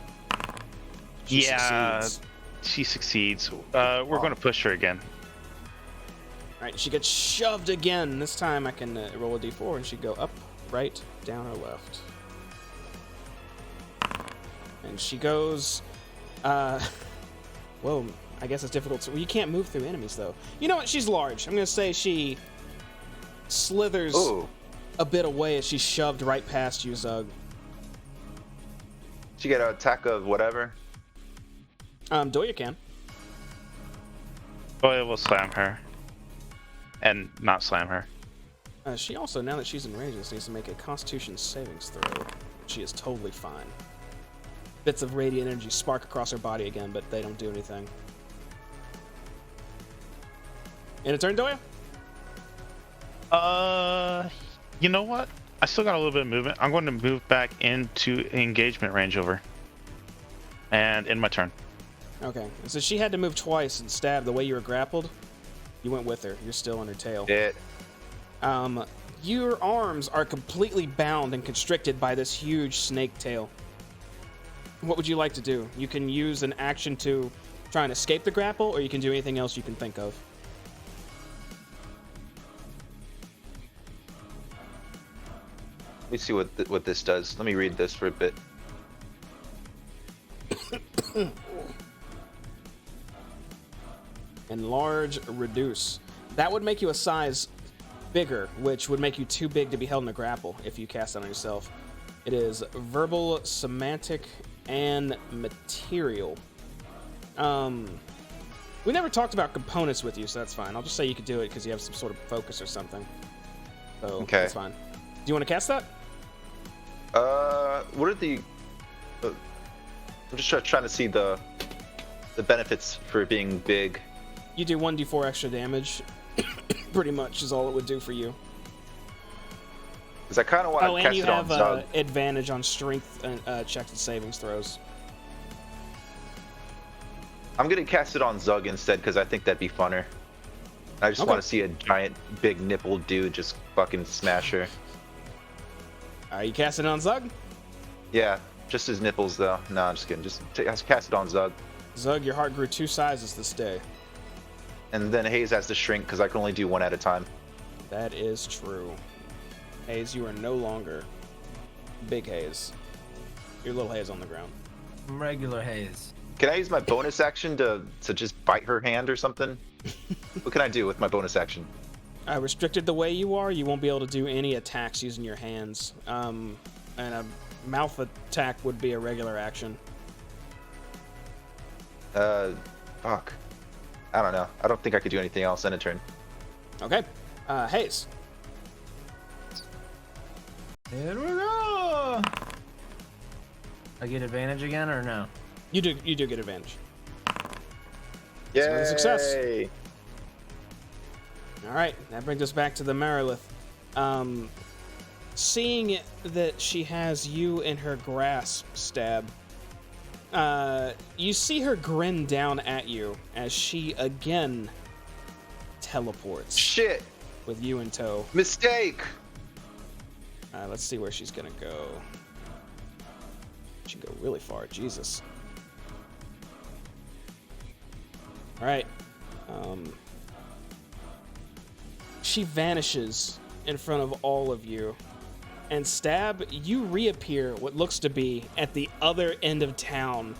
Yeah, Succeeds. she succeeds. We're going to push her again. Alright, she gets shoved again. This time I can roll a d4 and she'd go up, right, down, or left. And she goes... whoa, I guess it's difficult to... Well, you can't move through enemies, though. You know what? She's large. I'm going to say she slithers Ooh. a bit away as she's shoved right past you, Zug. She get an attack of whatever. Doya can. Doya will slam her. And not slam her. She also, now that she's in range, needs to make a Constitution savings throw. She is totally fine. Bits of radiant energy spark across her body again, but they don't do anything. In a turn, Doya? You know what? I still got a little bit of movement. I'm going to move back into engagement range over. And end my turn. Okay. So she had to move twice and stab the way you were grappled. You went with her. You're still on her tail. It. Your arms are completely bound and constricted by this huge snake tail. What would you like to do? You can use an action to try and escape the grapple, or you can do anything else you can think of. Let me see what this does. Let me read this for a bit. Enlarge, reduce. That would make you a size bigger, which would make you too big to be held in a grapple if you cast it on yourself. It is verbal, semantic, and material. We never talked about components with you, so that's fine. I'll just say you could do it because you have some sort of focus or something. So Okay. that's fine. Do you want to cast that? What are the? I'm just trying to see the benefits for being big. You do 1d4 extra damage. Pretty much is all it would do for you. Because I kind of want to And cast you it on have Zug. advantage on strength checks and savings throws. I'm gonna cast it on Zug instead because I think that'd be funner. I just Okay. want to see a giant, big nipple dude just fucking smash her. Are you casting it on Zug? Yeah, just his nipples though. No, I'm just kidding. Just cast it on Zug. Zug, your heart grew 2 sizes this day. And then Hayes has to shrink because I can only do one at a time. That is true. Hayes, you are no longer Big Hayes. You're Little Hayes on the ground. Regular haze. Can I use my bonus action to just bite her hand or something? What can I do with my bonus action? Restricted the way you are, you won't be able to do any attacks using your hands. And mouth attack would be a regular action. Fuck. I don't know. I don't think I could do anything else in a turn. Okay. Hayes. Here we go. I get advantage again or no? You do get advantage. Yay! Another success. All right, that brings us back to the Marilith. Seeing that she has you in her grasp, Stab, you see her grin down at you as she again teleports. Shit! With you in tow. Mistake! Let's see where she's gonna go. She can go really far, Jesus. All right. She vanishes in front of all of you. And Stab, you reappear what looks to be at the other end of town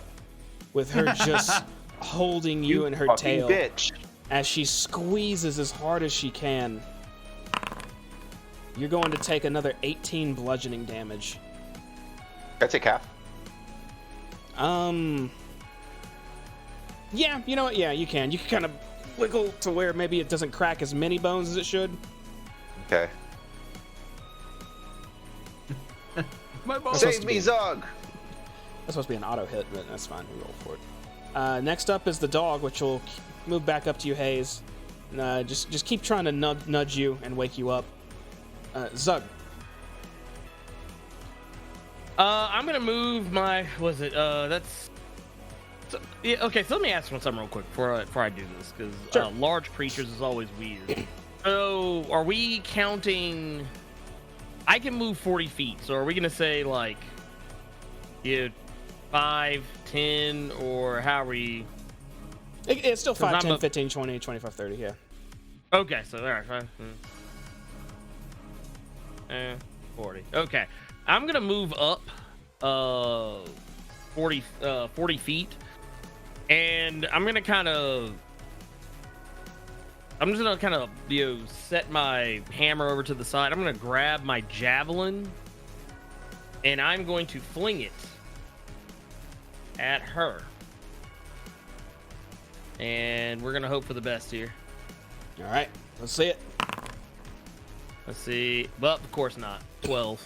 with her just holding you in her tail bitch. As she squeezes as hard as she can. You're going to take another 18 bludgeoning damage. Can I take half? Yeah, you know what? Yeah, you can. You can kind of wiggle to where maybe it doesn't crack as many bones as it should. Okay. My bones. Save me, Zog! That's supposed to be an auto hit, but that's fine. We roll for it. Next up is the dog, which will move back up to you, Hayes. Just keep trying to nudge you and wake you up. Zug. I'm gonna move my. That's. Yeah, okay, so let me ask something real quick before I do this, because Sure. large creatures is always weird. So, are we counting? I can move 40 feet, so are we gonna say like, 5, 10, or how are we? It's still 5, 10, I'm 15, 20, 25, 30, yeah. Okay, so all right, 5, 40. Okay, I'm gonna move up 40 feet, and I'm just gonna kind of set my hammer over to the side. I'm gonna grab my javelin, and I'm going to fling it at her, and we're gonna hope for the best here. All right, let's see it. Let's see. Well, of course not. 12.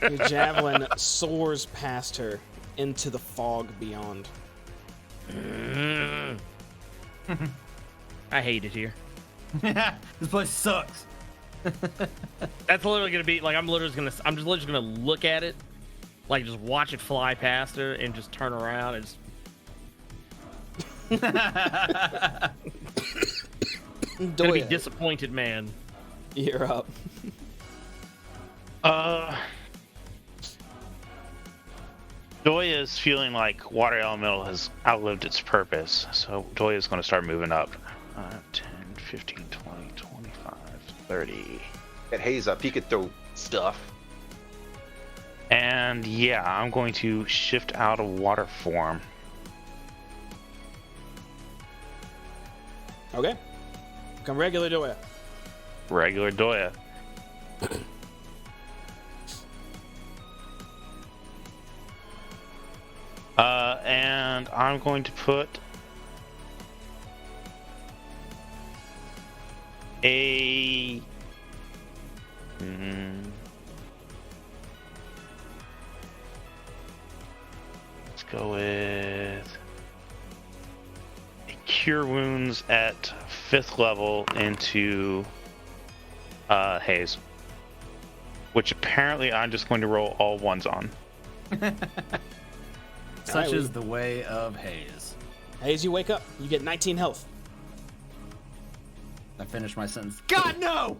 Your javelin soars past her into the fog beyond. I hate it here. This place sucks. That's literally gonna be like I'm just literally gonna look at it, like just watch it fly past her and just turn around and just gonna be disappointed, man. You're up. Doya is feeling like water elemental has outlived its purpose, so Doya is going to start moving up. 10, 15, 20, 25, 30. Get Hayes up. He could throw stuff. And yeah, I'm going to shift out of water form. Okay. Become regular Doya. Regular Doya. And I'm going to put a let's go with Cure Wounds at 5th level into Hayes, which apparently I'm just going to roll all ones on. Such is the way of Hayes. Hayes, you wake up. You get 19 health. I finished my sentence. God, no!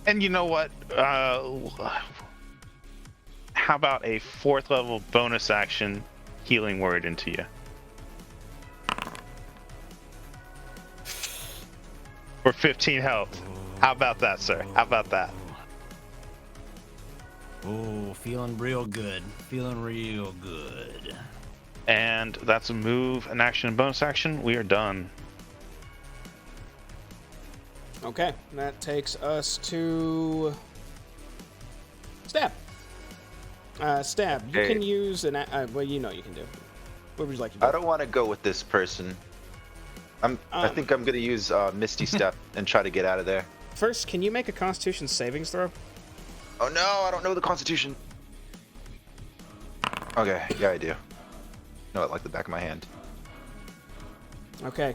And you know what? How about a 4th level bonus action healing word into you? For 15 health. How about that, sir? How about that? Oh, feeling real good. Feeling real good. And that's a move, an action, and bonus action. We are done. Okay, that takes us to Stab. Stab. You can use an. Well, you know you can do. What would you like to do? I don't want to go with this person. I think I'm gonna use Misty Step and try to get out of there. First, can you make a Constitution savings throw? Oh no, I don't know the Constitution. Okay, yeah, I do. Know it like the back of my hand. Okay.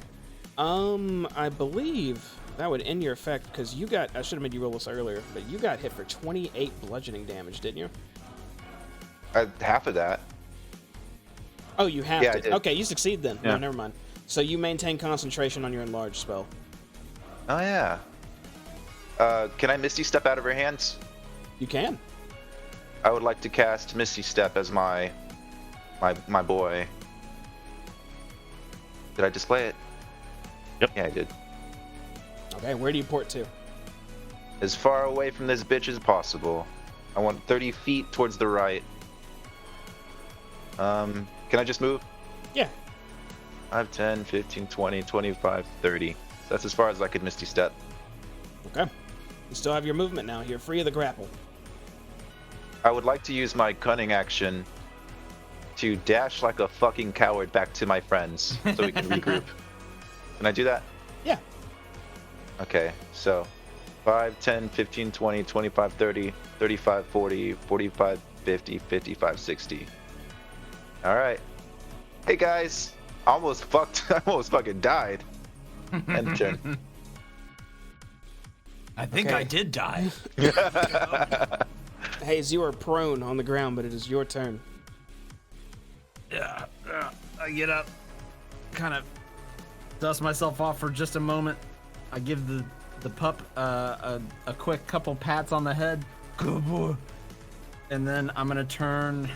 I believe that would end your effect because you got. I should have made you roll this earlier, but you got hit for 28 bludgeoning damage, didn't you? Half of that. Oh, you have Yeah, to. I did. Okay, you succeed then. Yeah. No, never mind. So you maintain concentration on your enlarged spell. Oh yeah. Can I Misty Step out of her hands? You can. I would like to cast Misty Step as my boy. Did I display it? Yep. Yeah, I did. Okay, where do you port to? As far away from this bitch as possible. I want 30 feet towards the right. Can I just move? Yeah. 5, 10, 15, 20, 25, 30. So that's as far as I could Misty Step. Okay. You still have your movement now. You're free of the grapple. I would like to use my cunning action to dash like a fucking coward back to my friends so we can regroup. Can I do that? Yeah. Okay, so 5, 10, 15, 20, 25, 30, 35, 40, 45, 50, 55, 60. All right. Hey guys, I almost fucking died. End turn. I think Okay. I did die. Hayes, you are prone on the ground, but it is your turn. Yeah, I get up, kind of dust myself off for just a moment. I give the pup a quick couple pats on the head. Good boy. And then I'm gonna turn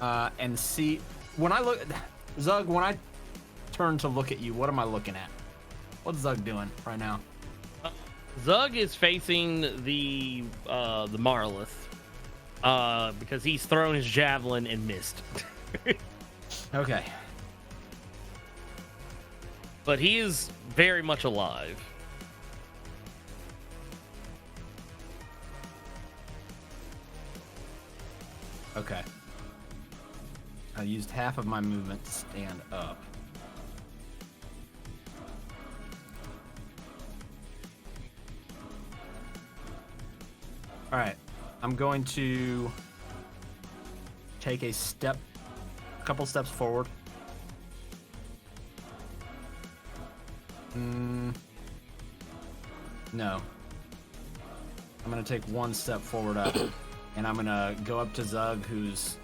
and see. When I look, Zug, when I turn to look at you, what am I looking at? What's Zug doing right now? Zug is facing the Marlith because he's thrown his javelin and missed. Okay. But he is very much alive. Okay. I used half of my movement to stand up. All right. I'm going to take a couple steps forward. No. I'm going to take one step forward up, and I'm going to go up to Zug, who's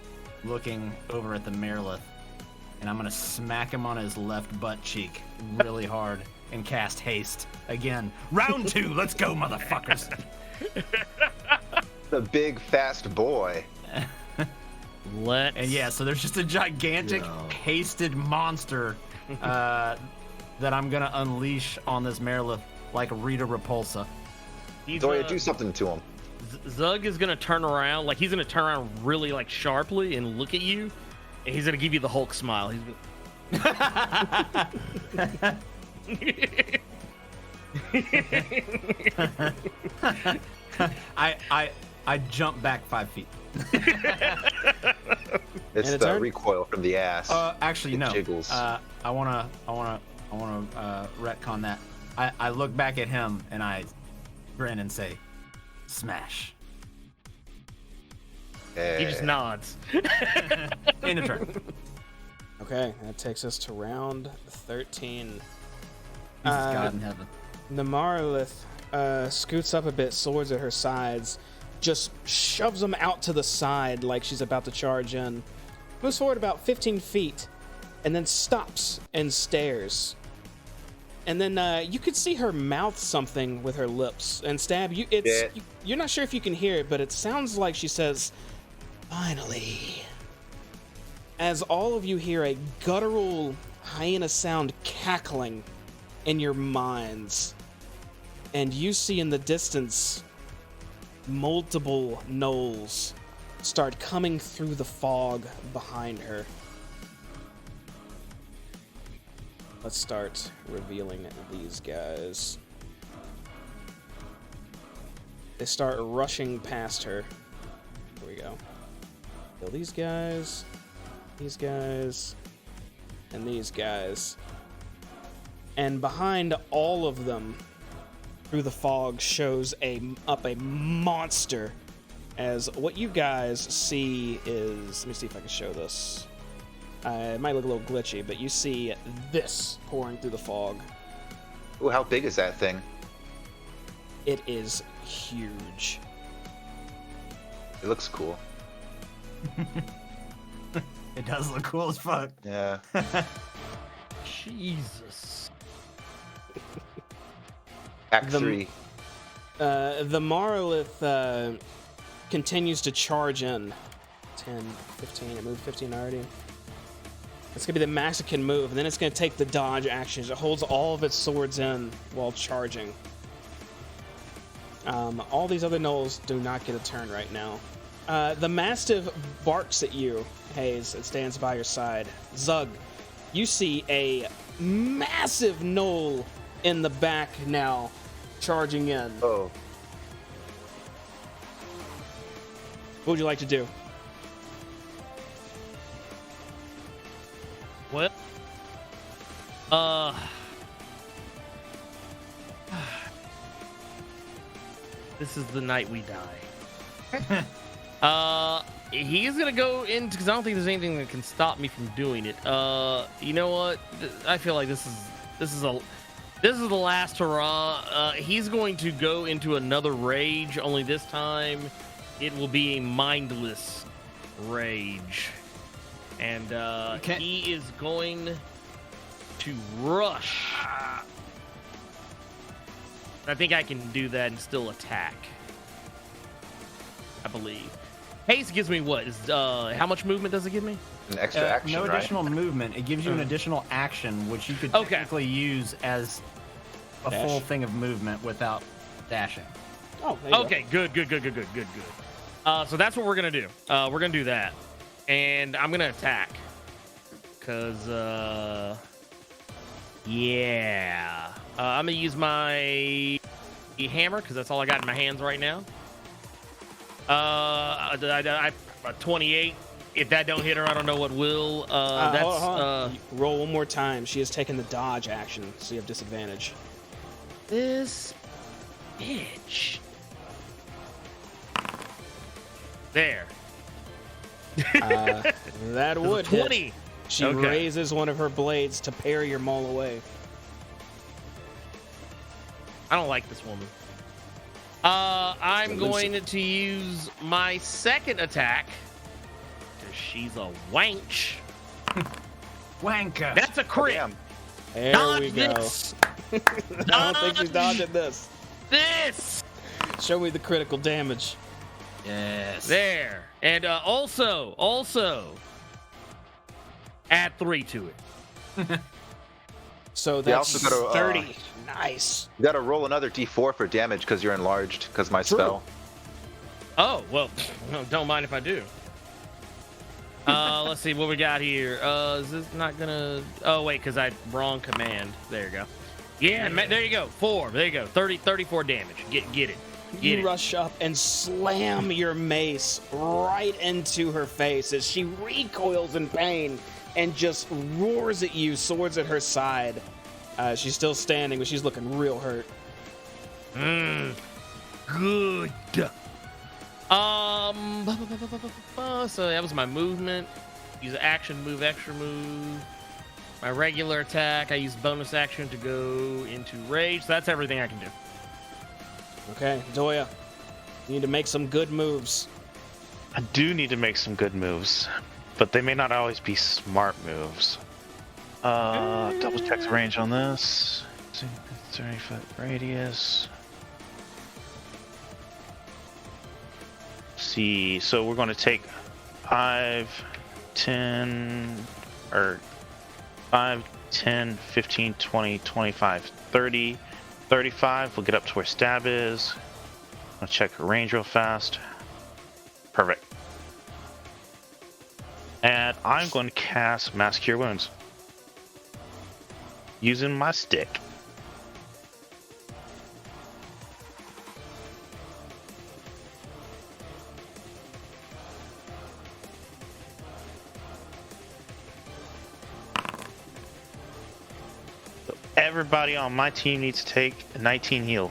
looking over at the Marilith, and I'm going to smack him on his left butt cheek really hard and cast haste. Again, round 2, let's go, motherfuckers. The big fast boy. And yeah, so there's just a gigantic hasted monster that I'm going to unleash on this Marilith like Rita Repulsa. Doria, do something to him. Zug is gonna turn around, like he's gonna turn around really like sharply and look at you, and he's gonna give you the Hulk smile. He's I jump back 5 feet. It's And the turn? recoil from the ass. Actually, It no. jiggles. I wanna retcon that. I look back at him and I grin and say, "Smash." he just nods. In a turn. Okay, that takes us to round 13. Jesus God in heaven. The Marlith scoots up a bit, swords at her sides, just shoves them out to the side like she's about to charge in. Moves forward about 15 feet, and then stops and stares. And then you could see her mouth something with her lips. And Stab, you're not sure if you can hear it, but it sounds like she says, "Finally." As all of you hear a guttural hyena sound cackling in your minds. And you see in the distance multiple gnolls start coming through the fog behind her. Let's start revealing these guys. They start rushing past her. go. Kill these guys, and these guys. And behind all of them, through the fog, shows up a monster. As what you guys see is, let me see if I can show this. It might look a little glitchy, but you see this pouring through the fog. Ooh, how big is that thing? It is huge. It looks cool. It does look cool as fuck. Yeah. Jesus. Act 3. The Monolith continues to charge in. 10, 15, it moved 15 already. It's gonna be the Mexican move, and then it's gonna take the dodge actions. It holds all of its swords in while charging. All these other gnolls do not get a turn right now. The Mastiff barks at you, Hayes. It stands by your side. Zug, you see a massive gnoll in the back now, charging in. Oh. What would you like to do? Well, this is the night we die. He's gonna go into, because I don't think there's anything that can stop me from doing it. You know what? I feel like this is the last hurrah. He's going to go into another rage. Only this time, it will be a mindless rage. And he is going to rush. I think I can do that and still attack. I believe. Haste gives me what? How much movement does it give me? An extra action, no right? additional movement. It gives you an additional action, which you could technically use as a full thing of movement without dashing. Oh, there you okay, good. So that's what we're gonna do. We're gonna do that. And I'm gonna attack, cause I'm gonna use my hammer because that's all I got in my hands right now. I 28. If that don't hit her, I don't know what will. hold on. Roll one more time. She has taken the dodge action, so you have disadvantage. This bitch. There. That would 20. hit. She raises one of her blades to parry your maul away. I don't like this woman. I'm going to use my second attack because she's a wench. Wanker. That's a crit. Oh, there Dodge we go. this. I don't think she's dodging this. This. Show me the critical damage. Yes. There. And also add 3 to it. So that's also gotta, 30. Nice. You gotta roll another d4 for damage because you're enlarged, because my spell. Oh, well, don't mind if I do. Let's see what we got here. Is this not gonna... Oh, wait, because I wrong command. There you go. Yeah, there you go. 4. There you go. 34 damage. Get it. You rush up and slam your mace right into her face as she recoils in pain and just roars at you, swords at her side. She's still standing, but she's looking real hurt. Good. So that was my movement. Use action, move, extra move. My regular attack, I use bonus action to go into rage. So that's everything I can do. Okay, Doya, you need to make some good moves. I do need to make some good moves, but they may not always be smart moves. Double check the range on this. 30-foot radius. See, so we're going to take 5, 10, 15, 20, 25, 30, 35. We'll get up to where stab is. I'll check her range real fast. Perfect. And I'm going to cast Mass Cure Wounds using my stick. Everybody on my team needs to take a 19 heal.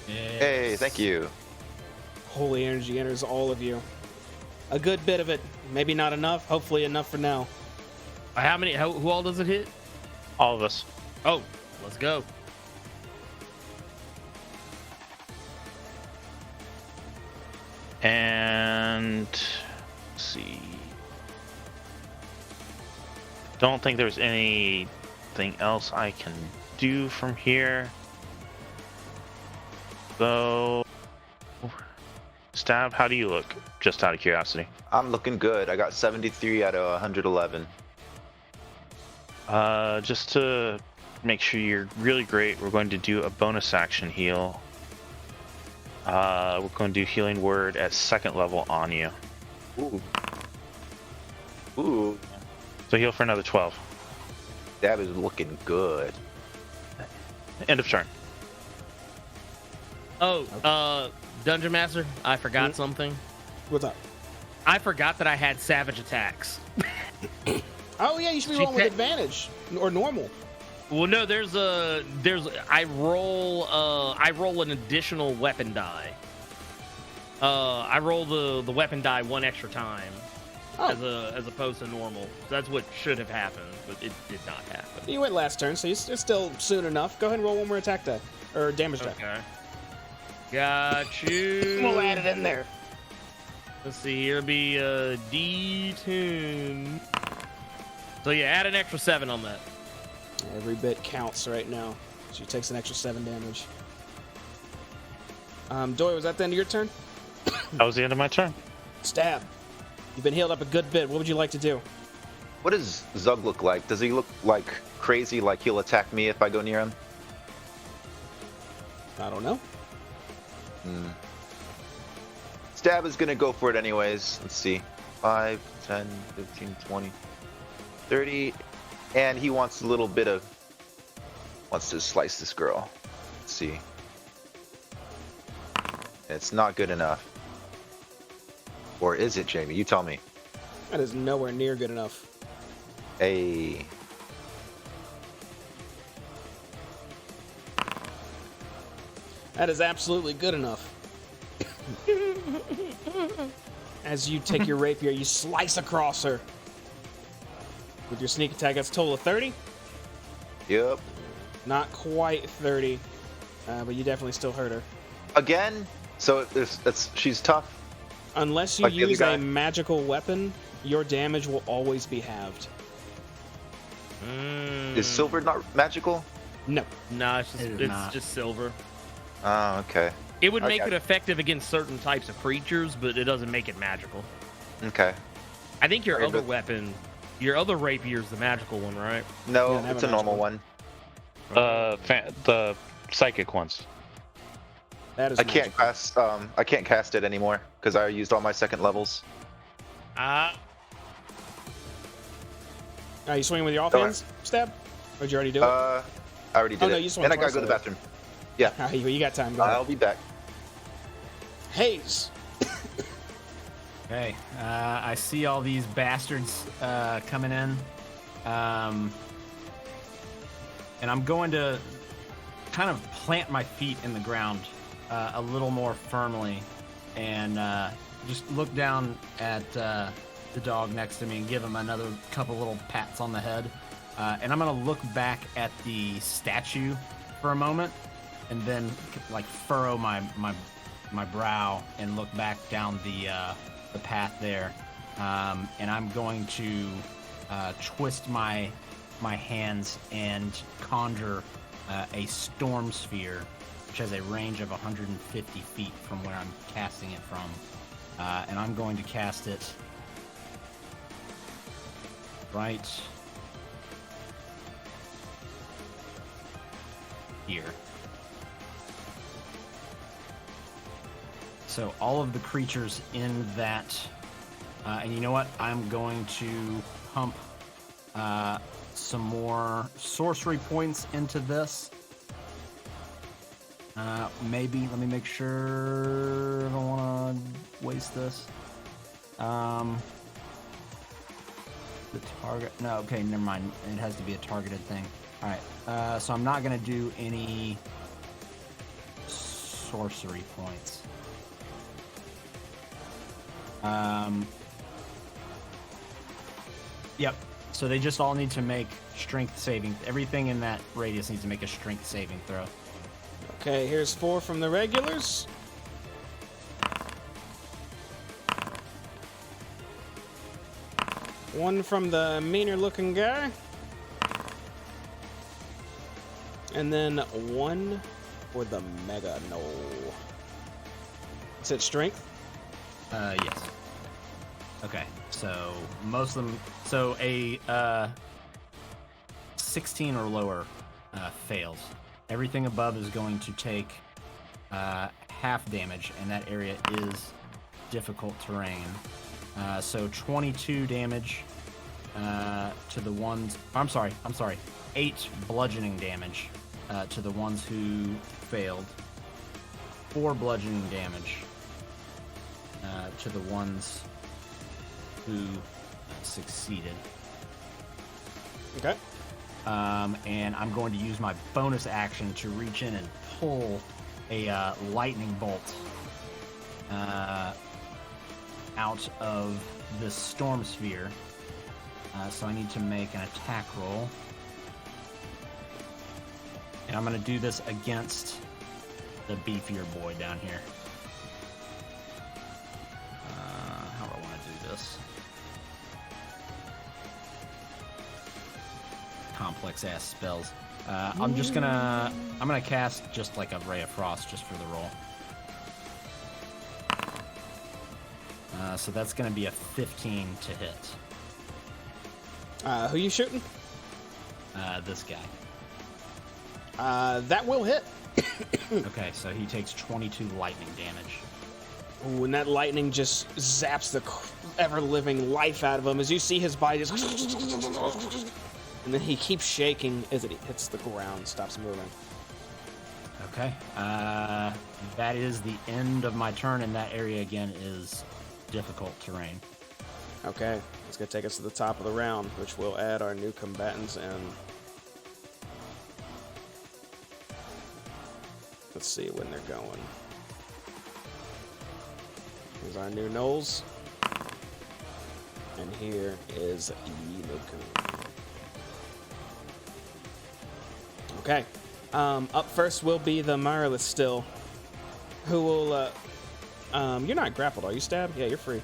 Yes. Hey, thank you. Holy energy enters all of you. A good bit of it. Maybe not enough. Hopefully enough for now. How many? Who all does it hit? All of us. Oh, let's go. And let's see. Don't think there's anything else I can do from here. So, Stab, how do you look? Just out of curiosity. I'm looking good. I got 73 out of 111. Just to make sure you're really great, we're going to do a bonus action heal. We're going to do Healing Word at 2nd level on you. Ooh. Ooh. So heal for another 12. That is looking good. End of turn. Oh, Dungeon Master, I forgot something. What's up? I forgot that I had savage attacks. Oh yeah, you should be rolling with advantage or normal. Well, no, I roll an additional weapon die. I roll the weapon die one extra time, as opposed to normal. So that's what should have happened, but it did not happen. You went last turn, so it's still soon enough. Go ahead and roll one more attack die or damage die. Okay. Got you. We'll add it in there. Let's see. Here be D10. So yeah, add an extra 7 on that. Every bit counts right now. She takes an extra 7 damage. Doy, was that the end of your turn? That was the end of my turn. Stab. You've been healed up a good bit. What would you like to do? What does Zug look like? Does he look like crazy, like he'll attack me if I go near him? I don't know. Stab is gonna go for it anyways. Let's see. 5, 10, 15, 20, 30. And he wants a little bit of... wants to slice this girl. Let's see. It's not good enough. Or is it, Jamie? You tell me. That is nowhere near good enough. Hey. That is absolutely good enough. As you take your rapier, you slice across her. With your sneak attack, that's a total of 30? Yep. Not quite 30, but you definitely still hurt her. Again? So she's tough? Unless you Like the other use guy? a magical weapon, your damage will always be halved. Is silver not magical? No. No, it's just silver. Oh, okay. It would make it effective against certain types of creatures, but it doesn't make it magical. Okay. I think your Okay, other but- weapon, your other rapier is the magical one, right? No, Yeah, it's a normal one. The psychic ones. That is I can't magical. cast it anymore because I used all my 2nd levels. Are you swinging with your offhands, Stab? Or did you already do it? I already did Oh, no, it. you swung And I gotta twice go to the already. bathroom. Yeah. All right, you got time. Go ahead. I'll be back. Haze. Okay, I see all these bastards coming in, and I'm going to kind of plant my feet in the ground a little more firmly, and just look down at the dog next to me and give him another couple little pats on the head, and I'm gonna look back at the statue for a moment, and then like furrow my brow and look back down the path there, and I'm going to twist my hands and conjure a storm sphere, which has a range of 150 feet from where I'm casting it from, and I'm going to cast it right here. So all of the creatures in that, and you know what? I'm going to pump some more sorcery points into this. Maybe, let me make sure I don't want to waste this. The target. No, okay, never mind. It has to be a targeted thing. All right. So I'm not gonna do any sorcery points. Yep. So they just all need to make strength saving. Everything in that radius needs to make a strength saving throw. Okay, here's 4 from the regulars. One from the meaner looking guy. And then 1 for the mega gnoll. Is it strength? Yes. Okay, so most of them. So a 16 or lower fails. Everything above is going to take half damage, and that area is difficult terrain. So 22 damage to the ones. I'm sorry. 8 bludgeoning damage to the ones who failed. 4 bludgeoning damage to the ones who succeeded. Okay. And I'm going to use my bonus action to reach in and pull a lightning bolt out of this storm sphere. So I need to make an attack roll. And I'm going to do this against the beefier boy down here. How do I want to do this? Complex ass spells. I'm gonna cast just like a ray of frost just for the roll. So that's gonna be a 15 to hit. Who you shooting? This guy. That will hit. Okay, so he takes 22 lightning damage. Ooh, and that lightning just zaps the ever-living life out of him as you see his body just... And then he keeps shaking as it hits the ground, stops moving. Okay. That is the end of my turn, and that area again is difficult terrain. Okay, it's going to take us to the top of the round, which will add our new combatants in. Let's see when they're going. Here's our new gnolls. And here is Yeenoghu. Okay. Up first will be the Mireless still, who will, you're not grappled, are you, Stab? Yeah, you're free.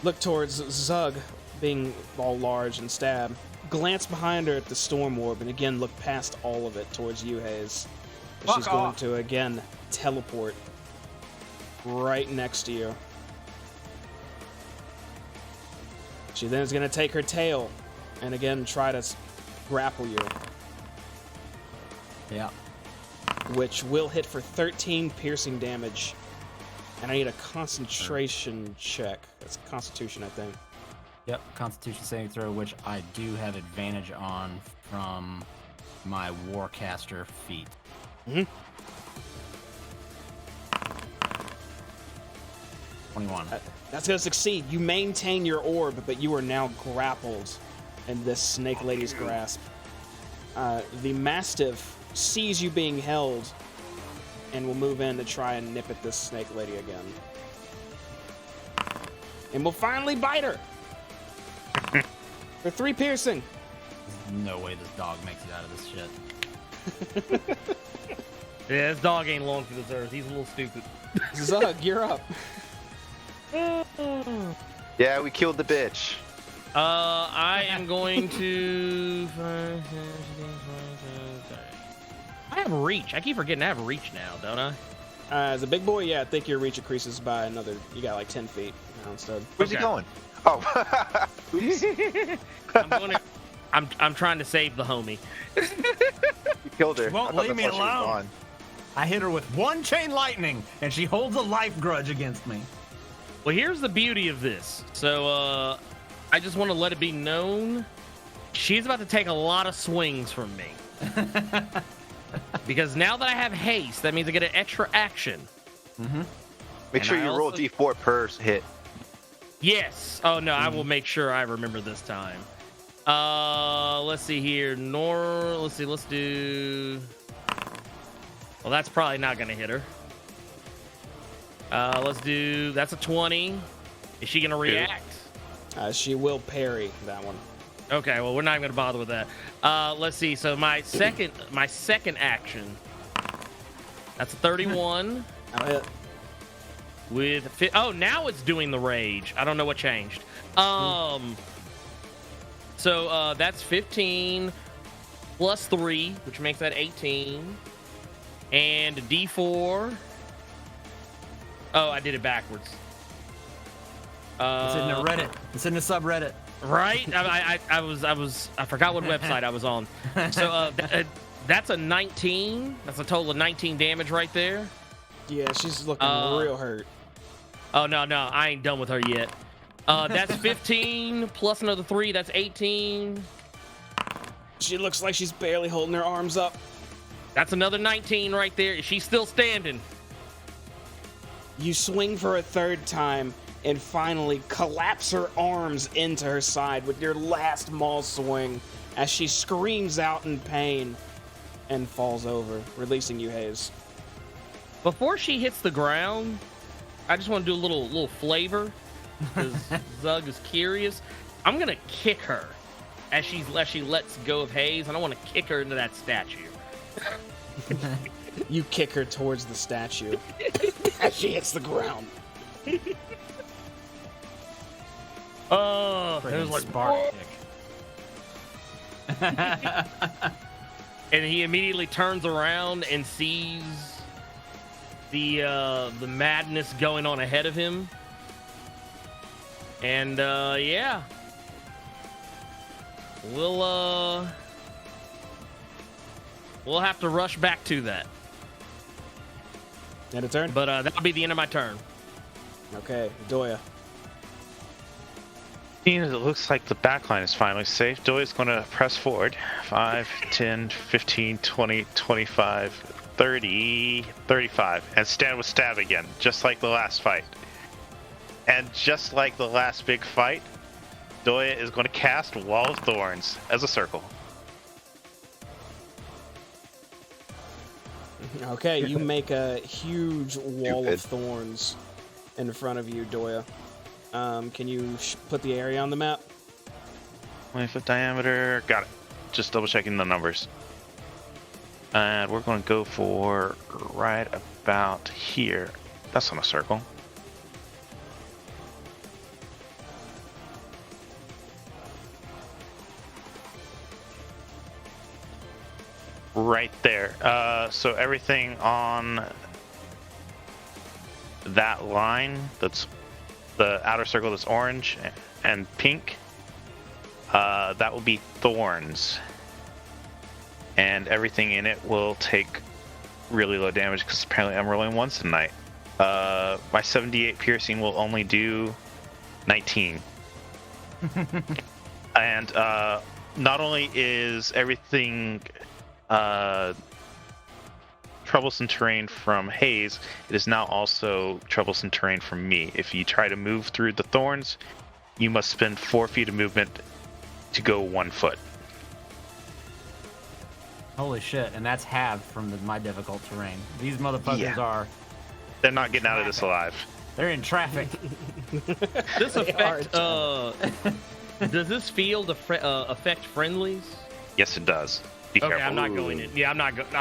Look towards Zug, being all large, and Stab. Glance behind her at the Storm Orb, and again look past all of it towards you, Hayes. She's going to, again, teleport right next to you. She then is going to take her tail, and again try to grapple you. Yeah. Which will hit for 13 piercing damage. And I need a concentration check. That's Constitution, I think. Yep, Constitution saving throw, which I do have advantage on from my Warcaster feat. Mm-hmm. 21. That's going to succeed. You maintain your orb, but you are now grappled in this snake lady's grasp. The Mastiff sees you being held and will move in to try and nip at this snake lady again. And will finally bite her. For 3 piercing. There's no way this dog makes it out of this shit. Yeah, this dog ain't long for this earth. He's a little stupid. Zug, you're up. Yeah, we killed the bitch. I am going to... I have reach. I keep forgetting I have reach now, don't I? As a big boy, yeah, I think your reach increases by another... You got like 10 feet now instead. Where's he going? Oh. Oops. I'm trying to save the homie. You killed her. She won't leave me alone. I hit her with 1 chain lightning, and she holds a life grudge against me. Well, here's the beauty of this. So, I just want to let it be known, she's about to take a lot of swings from me. Because now that I have haste, that means I get an extra action. Mm-hmm. Make sure you roll D4 per hit. Yes. Oh, no, I will make sure I remember this time. Let's see here. Let's do. Well, that's probably not gonna hit her. Let's do. That's a 20. Is she gonna react? She will parry that one. Okay. Well, we're not gonna bother with that. Let's see. So my second action. That's a 31. Hit. With now it's doing the rage. I don't know what changed. So that's 15 plus 3, which makes that 18. And D4. Oh, I did it backwards. It's in the Reddit. It's in the subreddit. Right? I forgot what website I was on. So that's a 19. That's a total of 19 damage right there. Yeah, she's looking real hurt. Oh, no, I ain't done with her yet. That's 15 plus another 3. That's 18. She looks like she's barely holding her arms up. That's another 19 right there. Is she still standing? You swing for a third time and finally collapse her arms into her side with your last maul swing as she screams out in pain and falls over, releasing you, Hayes. Before she hits the ground, I just want to do a little flavor because Zug is curious. I'm gonna kick her as she lets go of Hayes, and I want to kick her into that statue. You kick her towards the statue as she hits the ground. Oh, there's like Spark kick. And he immediately turns around and sees the madness going on ahead of him. And yeah. We'll have to rush back to that. End of turn? But that'll be the end of my turn. Okay, Doya. Seeing as it looks like the backline is finally safe, Doyle's going to press forward. 5, 10, 15, 20, 25, 30, 35. And stand with stab again, just like the last fight. And just like the last big fight, Doya is going to cast Wall of Thorns as a circle. Okay, you make a huge wall of thorns in front of you, Doya. Can you put the area on the map? 20-foot diameter. Got it. Just double checking the numbers. And we're going to go for right about here. That's on a circle. Right there. So everything on that line, that's the outer circle that's orange and pink, that will be thorns. And everything in it will take really low damage because apparently I'm rolling once tonight. My 78 piercing will only do 19. And not only is everything troublesome terrain from Hayes, it is now also troublesome terrain from me. If you try to move through the thorns, you must spend 4 feet of movement to go 1 foot. Holy shit, and that's halved from my difficult terrain. These motherfuckers are... They're not getting out of this alive. They're in traffic. This effect, does this field affect friendlies? Yes, it does. Be okay, careful. I'm not going in. Yeah, I'm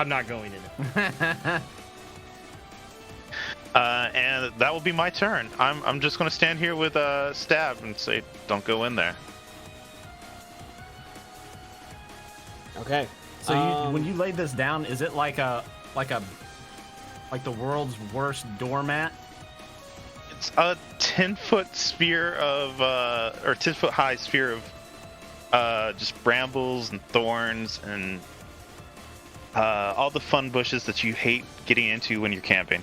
not going in it. And that will be my turn. I'm just going to stand here with stab and say, don't go in there. Okay. So when you laid this down, is it like the world's worst doormat? It's a 10-foot sphere of, or 10-foot high sphere of just brambles and thorns and all the fun bushes that you hate getting into when you're camping.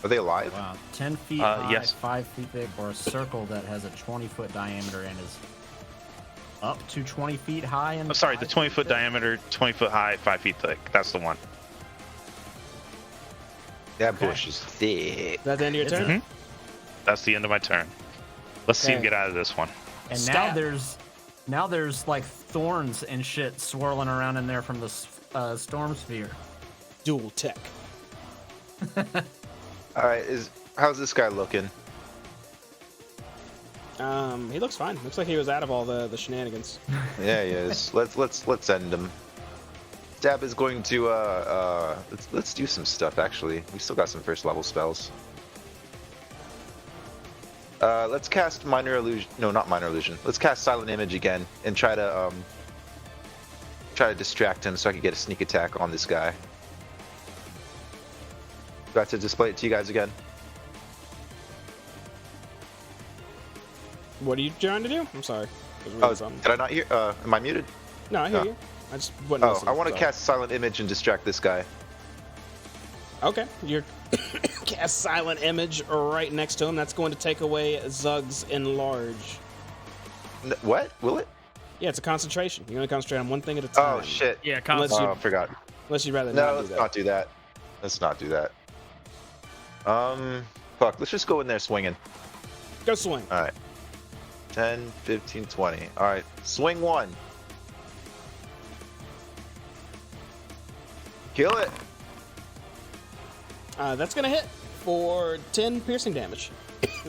Are they alive? Wow. 10 feet high, yes. 5 feet thick, or a circle that has a 20-foot diameter and is up to 20 feet high. And I'm sorry, the 20-foot diameter, 20-foot high, 5 feet thick. That's the one. That bush is thick. Is that the end of your turn? That's the end of my turn. Let's see Okay. him get out of this one. And Stab. now there's Now there's like thorns and shit swirling around in there from the storm sphere. Dual tech. All right, how's this guy looking? He looks fine. Looks like he was out of all the shenanigans. Yeah, he is. Let's end him. Stab is going to let's do some stuff actually. We still got some first level spells. Let's cast minor illusion. No, not minor illusion. Let's cast silent image again and try to distract him so I can get a sneak attack on this guy. Got to display it to you guys again. What are you trying to do? I'm sorry. Oh, did I not hear? Am I muted? No, I hear you. I just wouldn't listen, I want to so. cast silent image and distract this guy. Okay, you're cast silent image right next to him. That's going to take away Zug's enlarge. What? Will it? Yeah, it's a concentration. You only concentrate on one thing at a time. Oh shit! Yeah, I forgot. Unless you'd rather No, not let's do that. not do that. Let's not do that. Fuck. Let's just go in there swinging. Go swing. All right. 10, 15, 20. All right. Swing one. Kill it. That's gonna hit for 10 piercing damage.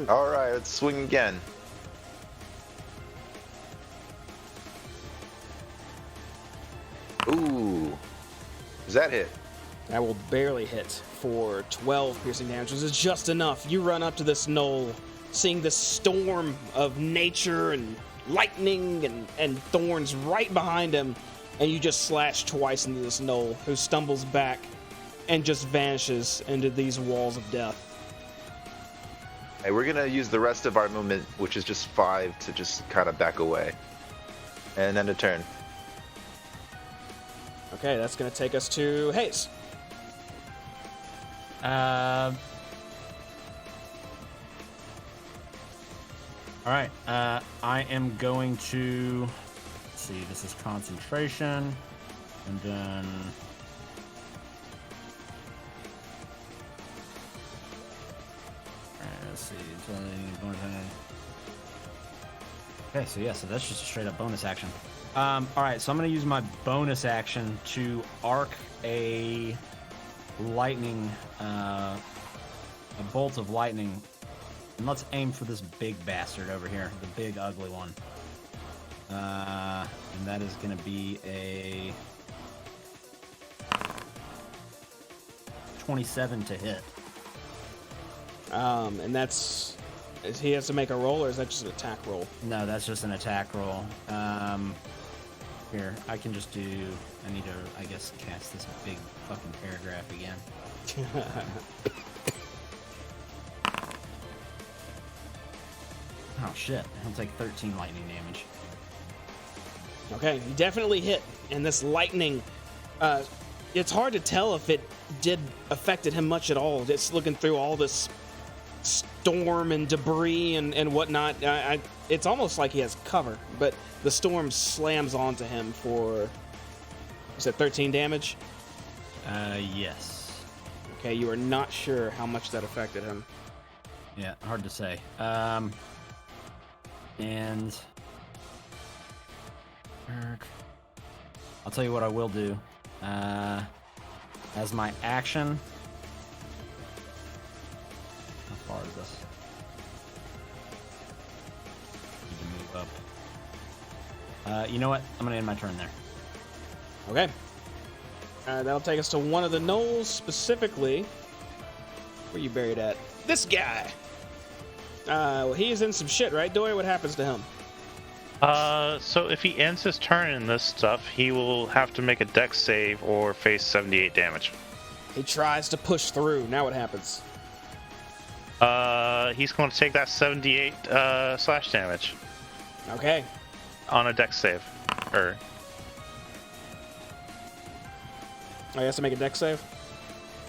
All right. Let's swing again. Ooh. Does that hit? That will barely hit for 12 piercing damage. This is just enough. You run up to this knoll, seeing this storm of nature and lightning and thorns right behind him, and you just slash twice into this knoll, who stumbles back and just vanishes into these walls of death. Hey, we're gonna use the rest of our movement, which is just 5, to just kind of back away, and then a turn. Okay, that's gonna take us to Hayes. All right. I am going to. Let's see. This is concentration, and then. Let's see. Okay, so yeah, so that's just a straight up bonus action. All right, so I'm gonna use my bonus action to arc a lightning, a bolt of lightning, and let's aim for this big bastard over here, the big ugly one. And that is gonna be a 27 to hit. And that's... He has to make a roll, or is that just an attack roll? No, that's just an attack roll. Here, I can just do... I need to, I guess, cast this big fucking paragraph again. Oh, shit. I'll take 13 lightning damage. Okay, you definitely hit. And this lightning... it's hard to tell if it did affected him much at all. Just looking through all this storm and debris and whatnot, it's almost like he has cover, but the storm slams onto him for, you said 13 damage? Yes. Okay, you are not sure how much that affected him. Yeah, hard to say. And I'll tell you what I will do. As my action. How far is this? Need to move up. You know what? I'm gonna end my turn there. Okay. That'll take us to one of the knolls, specifically. Where you buried at? This guy! Well, he is in some shit, right, Dory? What happens to him? So if he ends his turn in this stuff, he will have to make a dex save or face 78 damage. He tries to push through. Now what happens? He's going to take that 78 slash damage Okay. on a dex save. Oh, he has to make a dex save?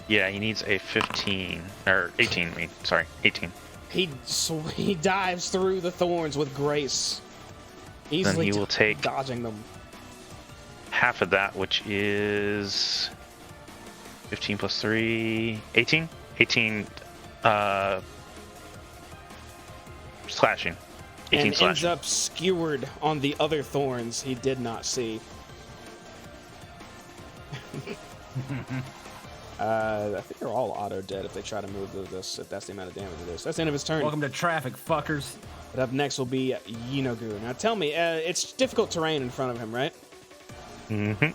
Yeah, he needs a 15 or 18. Sorry, 18. He dives through the thorns with grace. Easily Then he will take dodging them. half of that, which is 15 plus 3, 18? 18 slashing. and slashing. ends up skewered on the other thorns he did not see. I think they're all auto dead if they try to move this, if that's the amount of damage it is. That's the end of his turn. Welcome to traffic, fuckers. But up next will be Yeenoghu. Now tell me, it's difficult terrain in front of him, right? Mm-hmm.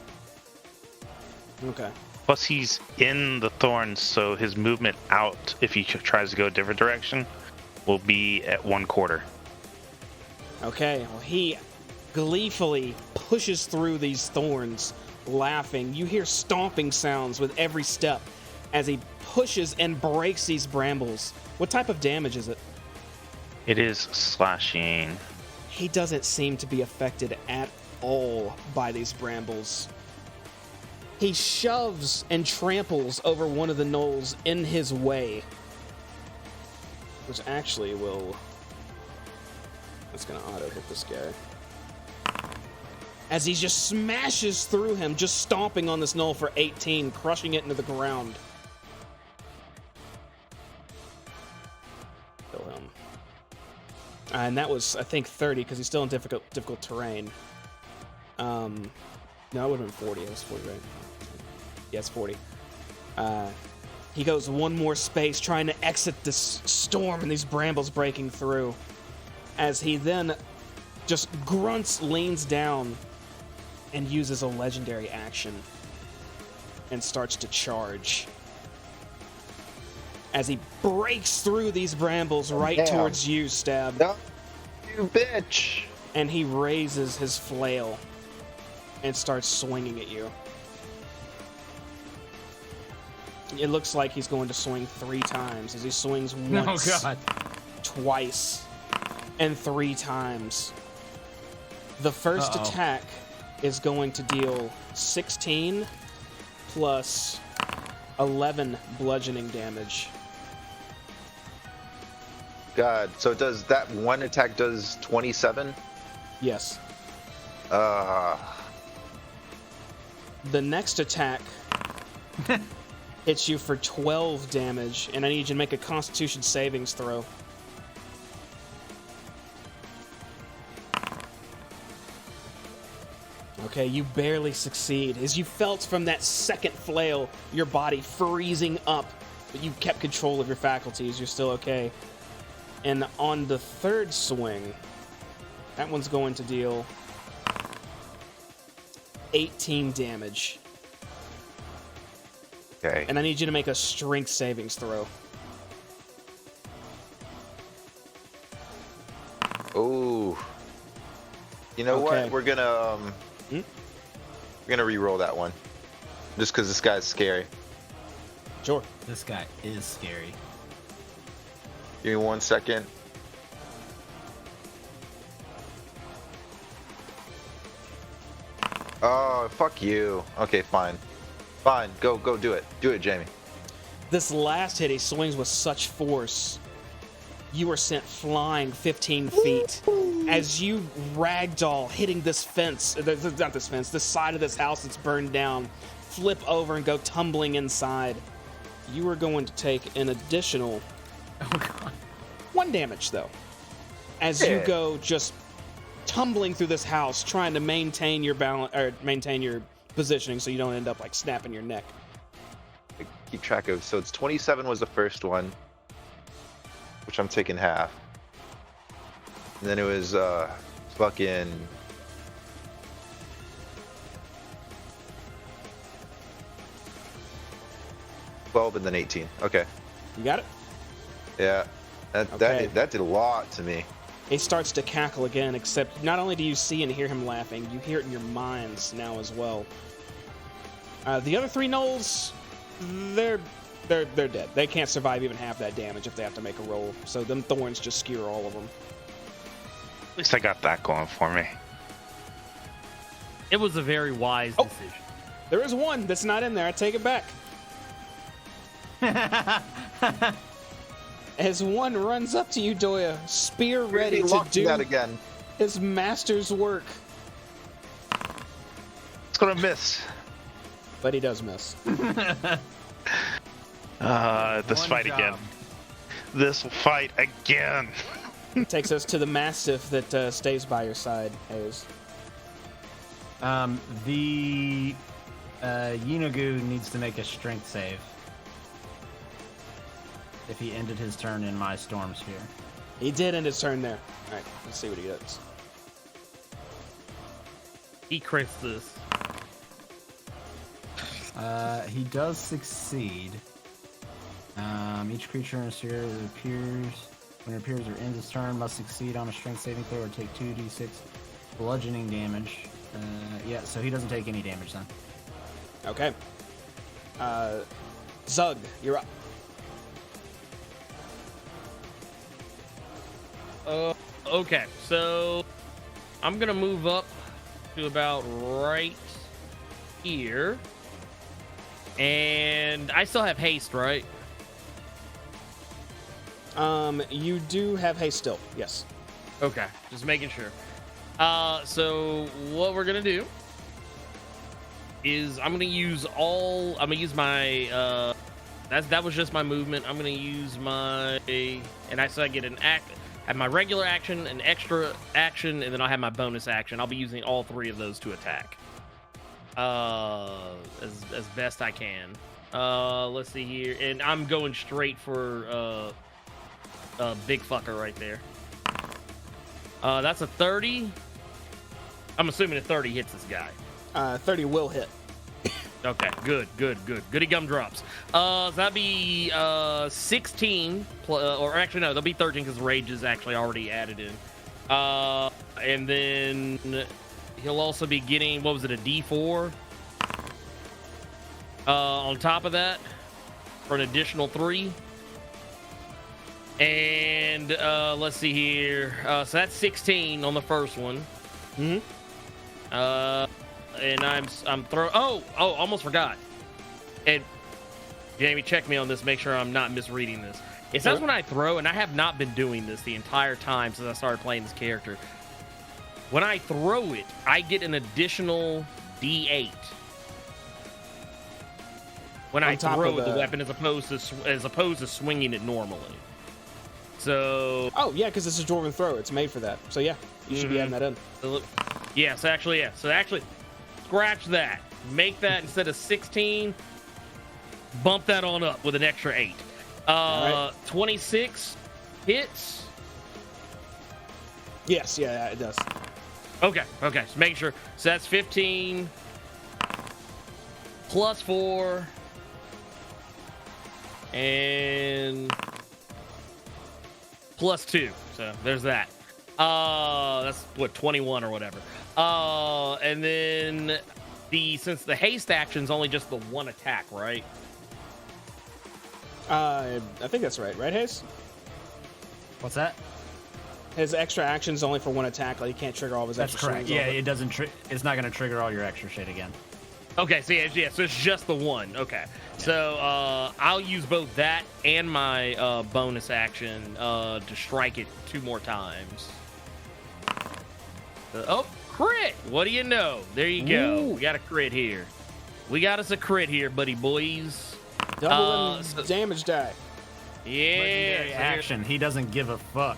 Okay. Plus, he's in the thorns, so his movement out, if he tries to go a different direction, will be at 1/4. Okay, well, he gleefully pushes through these thorns, laughing. You hear stomping sounds with every step as he pushes and breaks these brambles. What type of damage is it? It is slashing. He doesn't seem to be affected at all by these brambles. He shoves and tramples over one of the gnolls in his way, which actually will... That's going to auto-hit this guy. As he just smashes through him, just stomping on this gnoll for 18, crushing it into the ground. Kill him. And that was, I think, 30, because he's still in difficult terrain. No, it would have been 40. It was 40, right? Yes, 40. He goes one more space, trying to exit this storm and these brambles breaking through. As he then just grunts, leans down, and uses a legendary action and starts to charge. As he breaks through these brambles right towards you, Stab. No, you bitch! And he raises his flail and starts swinging at you. It looks like he's going to swing 3 times as he swings once, twice, and 3 times. The first attack is going to deal 16 plus 11 bludgeoning damage. God, so it does that one attack does 27? Yes. Uh The next attack hits you for 12 damage, and I need you to make a Constitution savings throw. Okay, you barely succeed. As you felt from that second flail, your body freezing up, but you kept control of your faculties. You're still okay. And on the third swing, that one's going to deal 18 damage. Okay. And I need you to make a strength savings throw. Ooh. You know what? We're gonna we're gonna re-roll that one, just because this guy's scary. Sure. This guy is scary. Give me 1 second. Oh, fuck you. Okay, fine. Fine, go do it. Do it, Jamie. This last hit, he swings with such force. You are sent flying 15 feet as you ragdoll, hitting this fence, not this fence, this side of this house that's burned down, flip over and go tumbling inside. You are going to take an additional 1 damage, though, as you go just tumbling through this house, trying to maintain your balance or maintain your positioning so you don't end up like snapping your neck. Keep track of. So it's 27 was the first one, which I'm taking half. And then it was fucking 12 and then 18. Okay. You got it? Yeah. That did a lot to me. He starts to cackle again, except not only do you see and hear him laughing, you hear it in your minds now as well. The other 3 gnolls, they're dead. They can't survive even half that damage if they have to make a roll. So them thorns just skewer all of them. At least I got that going for me. It was a very wise decision. There is one that's not in there. I take it back. As one runs up to you, Doya, spear ready to do that again. His master's work. It's gonna miss. But he does miss. This fight again. This fight again. Takes us to the Mastiff that stays by your side, Hayes. The Yeenoghu needs to make a strength save if he ended his turn in my storm sphere. He did end his turn there. All right, let's see what he does. He crits this. He does succeed. Each creature in a sphere that appears, when it appears or ends its turn, must succeed on a strength saving throw or take 2d6 bludgeoning damage. Yeah, so he doesn't take any damage then. Okay. Zug, you're up. Okay, so I'm gonna move up to about right here, and I still have haste, right? You do have haste still, yes. Okay, just making sure. So what we're gonna do is I'm gonna use my that was just my movement. I'm gonna use my I get an act. I have my regular action, an extra action, and then I'll have my bonus action. I'll be using all three of those to attack. As best I can. Let's see here. And I'm going straight for big fucker right there. That's a 30. I'm assuming a 30 hits this guy. 30 will hit. Okay, good. Goody gumdrops. So that'd be 16, or actually no, that'll be 13 because rage is actually already added in. And then he'll also be getting, what was it, a D4? On top of that, for an additional 3. And let's see here. So that's 16 on the first one. Mm-hmm. And I'm throwing. Oh, almost forgot. And Jamie, check me on this. Make sure I'm not misreading this. It says when I throw, and I have not been doing this the entire time since I started playing this character. When I throw it, I get an additional D8. When I throw the weapon, as opposed to swinging it normally. So. Oh yeah, because it's a dwarven throw. It's made for that. So yeah, you should be adding that in. Yeah. So actually, scratch that. Make that instead of 16. Bump that on up with an extra 8. Right. 26 hits. Yes. Yeah, it does. Okay. So make sure. So that's 15 plus 4 and plus 2. So there's that. That's what, 21 or whatever. And then since the haste action's only just the one attack, right? I think that's right, Hayes? What's that? His extra action's only for one attack. Like, he can't trigger all of his That's extra correct. swings. Yeah, it doesn't. It's not going to trigger all your extra shit again. Okay, so yeah, so it's just the one. Okay, so I'll use both that and my bonus action to strike it 2 more times. Oh, crit! What do you know? There you go. Ooh. We got a crit here. We got us a crit here, buddy boys. Double damage die. Yeah. Legendary action. He doesn't give a fuck.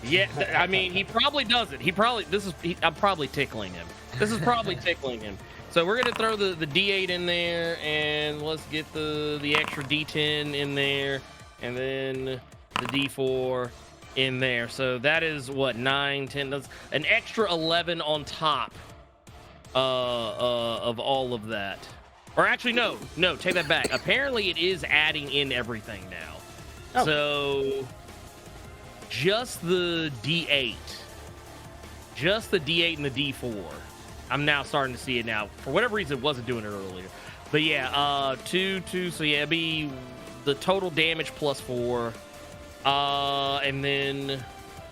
Yeah, I mean, he probably doesn't. I'm probably tickling him. This is probably tickling him. So we're gonna throw the D8 in there, and let's get the extra D10 in there, and then the D4 in there. So that is what, 9, 10. That's an extra 11 on top of all of that. Or actually, no, take that back. Apparently, it is adding in everything now. Oh. So just the D8, and the D4. I'm now starting to see it now. For whatever reason, it wasn't doing it earlier. But yeah, 2. So yeah, it'd be the total damage plus 4. And then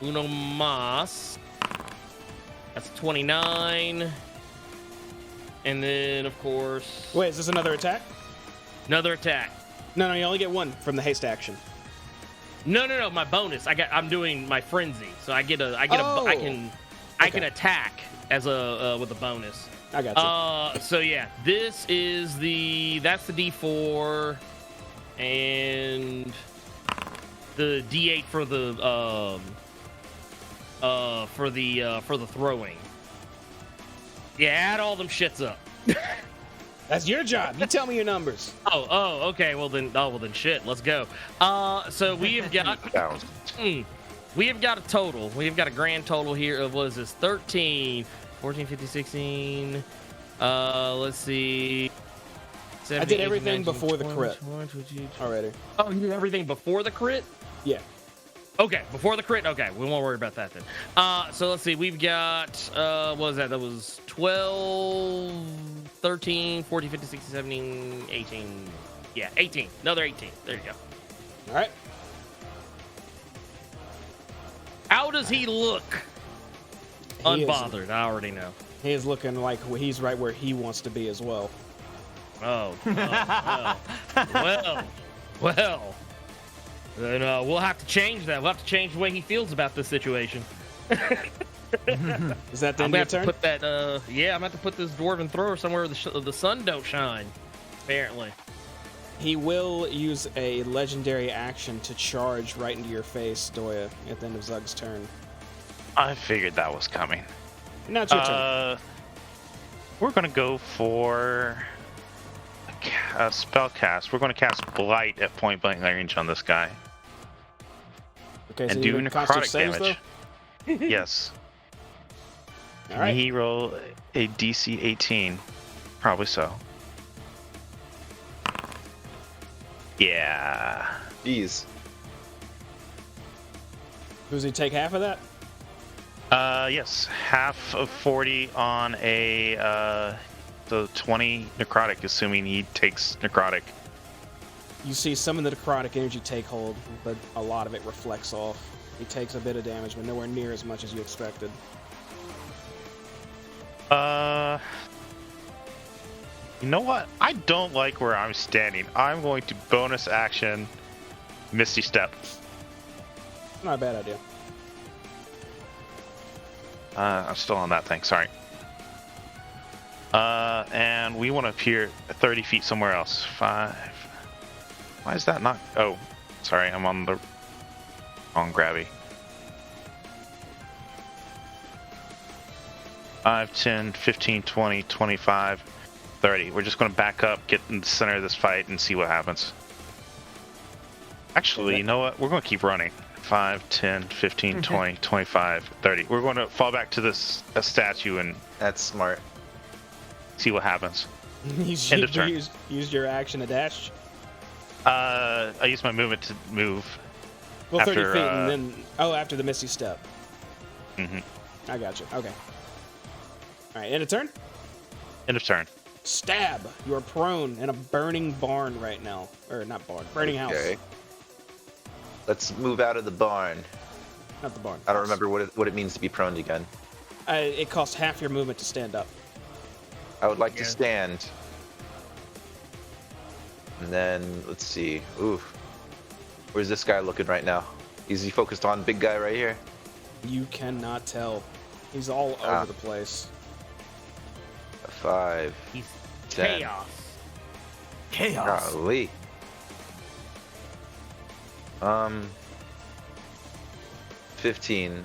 uno mas. That's 29. And then, of course... Wait, is this another attack? Another attack. No, you only get 1 from the haste action. No, my bonus. I'm doing my frenzy. So I can attack as with a bonus. I got you. So yeah, that's the D4 and the D8 for the for the throwing. Yeah, add all them shits up. That's your job. You tell me your numbers. Oh, okay. Well then, shit. Let's go. So we have got we have got a total. We have got a grand total here of, what is this? 13, 14, 15, 16. Let's see. 17, I did 18, everything 19, before 20, the crit 21, 22. already. Oh, you did everything before the crit? Yeah. Okay, before the crit. Okay, we won't worry about that then. So let's see. We've got what was that? That was 12, 13, 14, 15, 16, 17, 18. Yeah, 18. Another 18. There you go. All right. How does he look? Unbothered. I already know. He is looking like he's right where he wants to be as well. Well. Then we'll have to change that. We'll have to change the way he feels about this situation. Is that the I'm end of gonna your have turn? to put that. I'm gonna have to put this dwarven thrower somewhere where the sun don't shine. Apparently. He will use a legendary action to charge right into your face, Doya, at the end of Zug's turn. I figured that was coming. Now it's your turn. We're gonna go for a spell cast. We're gonna cast Blight at point blank range on this guy Okay, so and you do need Constitution necrotic saves, damage. Yes. All right. Can he roll a DC 18? Probably so. Yeah. Jeez. Does he take half of that? Yes. Half of 40 on a the 20 necrotic, assuming he takes necrotic. You see some of the necrotic energy take hold, but a lot of it reflects off. He takes a bit of damage, but nowhere near as much as you expected. You know what? I don't like where I'm standing. I'm going to bonus action Misty Step. Not a bad idea. I'm still on that thing, sorry. And we want to appear 30 feet somewhere else. 5. Why is that not? Oh, sorry, I'm on the wrong grabby. 5, 10, 15, 20, 25, 30. We're just going to back up, get in the center of this fight, and see what happens. Actually, you know what? We're going to keep running. 5, 10, 15, 20, 25, 30. We're going to fall back to this statue and That's smart. see what happens. You End of turn. used your action to dash. I use my movement to move. Well, 30 After, feet, and then after the Misty Step. Mhm. I got you. Okay. All right, end of turn. End of turn. Stab. You are prone in a burning barn right now, or not barn, burning house. Okay. Let's move out of the barn. Not the barn. I don't house. remember what it means to be prone again. It costs half your movement to stand up. I would like to Yeah. stand. And then, let's see. Ooh. Where's this guy looking right now? Is he focused on big guy right here? You cannot tell. He's all over the place. 5. He's 10. chaos. Chaos. Golly. 15.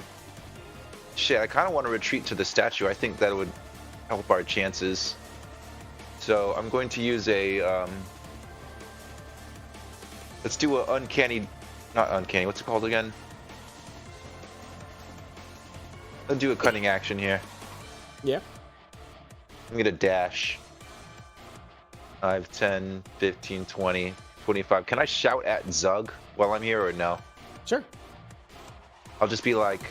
Shit, I kind of want to retreat to the statue. I think that would help our chances. So I'm going to use a. Let's do a uncanny. Not uncanny. What's it called again? Let's do a cunning action here. Yeah. I'm gonna dash. 5, 10, 15, 20, 25. Can I shout at Zug while I'm here or no? Sure. I'll just be like,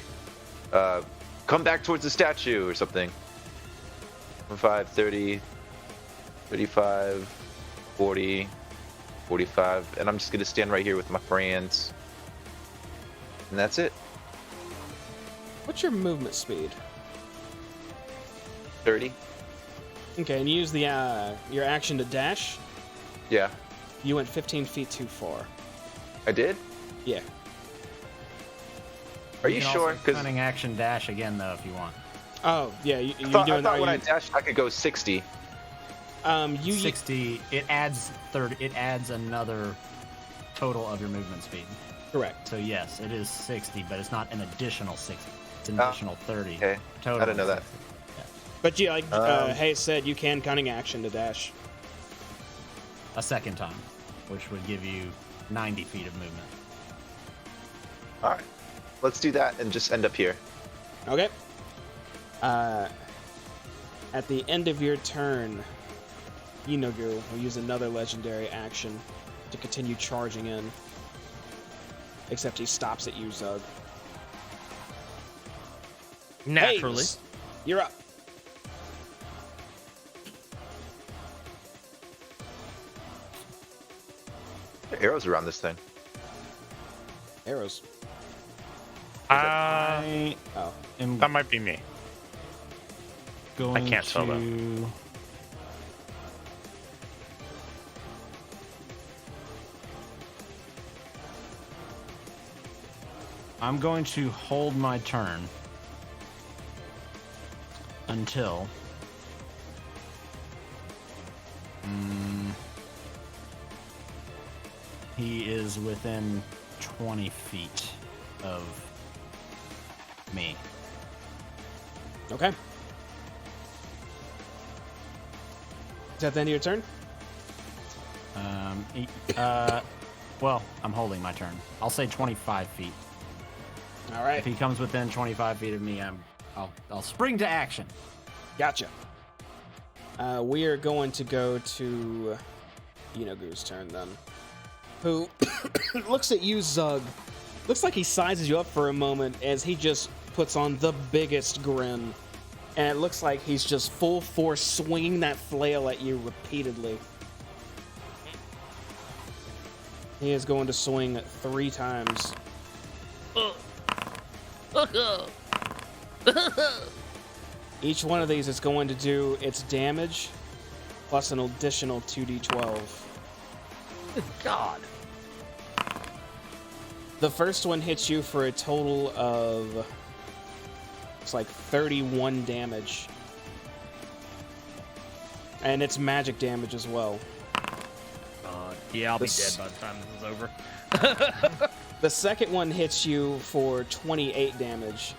come back towards the statue or something. 5, 30, 35, 40, 45. And I'm just gonna stand right here with my friends. And that's it. What's your movement speed? 30. Okay, and you use the your action to dash. Yeah, You went 15 feet too far. I did? Yeah. Are you can sure? also Because cunning action dash again though if you want. Oh, yeah. You I thought doing when I you, dashed, I could go 60. you 60. It adds 30. It adds another total of your movement speed. correct. So yes, it is 60, but it's not an additional 60. It's an additional 30. Okay. Total. I didn't know that. Yeah. But yeah, like Hayes said, you can cunning action to dash. A second time, which would give you 90 feet of movement. All right. Let's do that and just end up here. Okay. At the end of your turn, Yeenoghu will use another legendary action to continue charging in. Except he stops at you, Zug. Naturally. Hayes, you're up. There are arrows around this thing. Arrows. I Oh. am That might be me. going I can't tell, though. to... I'm going to hold my turn until he is within 20 feet of me. Okay. Is that the end of your turn? Well, I'm holding my turn. I'll say 25 feet. All right. If he comes within 25 feet of me, I'll spring to action. Gotcha. We are going to go to Yeenoghu's turn then. Who looks at you, Zug. Looks like he sizes you up for a moment as he just puts on the biggest grin. And it looks like he's just full force swinging that flail at you repeatedly. He is going to swing 3 times. Each one of these is going to do its damage plus an additional 2d12. Good God. The first one hits you for a total of, it's like 31 damage. And it's magic damage as well. Yeah, I'll be dead by the time this is over. The second one hits you for 28 damage.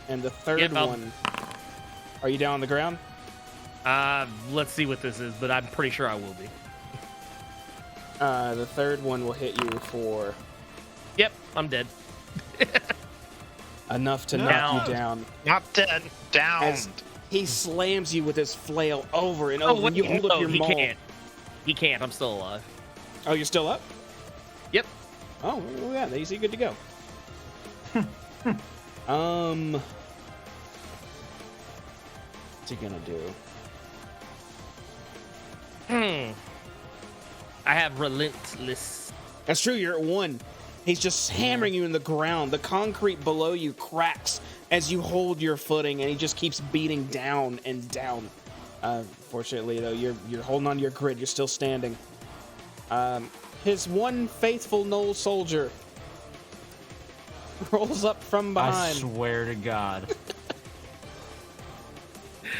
And the third one... Are you down on the ground? Let's see what this is, but I'm pretty sure I will be. The third one will hit you for... Yep, I'm dead. enough to knock you down. Not dead. Down. As he slams you with his flail over and over. Wait, You hold up your he maul. can't. He can't. I'm still alive. Oh, you're still up? Yep. Oh, well, yeah, then you're good to go. What's he gonna do? I have relentless. That's true, you're at 1. He's just hammering you in the ground. The concrete below you cracks as you hold your footing, and he just keeps beating down and down. Fortunately, though, you're holding on to your grid. You're still standing. His one faithful Knoll soldier rolls up from behind. I swear to God.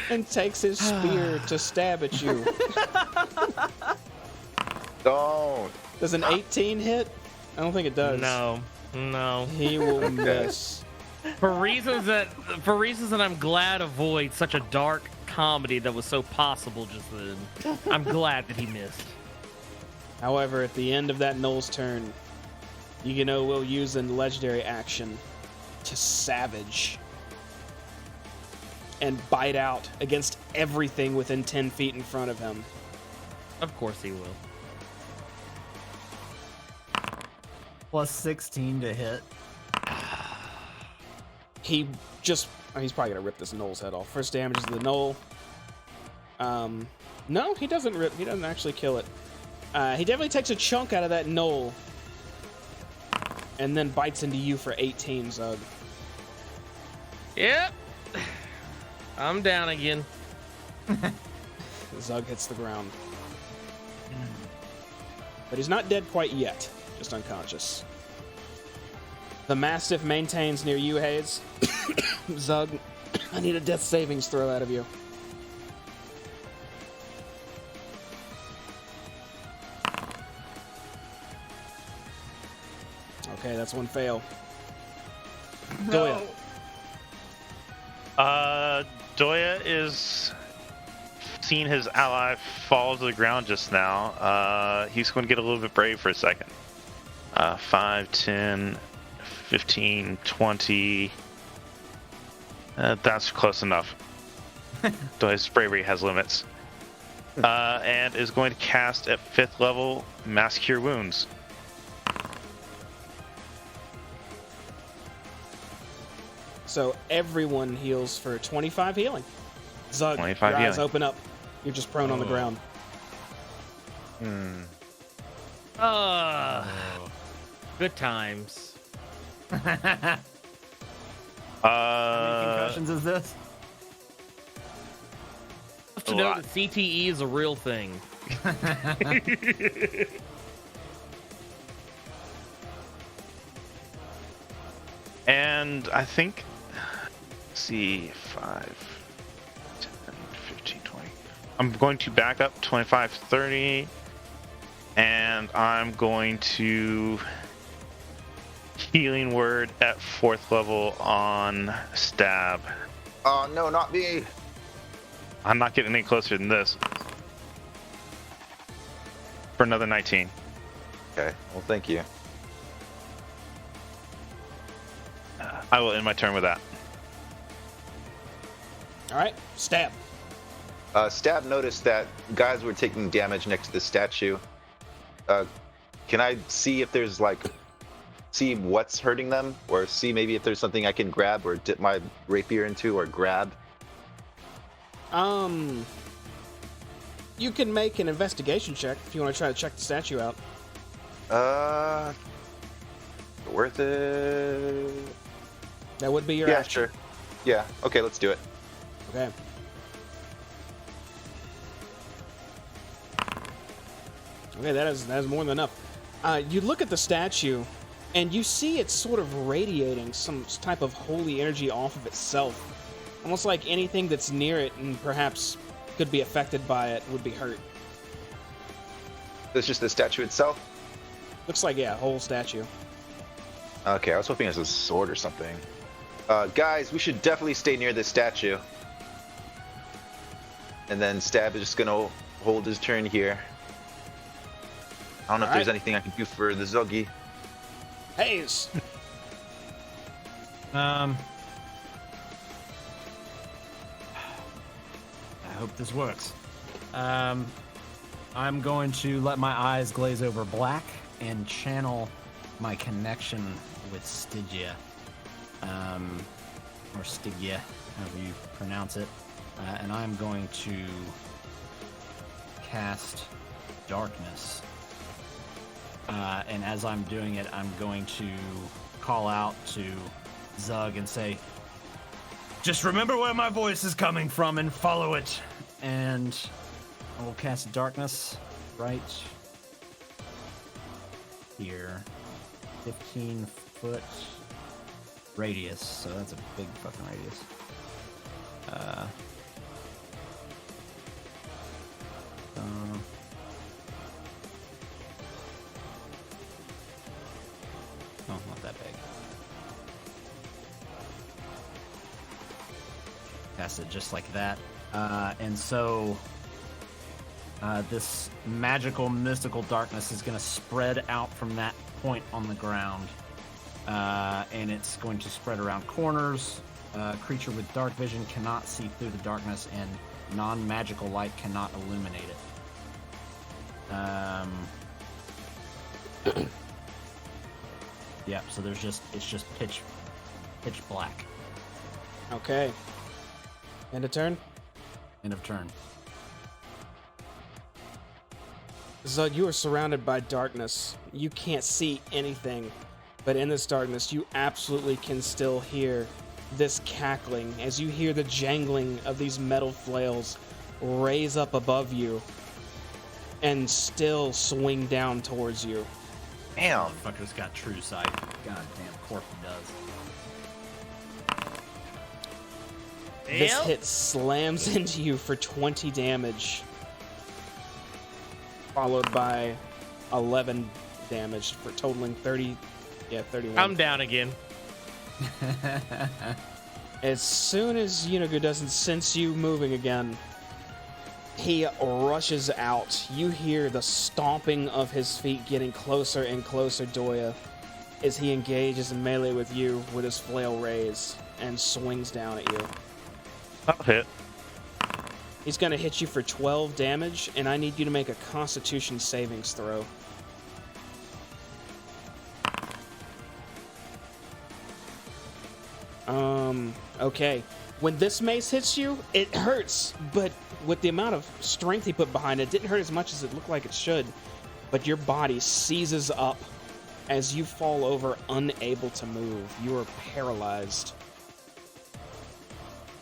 And takes his spear to stab at you. Don't. Does an 18 hit? I don't think it does. No. He will miss. For reasons that I'm glad avoid such a dark comedy that was so possible just then. I'm glad that he missed. However, at the end of that Knoll's turn, Yeenoghu will use a legendary action to savage and bite out against everything within 10 feet in front of him. Of course he will. Plus 16 to hit. He's probably gonna rip this Knoll's head off. First damage is the Knoll. No, he doesn't actually kill it. He definitely takes a chunk out of that Knoll and then bites into you for 18, Zug. Yep. I'm down again. Zug hits the ground. But he's not dead quite yet, just unconscious. The Mastiff maintains near you, Hayes. Zug, I need a death savings throw out of you. Okay, that's one fail. No. Doya. Doya is seeing his ally fall to the ground just now. He's going to get a little bit brave for a second. 5, 10, 15, 20. That's close enough. Doya's bravery has limits. And is going to cast at 5th level Mass Cure Wounds. So everyone heals for 25 healing. Zug, 25 your eyes healing. open up. You're just prone on the ground. Good times. How many concussions is this? To know that CTE is a real thing. And I think, let's see, 5, 10, 15, 20. I'm going to back up 25, 30. And I'm going to healing word at 4th level on stab. Oh, no, not me. I'm not getting any closer than this. For another 19. Okay, well, thank you. I will end my turn with that. All right, stab. Stab noticed that guys were taking damage next to the statue. Can I see if there's see what's hurting them, or see maybe if there's something I can grab or dip my rapier into or grab? You can make an investigation check if you want to try to check the statue out. Worth it? That would be your Yeah, action. sure. Yeah, okay, let's do it. Okay. Okay, that is more than enough. You look at the statue, and you see it's sort of radiating some type of holy energy off of itself. Almost like anything that's near it and perhaps could be affected by it would be hurt. It's just the statue itself? Looks like, yeah, a whole statue. Okay, I was hoping it was a sword or something. Guys, we should definitely stay near this statue. And then Stab is just gonna hold his turn here. I don't know if there's anything I can do for the Zoggy. Hayes! I hope this works. I'm going to let my eyes glaze over black and channel my connection with Stygia. Or Stygia, however you pronounce it. And I'm going to cast Darkness. And as I'm doing it, I'm going to call out to Zug and say, just remember where my voice is coming from and follow it. And I will cast Darkness right here. 15-foot radius, so that's a big fucking radius. Oh, not that big. Cast it just like that. And so this magical, mystical darkness is going to spread out from that point on the ground. And it's going to spread around corners. Creature with dark vision cannot see through the darkness, and non-magical light cannot illuminate it. Yeah, so it's just pitch black. Okay. End of turn? End of turn. Zug, you are surrounded by darkness. You can't see anything. But in this darkness, you absolutely can still hear this cackling as you hear the jangling of these metal flails raise up above you and still swing down towards you. Damn. Fucker's got true sight. God damn, Corp does. This hit slams into you for 20 damage, followed by 11 damage for totaling 30. Yeah, 31. I'm down again. As soon as Yeenoghu doesn't sense you moving again, he rushes out. You hear the stomping of his feet getting closer and closer, Doya, as he engages in melee with you with his flail raised and swings down at you. I'll hit. He's going to hit you for 12 damage, and I need you to make a Constitution savings throw. Okay. When this mace hits you, it hurts, but with the amount of strength he put behind it, it didn't hurt as much as it looked like it should. But your body seizes up as you fall over, unable to move. You are paralyzed.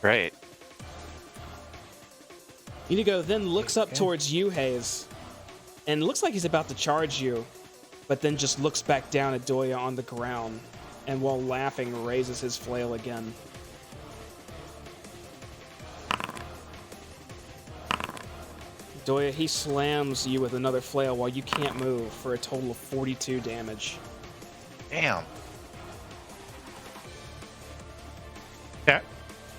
Right. Yeenoghu then looks up towards you, Hayes, and looks like he's about to charge you, but then just looks back down at Doya on the ground, and while laughing, raises his flail again. Doya, he slams you with another flail while you can't move for a total of 42 damage. Damn. Yeah.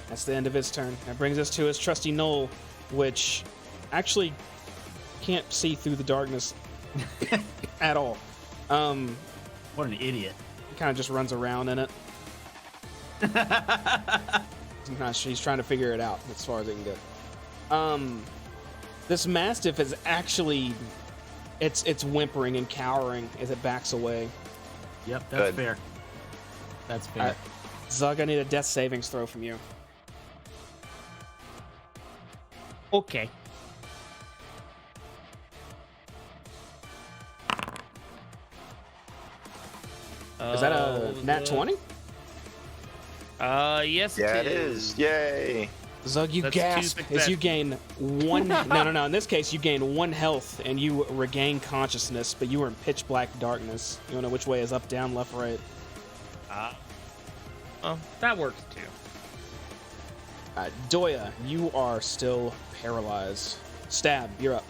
That's the end of his turn. That brings us to his trusty Knoll, which actually can't see through the darkness at all. What an idiot. He kind of just runs around in it. He's trying to figure it out as far as he can get. This Mastiff is actually, it's whimpering and cowering as it backs away. Yep, that's fair. That's fair. Right. Zug, I need a death savings throw from you. Okay. Is that a nat 20? Yes, Yeah, it is. Yay. Zug, you That's gasp two as you gain one. No. In this case, you gain 1 health and you regain consciousness, but you are in pitch black darkness. You don't know which way is up, down, left, right. Oh, that works too. Doya, you are still paralyzed. Stab, you're up.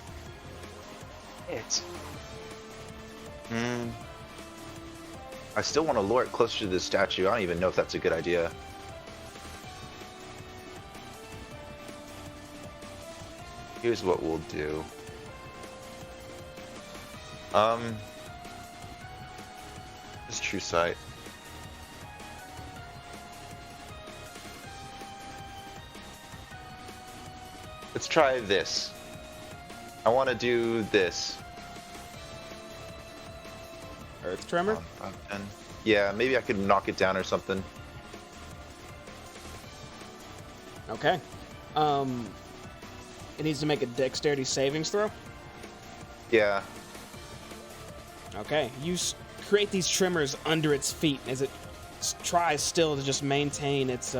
I still want to lure it closer to the statue. I don't even know if that's a good idea. Here's what we'll do. This true sight. Let's try this. I want to do this. Earth Tremor? Yeah, maybe I could knock it down or something. Okay. It needs to make a dexterity savings throw? Yeah. Okay. You create these tremors under its feet as it tries still to just maintain its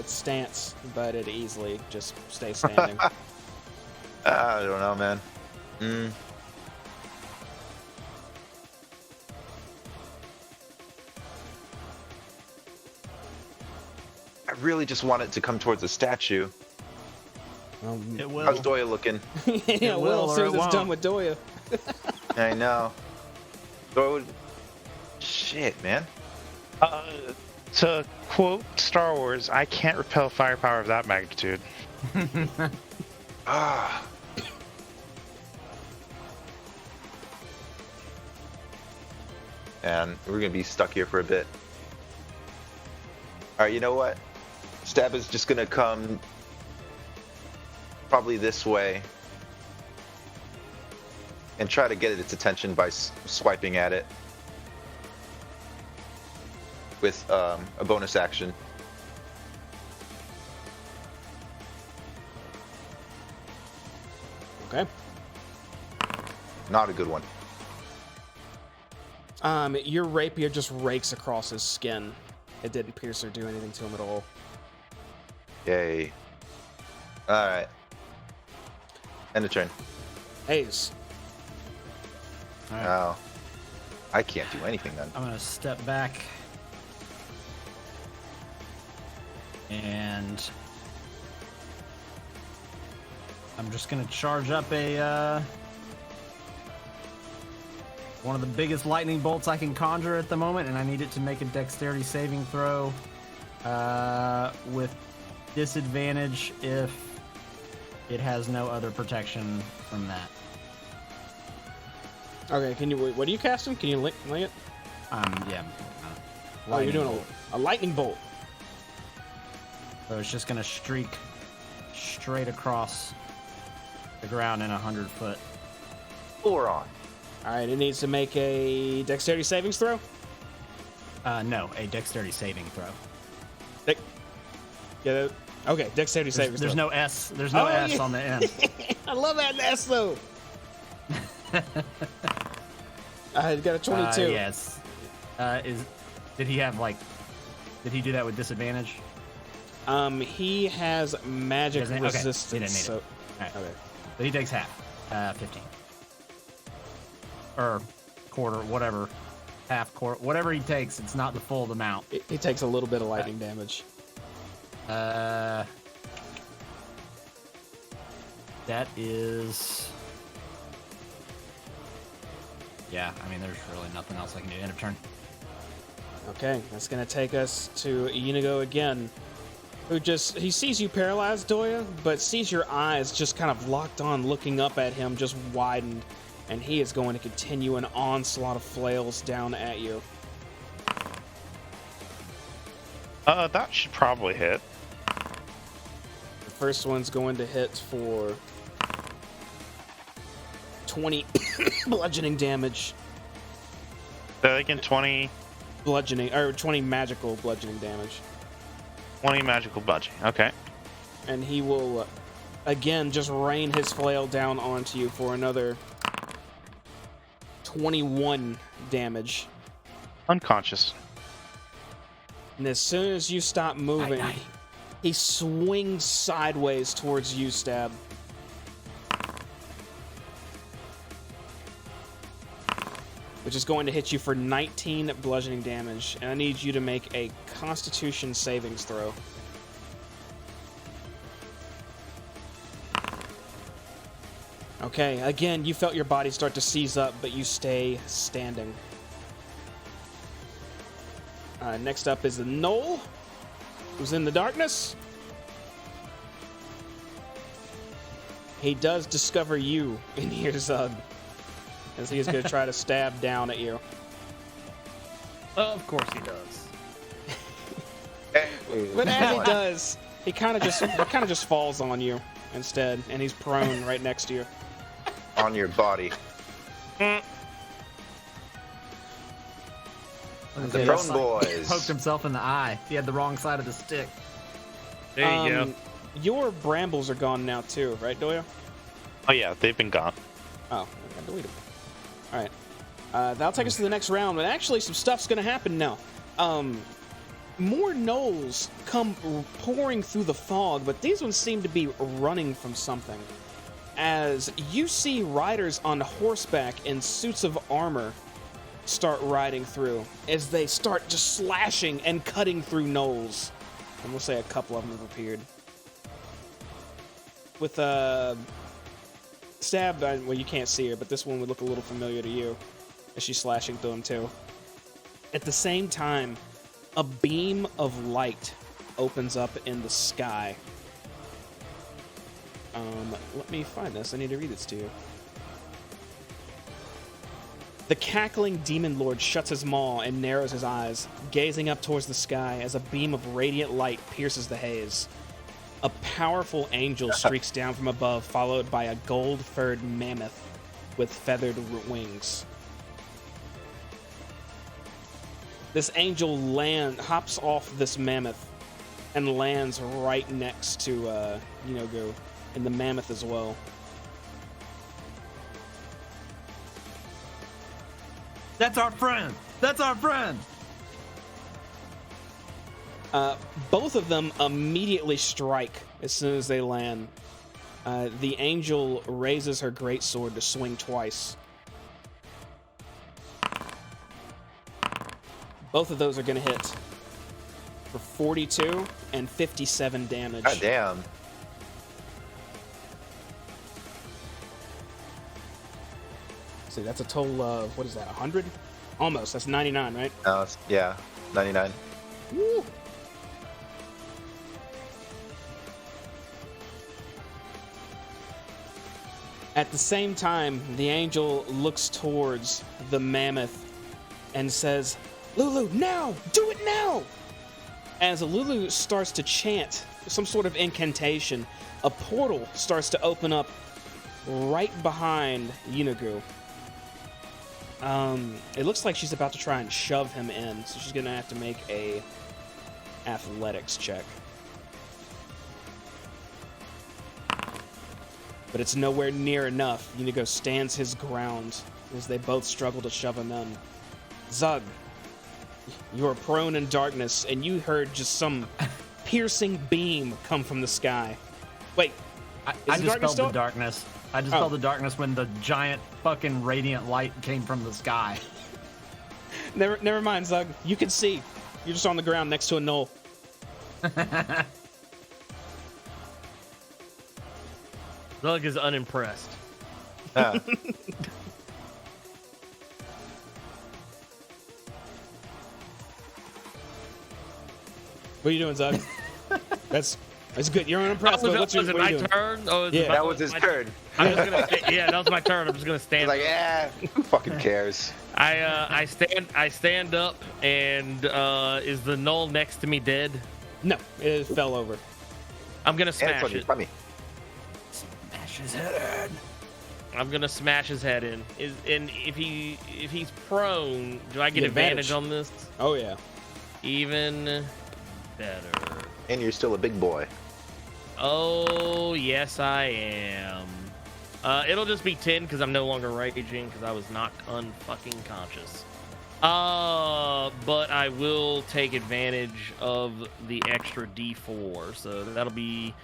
stance, but it easily just stays standing. I don't know, man. I really just want it to come towards the statue. It will. How's Doya looking? Yeah, well, as soon as it's done with Doya. I know. Doya. Shit, man. To quote Star Wars, I can't repel firepower of that magnitude. Ah. And we're gonna be stuck here for a bit. Alright, you know what? Stab is just gonna come probably this way and try to get its attention by swiping at it with a bonus action. Okay. Not a good one. Your rapier just rakes across his skin. It didn't pierce or do anything to him at all. Yay. Alright. End of turn. Hayes. All right. Oh. I can't do anything then. I'm gonna step back and I'm just gonna charge up a one of the biggest lightning bolts I can conjure at the moment, and I need it to make a dexterity saving throw With disadvantage if it has no other protection from that. Okay, can you? What are you casting? Can you link it? Yeah. Oh, you're doing a lightning bolt. So it's just gonna streak straight across the ground in 100-foot. Or on. All right, it needs to make a dexterity savings throw. No, a dexterity saving throw. Yeah. Okay, dexterity savings. There's throw. no S. There's no S on the end. I love that S though. I got a 22. Yes. Did he have Did he do that with disadvantage? He has magic resistance. He didn't need so, it. All right. Okay. So he takes half. 15. Or quarter, whatever. Half quarter, whatever he takes. It's not the full amount. He takes a little bit of lightning damage. That is. Yeah, I mean, there's really nothing else I can do. End of turn. Okay, that's gonna take us to Yeenoghu again, who he sees you paralyzed, Doya, but sees your eyes just kind of locked on, looking up at him, just widened, and he is going to continue an onslaught of flails down at you. That should probably hit. The first one's going to hit for 20 bludgeoning damage. Again, 20 bludgeoning, or 20 magical bludgeoning damage. 20 magical bludgeoning. Okay. And he will again just rain his flail down onto you for another 21 damage. Unconscious. And as soon as you stop moving, he swings sideways towards you, Stab. Which is going to hit you for 19 bludgeoning damage. And I need you to make a Constitution savings throw. Okay, again, you felt your body start to seize up, but you stay standing. Next up is the Knoll, who's in the darkness. He does discover you in here, Zug, as he is going to try to stab down at you. Of course he does. But as he does, he kind of just falls on you instead, and he's prone right next to you. On your body. The prone boys. Poked himself in the eye. He had the wrong side of the stick. There you go. Your brambles are gone now too, right, Doya? Oh yeah, they've been gone. Oh, I deleted them. All right. That'll take us to the next round, but actually some stuff's going to happen now. More gnolls come pouring through the fog, but these ones seem to be running from something. As you see riders on horseback in suits of armor start riding through, as they start just slashing and cutting through gnolls. And we'll say a couple of them have appeared. With Stab, well, you can't see her, but this one would look a little familiar to you as she's slashing through them too. At the same time, a beam of light opens up in the sky. Let me find this. I need to read this to you. The cackling demon lord shuts his maw and narrows his eyes, gazing up towards the sky as a beam of radiant light pierces the haze. A powerful angel streaks down from above, followed by a gold-furred mammoth with feathered wings. This angel hops off this mammoth and lands right next to Yeenoghu, and the mammoth as well. That's our friend! That's our friend! Both of them immediately strike as soon as they land. The angel raises her greatsword to swing twice. Both of those are going to hit for 42 and 57 damage. God damn. See, that's a total of, what is that, 100? Almost. That's 99, right? Yeah, 99. Woo. At the same time, the angel looks towards the mammoth and says, "Lulu, now! Do it now!" As Lulu starts to chant some sort of incantation, a portal starts to open up right behind Yeenoghu. It looks like she's about to try and shove him in, so she's gonna have to make a athletics check. But it's nowhere near enough. Yeenoghu stands his ground as they both struggle to shove him in. Zug, you are prone in darkness, and you heard just some piercing beam come from the sky. Wait, I dispelled the darkness. I dispelled the darkness when the giant fucking radiant light came from the sky. Never mind, Zug. You can see. You're just on the ground next to a knoll. Zug is unimpressed. What are you doing, Zug? That's good. You're unimpressed. Was it my turn? Oh, yeah, that was his turn. I was gonna say, yeah, that was my turn. I'm just gonna stand. Like, yeah, who fucking cares? I stand up, and is the knoll next to me dead? No, it fell over. I'm gonna smash it. Funny. Smash his head in. I'm gonna smash his head in. And if he's prone, do I get advantage on this? Oh yeah. Even better. And you're still a big boy. Oh yes, I am. It'll just be 10 because I'm no longer raging because I was knocked unfucking conscious. But I will take advantage of the extra D4, so that'll be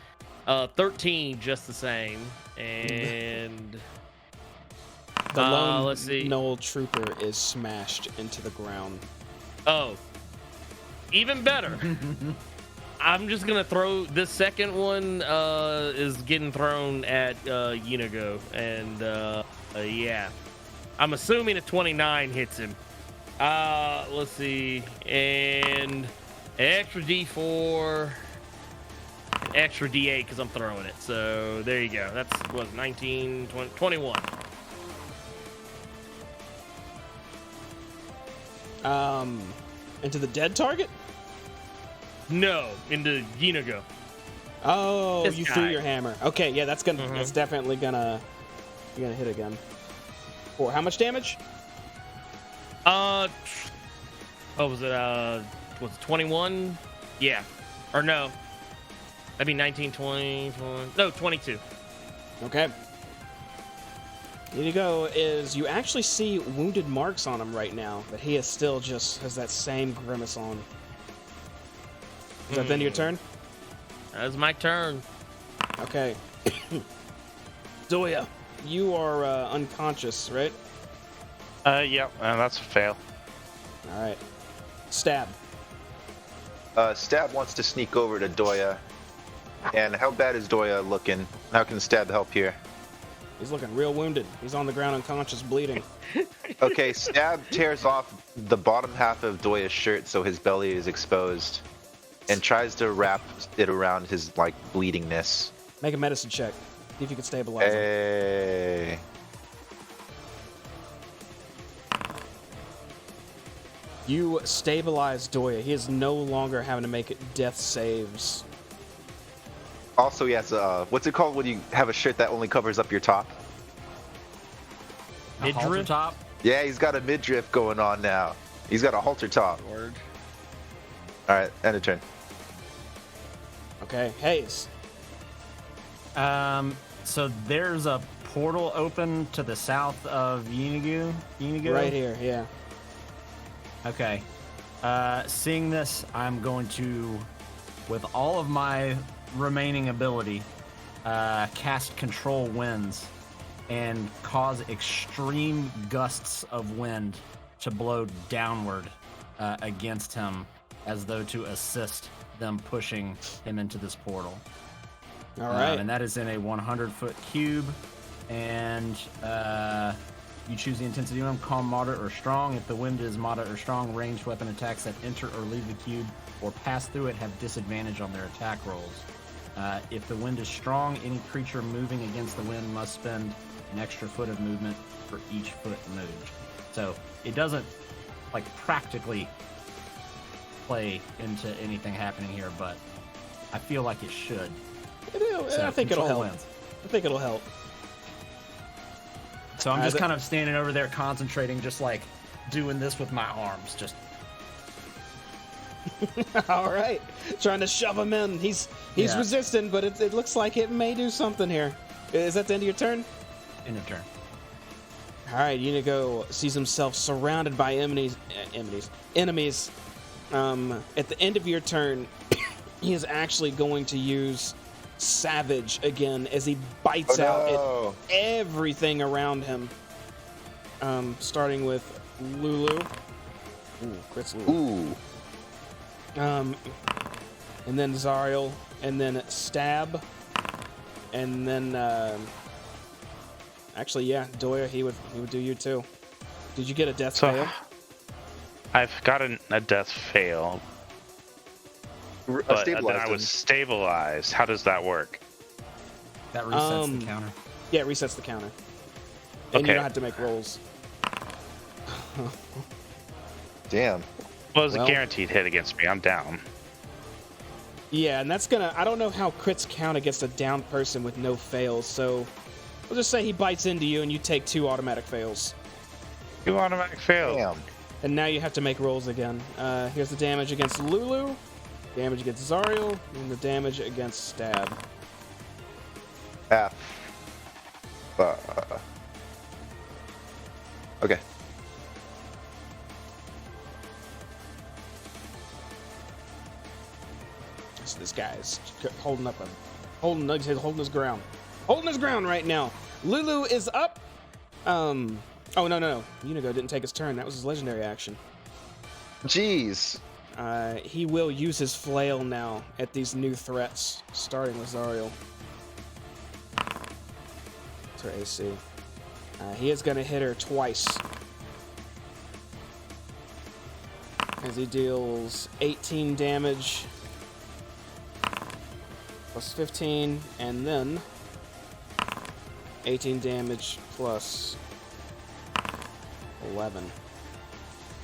13 just the same. And the lone let's see. Knoll trooper is smashed into the ground. Oh, even better. I'm just gonna throw this second one. Is getting thrown at Yeenoghu, and yeah, I'm assuming a 29 hits him. Let's see, and extra D4, extra D8 because I'm throwing it. So there you go. That's what 19, 20, 21. Into the dead target? No, into Yeenoghu. Oh, This you guy. threw your hammer. Okay, yeah, that's gonna. That's definitely gonna. You're gonna hit again. For how much damage? What was it? Was it 21? Yeah. Or no. That'd be 19, 20, 20. No, 22. Okay. Yeenoghu is. You actually see wounded marks on him right now, but he is still just has that same grimace on. Is that the end of your turn? That's my turn. Okay. Zoya, you are unconscious, right? Yep, that's a fail. All right. Stab. Stab wants to sneak over to Doya. And how bad is Doya looking? How can Stab help here? He's looking real wounded. He's on the ground unconscious, bleeding. Okay, Stab tears off the bottom half of Doya's shirt so his belly is exposed. And tries to wrap it around his, like, bleedingness. Make a medicine check. See if you can stabilize him. Hey. You stabilize Doya. He is no longer having to make death saves. Also, he has what's it called when you have a shirt that only covers up your top? A halter top. Yeah, he's got a midriff going on now. He's got a halter top. Word. All right, end of turn. Okay, Hayes. So there's a portal open to the south of Yeenoghu. Right here, yeah. Okay. Seeing this, I'm going to, with all of my remaining ability, cast Control Winds and cause extreme gusts of wind to blow downward against him, as though to assist them pushing him into this portal. All right. And that is in a 100-foot cube, and you choose the intensity of calm, moderate, or strong. If the wind is moderate or strong, ranged weapon attacks that enter or leave the cube or pass through it have disadvantage on their attack rolls. If the wind is strong, any creature moving against the wind must spend an extra foot of movement for each foot moved. So it doesn't like practically play into anything happening here, but I feel like it should. So I think it'll help. Wins. I think it'll help. So I'm just kind of standing over there concentrating, just like doing this with my arms, just. All right, trying to shove him in. He's resistant, but it looks like it may do something here. Is that the end of your turn? End of turn. All right, Yeenoghu sees himself surrounded by enemies. At the end of your turn, he is actually going to use Savage again as he bites out at everything around him. Starting with Lulu. Ooh, crits Lulu. Ooh. And then Zariel, and then Stab, and then actually, yeah, Doya, he would do you too. Did you get a death fail? I've got a death fail, but then I was stabilized. How does that work? That resets the counter. Yeah, it resets the counter, and you don't have to make rolls. Damn. Well, it was a guaranteed hit against me. I'm down. Yeah, and that's gonna. I don't know how crits count against a down person with no fails, so we'll just say he bites into you and you take 2 automatic fails. 2 automatic fails. Damn. And now you have to make rolls again. Here's the damage against Lulu, damage against Zariel, and the damage against Stab. Okay. So this guy is holding his ground right now. Lulu is up. Oh no. Yeenoghu didn't take his turn. That was his legendary action. Jeez. He will use his flail now at these new threats, starting with Zariel. That's her AC. He is going to hit her twice. As he deals 18 damage, plus 15, and then 18 damage plus 11.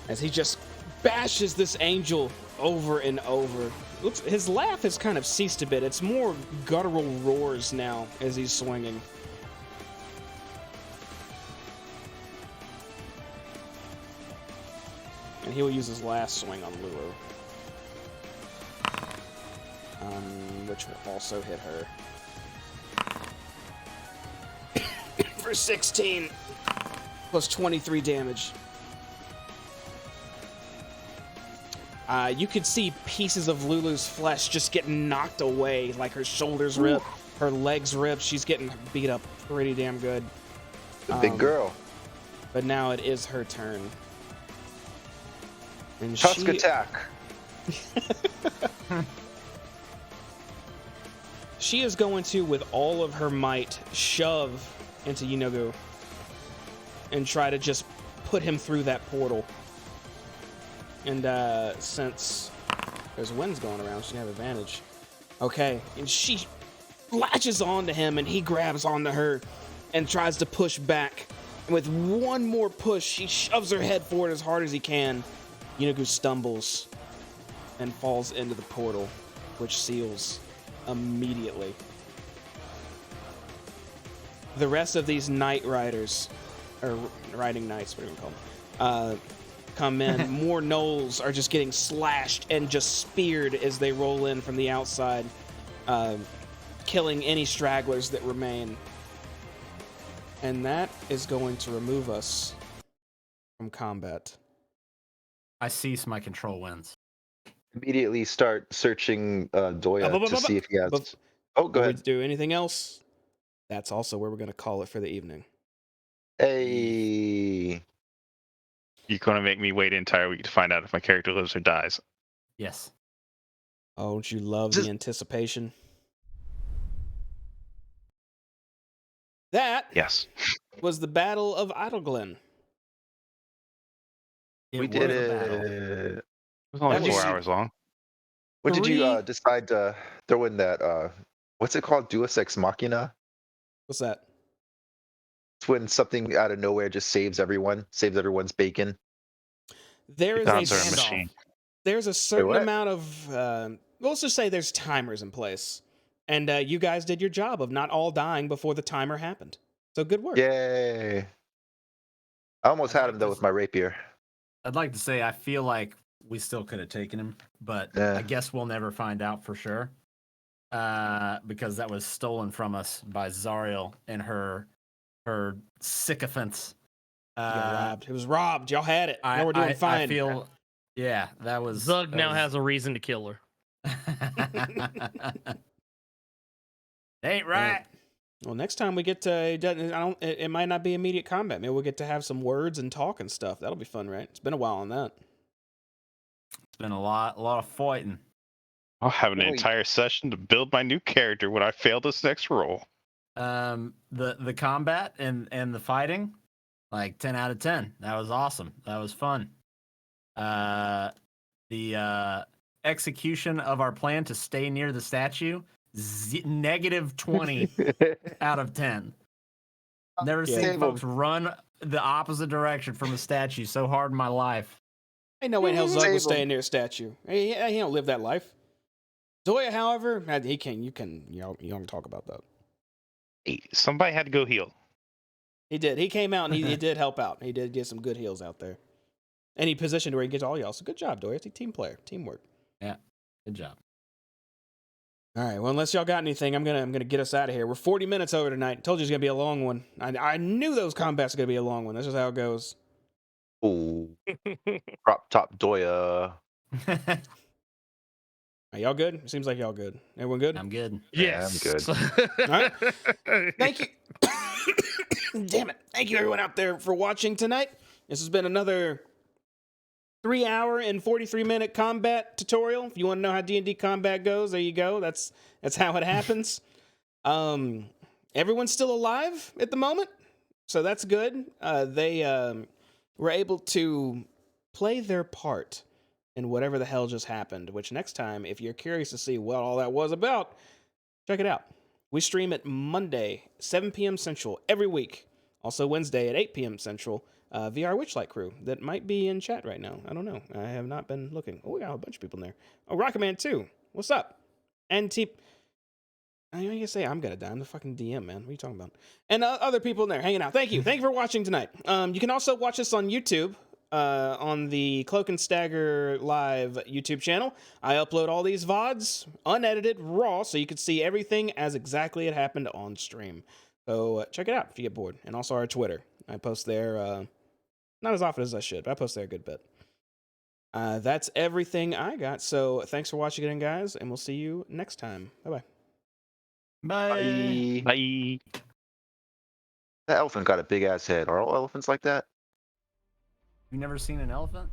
As he just bashes this angel over and over. Looks, his laugh has kind of ceased a bit. It's more guttural roars now as he's swinging. And he will use his last swing on Lulu. Which will also hit her. For 16, plus 23 damage. You could see pieces of Lulu's flesh just getting knocked away, like her shoulders ripped, her legs ripped. She's getting beat up pretty damn good. Big girl. But now it is her turn. And Tusk attack. She is going to, with all of her might, shove into Yeenoghu and try to just put him through that portal. And since there's winds going around, she have advantage. Okay, and she latches onto him, and he grabs onto her and tries to push back. And with one more push, she shoves her head forward as hard as he can. Yeenoghu stumbles and falls into the portal, which seals immediately. The rest of these night riders, or riding knights, what do you call them, come in. More gnolls are just getting slashed and just speared as they roll in from the outside, killing any stragglers that remain. And that is going to remove us from combat. I cease my control winds. Immediately start searching Doya to see if he has. Oh, go ahead. Do anything else? That's also where we're going to call it for the evening. Hey. You're going to make me wait an entire week to find out if my character lives or dies. Yes. Oh, don't you love the anticipation? That was the Battle of Idyllglen. We did it. It was only 4 hours long. When did you decide to throw in that, what's it called? Deus Ex Machina? What's that? It's when something out of nowhere just saves everyone's bacon. There is Gods a are a machine. there's a certain what? amount of let's just say there's timers in place, and you guys did your job of not all dying before the timer happened. So good work. Yay! I almost I'd had like him though to with my rapier. I'd like to say I feel like we still could have taken him, but Yeah. I guess we'll never find out for sure. Because that was stolen from us by Zariel and her sycophants. You got robbed. It was robbed. Y'all had it. Now we're doing fine. I feel, yeah, that was. Zug now has a reason to kill her. Ain't right. Well, next time we get to, it might not be immediate combat. Maybe we'll get to have some words and talk and stuff. That'll be fun, right? It's been a while on that. It's been a lot of fighting. I'll have an entire session to build my new character when I fail this next roll. The combat and the fighting, like 10 out of 10. That was awesome. That was fun. The execution of our plan to stay near the statue, negative 20 out of 10. Never seen folks run the opposite direction from a statue so hard in my life. Ain't no way in hell Zug was staying near a statue. He don't live that life. Zoya, however, he can. You don't talk about that. Hey, somebody had to go heal. He did. He came out and he did help out. He did get some good heals out there, and he positioned where he gets all y'all. So good job, Doya. It's a team player, teamwork. Yeah, good job. All right. Well, unless y'all got anything, I'm gonna get us out of here. We're 40 minutes over tonight. Told you it's gonna be a long one. I knew those combats were gonna be a long one. That's just how it goes. Ooh. Crop top Doya. Are y'all good? It seems like y'all good. Everyone good? I'm good. Yes. Yeah, I'm good. All right. Thank you. Damn it. Thank you, everyone out there, for watching tonight. This has been another 3-hour and 43-minute combat tutorial. If you want to know how D&D combat goes, there you go. That's how it happens. Everyone's still alive at the moment, so that's good. They were able to play their part in whatever the hell just happened, which next time, if you're curious to see what all that was about, check it out. We stream it Monday, 7 p.m. Central, every week. Also Wednesday at 8 p.m. Central, VR Witchlight crew that might be in chat right now. I don't know. I have not been looking. Oh, we got a bunch of people in there. Oh, Rocketman 2. What's up? And I ain't gonna say I'm gonna die. I'm the fucking DM, man. What are you talking about? And other people in there hanging out. Thank you. Thank you for watching tonight. You can also watch us on YouTube. On the Cloak and Stagger Live YouTube channel. I upload all these VODs, unedited, raw, so you can see everything as exactly it happened on stream. So check it out if you get bored. And also our Twitter. I post there, not as often as I should, but I post there a good bit. That's everything I got. So thanks for watching again, guys, and we'll see you next time. Bye-bye. Bye. Bye. That elephant got a big ass head. Are all elephants like that? You never seen an elephant?